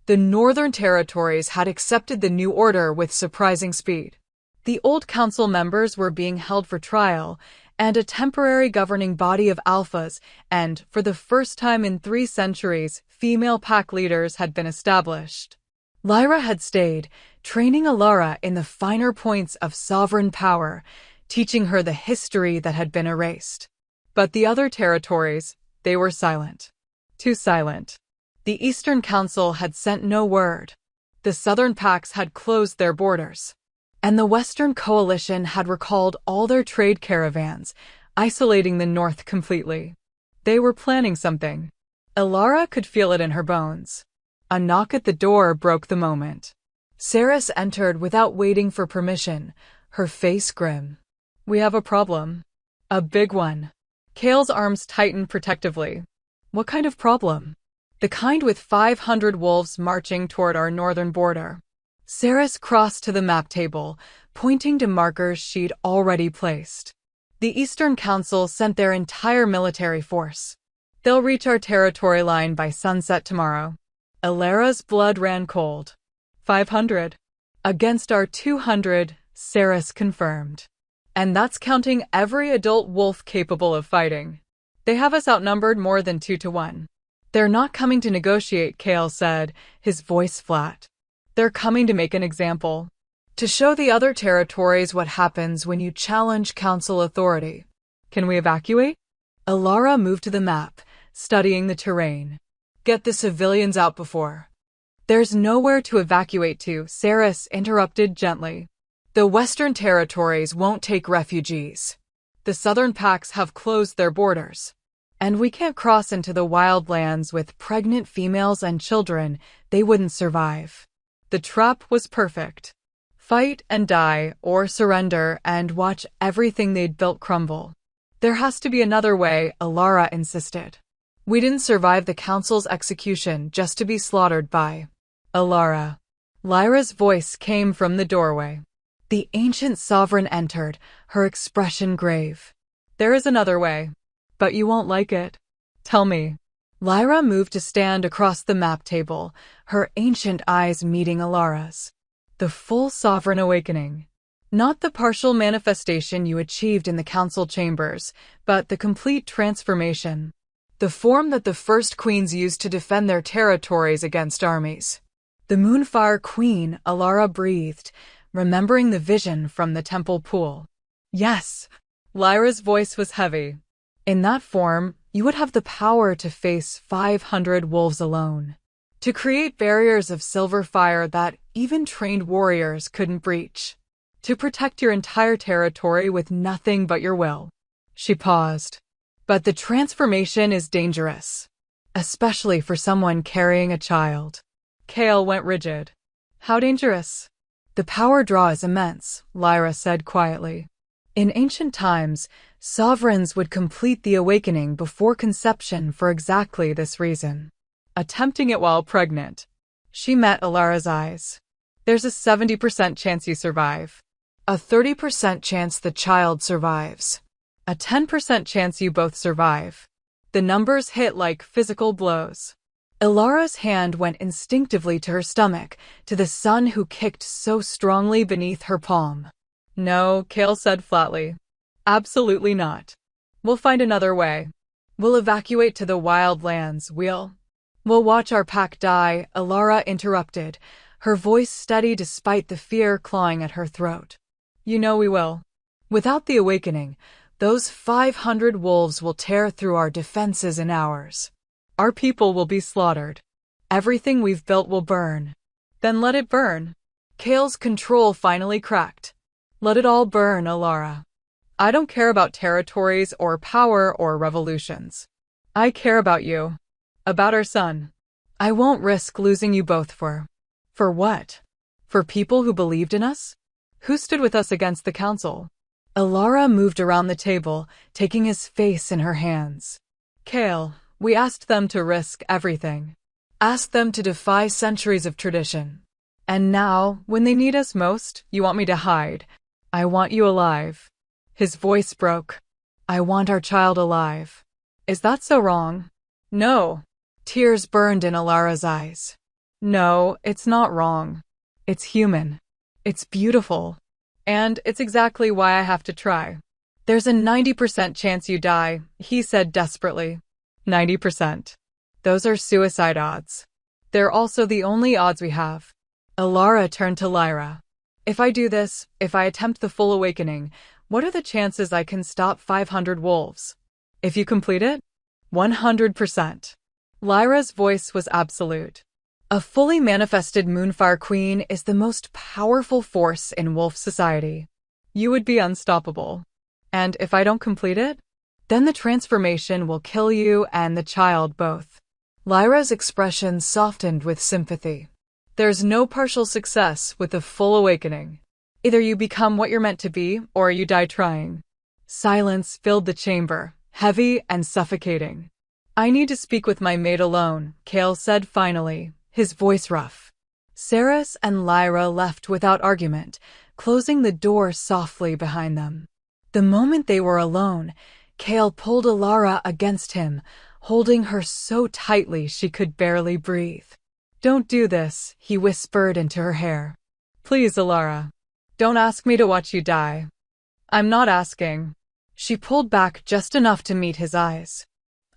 The Northern Territories had accepted the new order with surprising speed. The old council members were being held for trial, and a temporary governing body of alphas and, for the first time in 3 centuries, female pack leaders had been established. Lyra had stayed, training Alara in the finer points of sovereign power, teaching her the history that had been erased. But the other territories, they were silent. Too silent. The Eastern Council had sent no word. The Southern packs had closed their borders. And the Western Coalition had recalled all their trade caravans, isolating the North completely. They were planning something. Alara could feel it in her bones. A knock at the door broke the moment. Saris entered without waiting for permission, her face grim. We have a problem. A big one. Kale's arms tightened protectively. What kind of problem? The kind with 500 wolves marching toward our northern border. Saris crossed to the map table, pointing to markers she'd already placed. The Eastern Council sent their entire military force. They'll reach our territory line by sunset tomorrow. Alara's blood ran cold. 500. Against our 200, Saris confirmed. And that's counting every adult wolf capable of fighting. They have us outnumbered more than 2 to 1. They're not coming to negotiate, Kale said, his voice flat. They're coming to make an example. To show the other territories what happens when you challenge council authority. Can we evacuate? Alara moved to the map, studying the terrain. Get the civilians out before. There's nowhere to evacuate to, Saris interrupted gently. The Western Territories won't take refugees. The Southern packs have closed their borders. And we can't cross into the wildlands with pregnant females and children, they wouldn't survive. The trap was perfect. Fight and die, or surrender and watch everything they'd built crumble. There has to be another way, Alara insisted. We didn't survive the council's execution just to be slaughtered by Alara. Lyra's voice came from the doorway. The ancient sovereign entered, her expression grave. There is another way. But you won't like it. Tell me. Lyra moved to stand across the map table, her ancient eyes meeting Alara's. The full sovereign awakening. Not the partial manifestation you achieved in the council chambers, but the complete transformation. The form that the first queens used to defend their territories against armies. The Moonfire Queen, Alara breathed, remembering the vision from the temple pool. Yes. Lyra's voice was heavy. In that form, you would have the power to face 500 wolves alone. To create barriers of silver fire that, even trained warriors couldn't breach. To protect your entire territory with nothing but your will. She paused. But the transformation is dangerous. Especially for someone carrying a child. Kale went rigid. How dangerous? The power draw is immense, Lyra said quietly. In ancient times, sovereigns would complete the awakening before conception for exactly this reason. Attempting it while pregnant. She met Alara's eyes. There's a 70% chance you survive. A 30% chance the child survives. A 10% chance you both survive. The numbers hit like physical blows. Alara's hand went instinctively to her stomach, to the son who kicked so strongly beneath her palm. No, Kale said flatly. Absolutely not. We'll find another way. We'll evacuate to the wild lands, we'll watch our pack die, Alara interrupted, her voice steady despite the fear clawing at her throat. You know we will. Without the awakening, those 500 wolves will tear through our defenses in hours. Our people will be slaughtered. Everything we've built will burn. Then let it burn. Kale's control finally cracked. Let it all burn, Alara. I don't care about territories or power or revolutions. I care about you. About our son. I won't risk losing you both for what? For people who believed in us? Who stood with us against the council? Alara moved around the table, taking his face in her hands. Kale, we asked them to risk everything. Asked them to defy centuries of tradition. And now, when they need us most, you want me to hide. I want you alive. His voice broke. I want our child alive. Is that so wrong? No. Tears burned in Alara's eyes. No, it's not wrong. It's human. It's beautiful. And it's exactly why I have to try. There's a 90% chance you die, he said desperately. 90%. Those are suicide odds. They're also the only odds we have. Alara turned to Lyra. If I do this, if I attempt the full awakening, what are the chances I can stop 500 wolves? If you complete it? 100%. Lyra's voice was absolute. A fully manifested Moonfire Queen is the most powerful force in wolf society. You would be unstoppable. And if I don't complete it? Then the transformation will kill you and the child both. Lyra's expression softened with sympathy. There's no partial success with the full awakening. Either you become what you're meant to be, or you die trying. Silence filled the chamber, heavy and suffocating. I need to speak with my mate alone, Kale said finally, his voice rough. Saris and Lyra left without argument, closing the door softly behind them. The moment they were alone, Kale pulled Alara against him, holding her so tightly she could barely breathe. Don't do this, he whispered into her hair. Please, Alara. Don't ask me to watch you die. I'm not asking. She pulled back just enough to meet his eyes.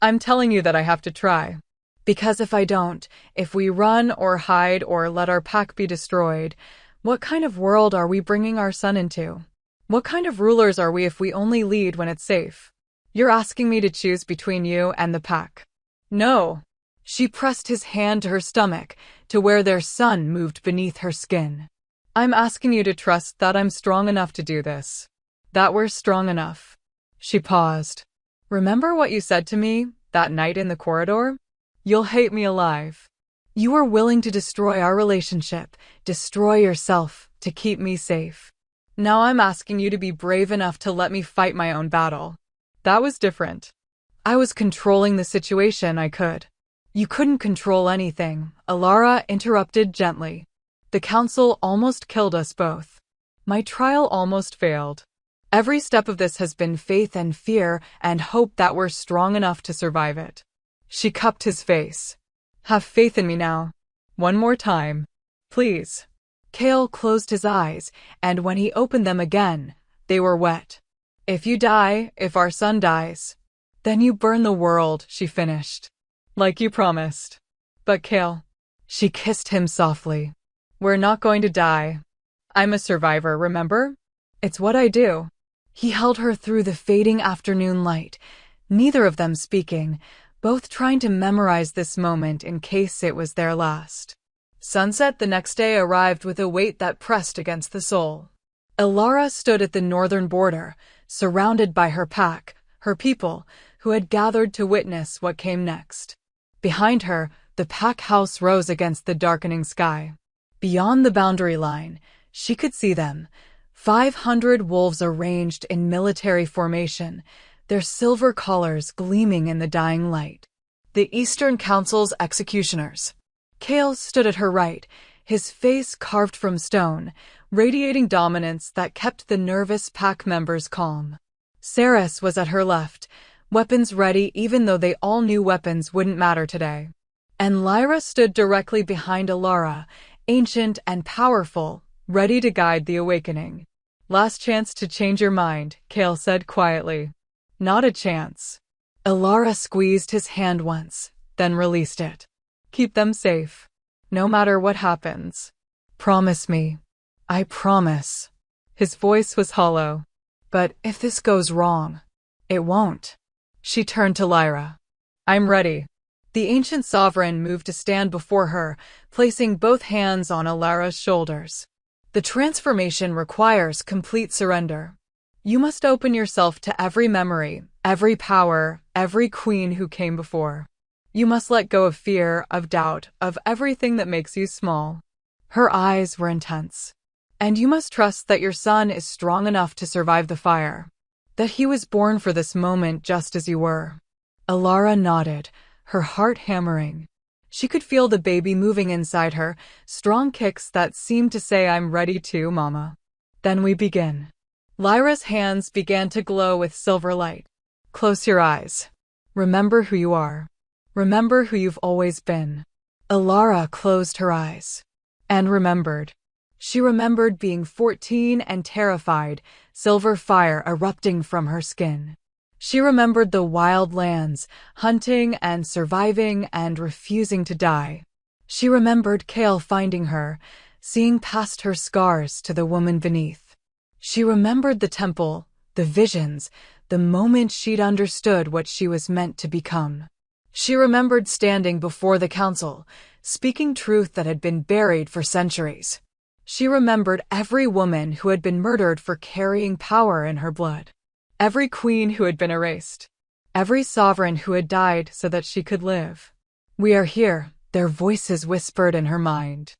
I'm telling you that I have to try. Because if I don't, if we run or hide or let our pack be destroyed, what kind of world are we bringing our son into? What kind of rulers are we if we only lead when it's safe? You're asking me to choose between you and the pack. No. She pressed his hand to her stomach, to where their son moved beneath her skin. I'm asking you to trust that I'm strong enough to do this. That we're strong enough. She paused. Remember what you said to me that night in the corridor? You'll hate me alive. You were willing to destroy our relationship, destroy yourself, to keep me safe. Now I'm asking you to be brave enough to let me fight my own battle. That was different. I was controlling the situation I could. You couldn't control anything, Alara interrupted gently. The council almost killed us both. My trial almost failed. Every step of this has been faith and fear and hope that we're strong enough to survive it. She cupped his face. Have faith in me now. One more time. Please. Kale closed his eyes, and when he opened them again, they were wet. If you die, if our son dies, then you burn the world, she finished. Like you promised. But Kale. She kissed him softly. We're not going to die. I'm a survivor, remember? It's what I do. He held her through the fading afternoon light, neither of them speaking, both trying to memorize this moment in case it was their last. Sunset the next day arrived with a weight that pressed against the soul. Elara stood at the northern border, surrounded by her pack, her people, who had gathered to witness what came next. Behind her, the pack house rose against the darkening sky. Beyond the boundary line, she could see them, 500 wolves arranged in military formation, their silver collars gleaming in the dying light. The Eastern Council's executioners. Kale stood at her right, his face carved from stone, radiating dominance that kept the nervous pack members calm. Saris was at her left, weapons ready even though they all knew weapons wouldn't matter today. And Lyra stood directly behind Elara, ancient and powerful, ready to guide the awakening. Last chance to change your mind, Kale said quietly. Not a chance. Elara squeezed his hand once, then released it. Keep them safe. No matter what happens. Promise me. I promise. His voice was hollow. But if this goes wrong, it won't. She turned to Lyra. I'm ready. The ancient sovereign moved to stand before her, placing both hands on Elara's shoulders. The transformation requires complete surrender. You must open yourself to every memory, every power, every queen who came before. You must let go of fear, of doubt, of everything that makes you small. Her eyes were intense. And you must trust that your son is strong enough to survive the fire. That he was born for this moment just as you were. Elara nodded, her heart hammering. She could feel the baby moving inside her, strong kicks that seemed to say, I'm ready too, Mama. Then we begin. Lyra's hands began to glow with silver light. Close your eyes. Remember who you are. Remember who you've always been. Elara closed her eyes. And remembered. She remembered being 14 and terrified, silver fire erupting from her skin. She remembered the wild lands, hunting and surviving and refusing to die. She remembered Kale finding her, seeing past her scars to the woman beneath. She remembered the temple, the visions, the moment she'd understood what she was meant to become. She remembered standing before the council, speaking truth that had been buried for centuries. She remembered every woman who had been murdered for carrying power in her blood. Every queen who had been erased. Every sovereign who had died so that she could live. We are here, their voices whispered in her mind.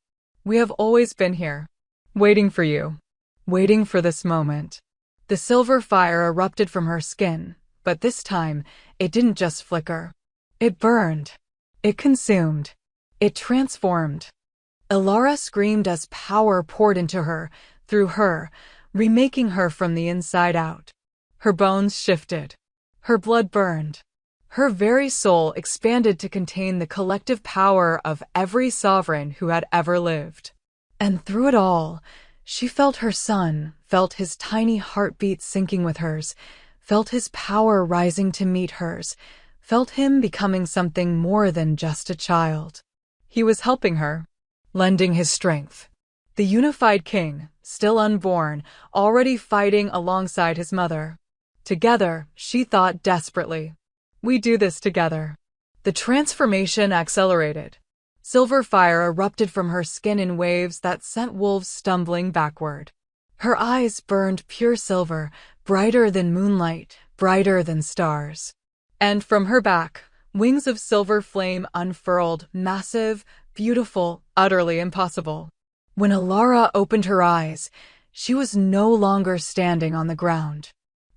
We have always been here. Waiting for you. Waiting for this moment. The silver fire erupted from her skin, but this time, it didn't just flicker. It burned. It consumed. It transformed. Elara screamed as power poured into her, through her, remaking her from the inside out. Her bones shifted. Her blood burned. Her very soul expanded to contain the collective power of every sovereign who had ever lived. And through it all, she felt her son, felt his tiny heartbeat syncing with hers, felt his power rising to meet hers, felt him becoming something more than just a child. He was helping her. Lending his strength. The unified king, still unborn, already fighting alongside his mother. Together, she thought desperately. We do this together. The transformation accelerated. Silver fire erupted from her skin in waves that sent wolves stumbling backward. Her eyes burned pure silver, brighter than moonlight, brighter than stars. And from her back, wings of silver flame unfurled, massive, beautiful, utterly impossible. When Elara opened her eyes, she was no longer standing on the ground.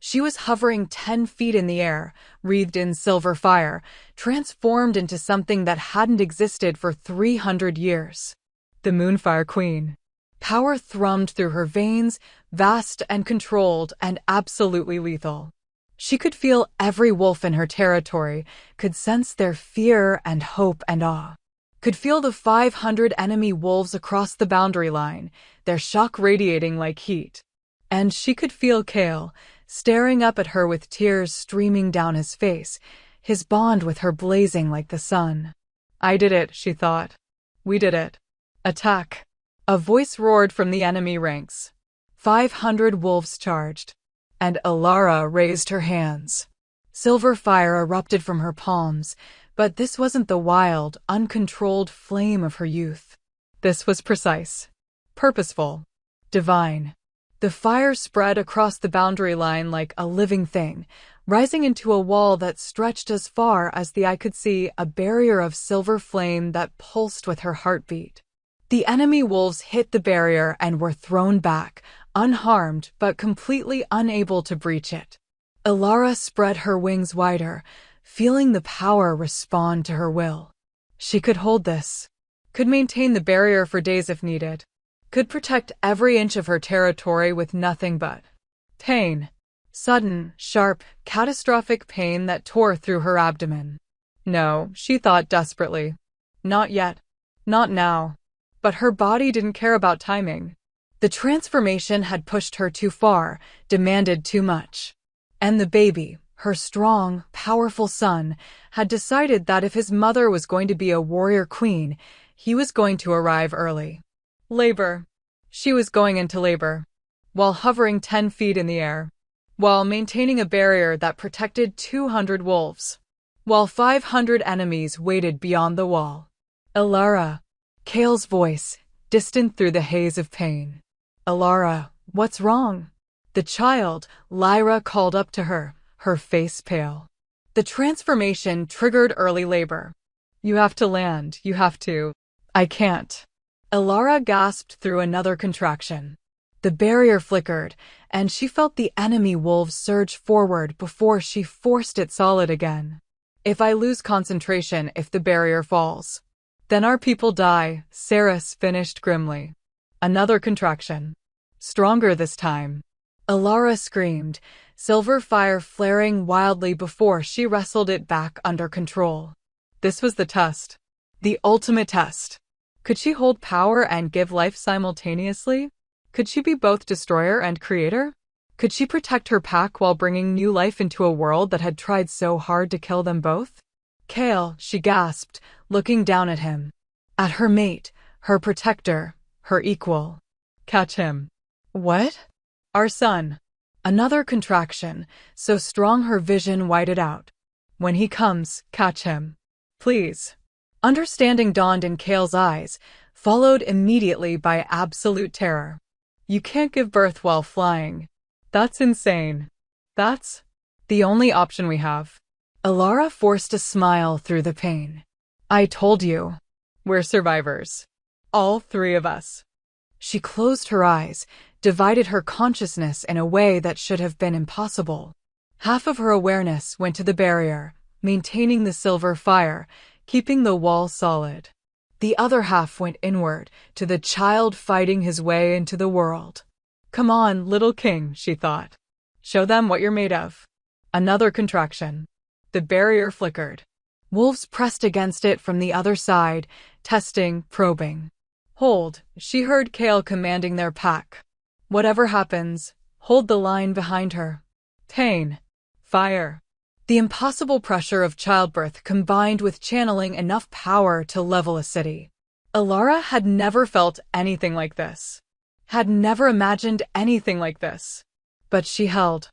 She was hovering 10 feet in the air, wreathed in silver fire, transformed into something that hadn't existed for 300 years. The Moonfire Queen. Power thrummed through her veins, vast and controlled and absolutely lethal. She could feel every wolf in her territory, could sense their fear and hope and awe. Could feel the 500 enemy wolves across the boundary line, their shock radiating like heat. And she could feel Kale, staring up at her with tears streaming down his face, his bond with her blazing like the sun. I did it, she thought. We did it. Attack. A voice roared from the enemy ranks. 500 wolves charged. And Elara raised her hands. Silver fire erupted from her palms, but this wasn't the wild, uncontrolled flame of her youth. This was precise, purposeful, divine. The fire spread across the boundary line like a living thing, rising into a wall that stretched as far as the eye could see, a barrier of silver flame that pulsed with her heartbeat. The enemy wolves hit the barrier and were thrown back, unharmed but completely unable to breach it. Ilara spread her wings wider, feeling the power respond to her will. She could hold this, could maintain the barrier for days if needed, could protect every inch of her territory with nothing but pain. Sudden, sharp, catastrophic pain that tore through her abdomen. No, she thought desperately. Not yet. Not now. But her body didn't care about timing. The transformation had pushed her too far, demanded too much. And the baby, her strong, powerful son, had decided that if his mother was going to be a warrior queen, he was going to arrive early. Labor. She was going into labor, while hovering 10 feet in the air, while maintaining a barrier that protected 200 wolves, while 500 enemies waited beyond the wall. Ilara. Kale's voice, distant through the haze of pain. Ilara, what's wrong? The child, Lyra, called up to her, her face pale. The transformation triggered early labor. You have to land, you have to. I can't. Ilara gasped through another contraction. The barrier flickered, and she felt the enemy wolves surge forward before she forced it solid again. If I lose concentration, if the barrier falls, then our people die, Saris finished grimly. Another contraction. Stronger this time. Ilara screamed, silver fire flaring wildly before she wrestled it back under control. This was the test. The ultimate test. Could she hold power and give life simultaneously? Could she be both destroyer and creator? Could she protect her pack while bringing new life into a world that had tried so hard to kill them both? Kale, she gasped, looking down at him. At her mate, her protector, her equal. Catch him. What? Our son. Another contraction, so strong her vision widened out. When he comes, catch him. Please. Understanding dawned in Kale's eyes, followed immediately by absolute terror. You can't give birth while flying. That's insane. That's the only option we have. Ilara forced a smile through the pain. I told you. We're survivors. All 3 of us. She closed her eyes, divided her consciousness in a way that should have been impossible. Half of her awareness went to the barrier, maintaining the silver fire, keeping the wall solid. The other half went inward, to the child fighting his way into the world. Come on, little king, she thought. Show them what you're made of. Another contraction. The barrier flickered. Wolves pressed against it from the other side, testing, probing. Hold, she heard Kale commanding their pack. Whatever happens, hold the line behind her. Pain. Fire. The impossible pressure of childbirth combined with channeling enough power to level a city. Ilara had never felt anything like this. Had never imagined anything like this. But she held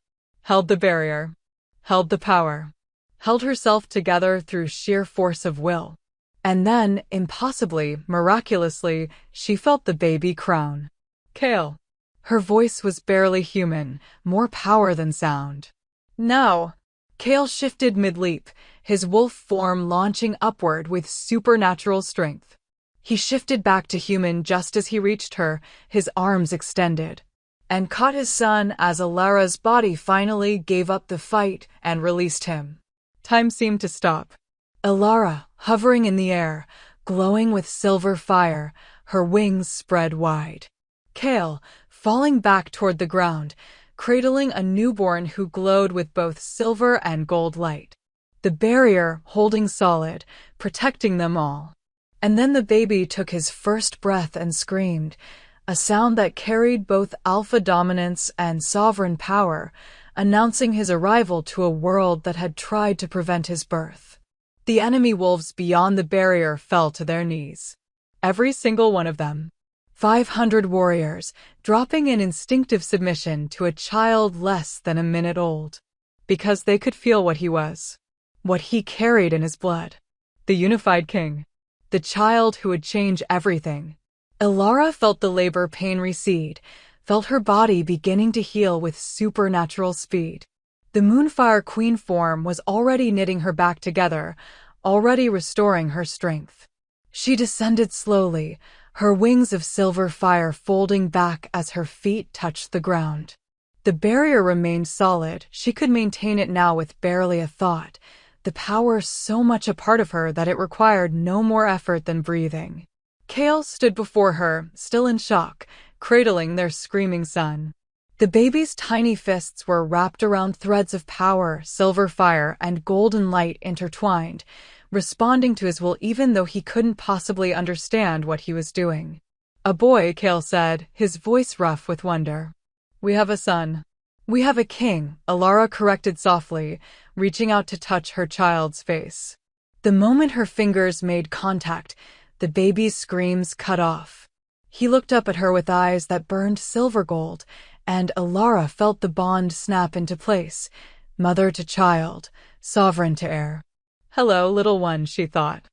the barrier, held the power, held herself together through sheer force of will. And then, impossibly, miraculously, she felt the baby crown. Kale. Her voice was barely human, more power than sound. Now. Kale shifted mid-leap, his wolf form launching upward with supernatural strength. He shifted back to human just as he reached her, his arms extended, and caught his son as Ilara's body finally gave up the fight and released him. Time seemed to stop. Ilara, hovering in the air, glowing with silver fire, her wings spread wide. Kale, falling back toward the ground, cradling a newborn who glowed with both silver and gold light. The barrier holding solid, protecting them all. And then the baby took his first breath and screamed, a sound that carried both alpha dominance and sovereign power, announcing his arrival to a world that had tried to prevent his birth. The enemy wolves beyond the barrier fell to their knees. Every single one of them. 500 warriors, dropping in instinctive submission to a child less than a minute old. Because they could feel what he was. What he carried in his blood. The unified king. The child who would change everything. Ilara felt the labor pain recede, felt her body beginning to heal with supernatural speed. The Moonfire Queen form was already knitting her back together, already restoring her strength. She descended slowly, her wings of silver fire folding back as her feet touched the ground. The barrier remained solid, she could maintain it now with barely a thought, the power so much a part of her that it required no more effort than breathing. Kale stood before her, still in shock, cradling their screaming son. The baby's tiny fists were wrapped around threads of power, silver fire, and golden light intertwined, responding to his will even though he couldn't possibly understand what he was doing. "A boy," Kale said, his voice rough with wonder. "We have a son." "We have a king," Ilara corrected softly, reaching out to touch her child's face. The moment her fingers made contact, the baby's screams cut off. He looked up at her with eyes that burned silver gold, and Ilara felt the bond snap into place, mother to child, sovereign to heir. "Hello, little one," she thought.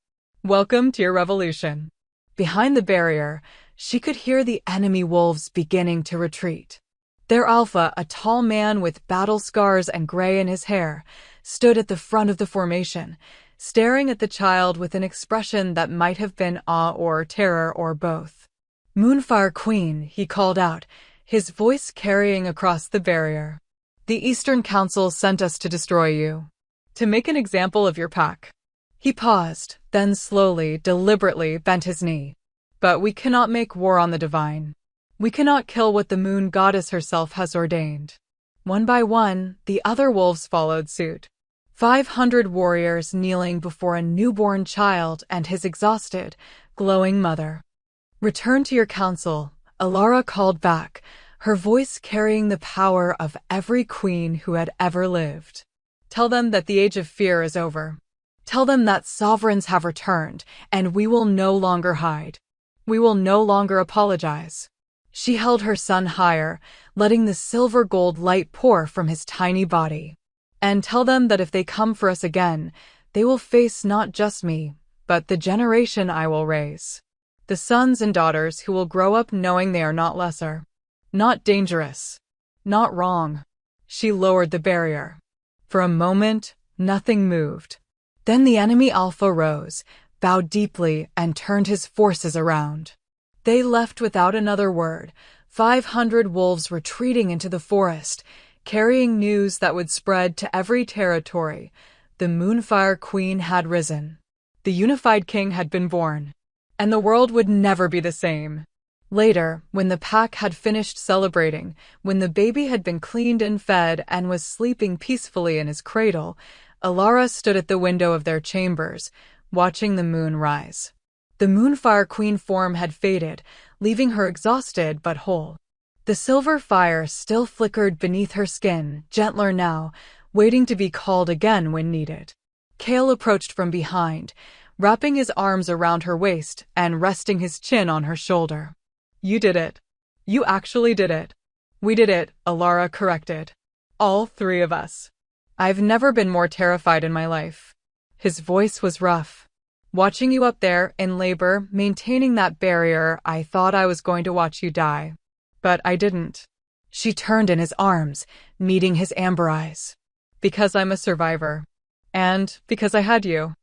"Welcome to your revolution." Behind the barrier, she could hear the enemy wolves beginning to retreat. Their alpha, a tall man with battle scars and gray in his hair, stood at the front of the formation, staring at the child with an expression that might have been awe or terror or both. "Moonfire Queen," he called out, his voice carrying across the barrier. "The Eastern Council sent us to destroy you. To make an example of your pack." He paused, then slowly, deliberately bent his knee. "But we cannot make war on the divine. We cannot kill what the moon goddess herself has ordained." One by one, the other wolves followed suit. 500 warriors kneeling before a newborn child and his exhausted, glowing mother. "Return to your council," Ilara called back, her voice carrying the power of every queen who had ever lived. "Tell them that the age of fear is over. Tell them that sovereigns have returned, and we will no longer hide. We will no longer apologize." She held her son higher, letting the silver gold light pour from his tiny body. "And tell them that if they come for us again, they will face not just me, but the generation I will raise. The sons and daughters who will grow up knowing they are not lesser, not dangerous, not wrong." She lowered the barrier. For a moment, nothing moved. Then the enemy Alpha rose, bowed deeply, and turned his forces around. They left without another word, 500 wolves retreating into the forest, carrying news that would spread to every territory. The Moonfire Queen had risen. The unified king had been born. And the world would never be the same. Later, when the pack had finished celebrating, when the baby had been cleaned and fed and was sleeping peacefully in his cradle, Ilara stood at the window of their chambers, watching the moon rise. The Moonfire Queen form had faded, leaving her exhausted but whole. The silver fire still flickered beneath her skin, gentler now, waiting to be called again when needed. Kale approached from behind, wrapping his arms around her waist and resting his chin on her shoulder. "You did it. You actually did it." "We did it," Ilara corrected. "All three of us. I've never been more terrified in my life." His voice was rough. "Watching you up there, in labor, maintaining that barrier, I thought I was going to watch you die. But I didn't." She turned in his arms, meeting his amber eyes. "Because I'm a survivor. And because I had you.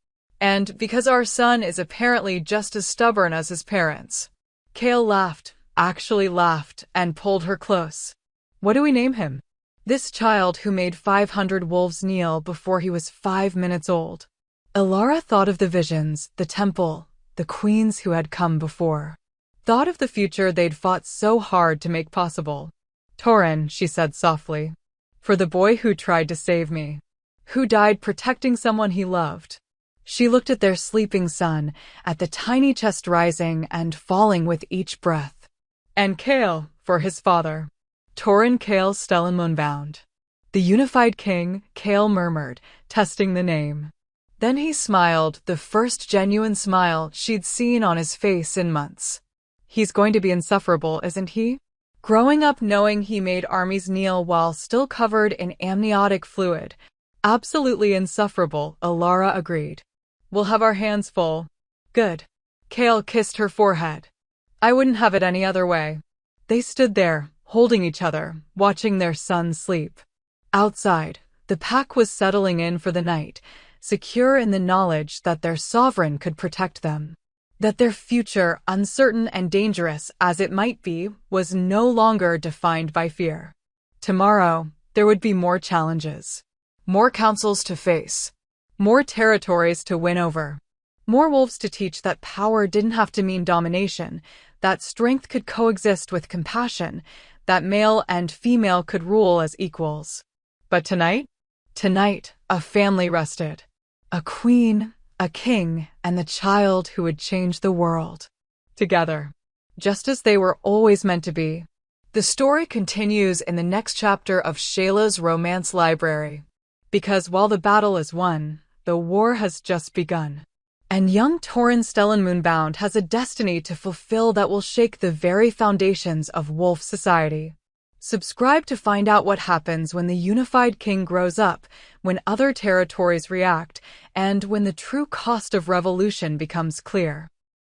And because our son is apparently just as stubborn as his parents." Kale laughed, actually laughed, and pulled her close. "What do we name him?" "This child who made 500 wolves kneel before he was 5 minutes old." Ilara thought of the visions, the temple, the queens who had come before. Thought of the future they'd fought so hard to make possible. "Torin," she said softly. "For the boy who tried to save me. Who died protecting someone he loved." She looked at their sleeping son, at the tiny chest rising and falling with each breath. "And Kale, for his father. Torin Kale Stellenmoonbound." "The unified king," Kale murmured, testing the name. Then he smiled, the first genuine smile she'd seen on his face in months. "He's going to be insufferable, isn't he?" Growing up knowing he made armies kneel while still covered in amniotic fluid. "Absolutely insufferable," Ilara agreed. "We'll have our hands full." "Good." Kale kissed her forehead. I wouldn't have it any other way. They stood there, holding each other, watching their son sleep. Outside, the pack was settling in for the night, secure in the knowledge that their sovereign could protect them. That their future, uncertain and dangerous as it might be, was no longer defined by fear. Tomorrow, there would be more challenges. More councils to face. More territories to win over. More wolves to teach that power didn't have to mean domination, that strength could coexist with compassion, that male and female could rule as equals. But tonight? Tonight, a family rested. A queen, a king, and the child who would change the world. Together. Just as they were always meant to be. The story continues in the next chapter of Shayla's Romance Library. Because while the battle is won, the war has just begun. And young Torrin Stellan Moonbound has a destiny to fulfill that will shake the very foundations of wolf society. Subscribe to find out what happens when the unified king grows up, when other territories react, and when the true cost of revolution becomes clear.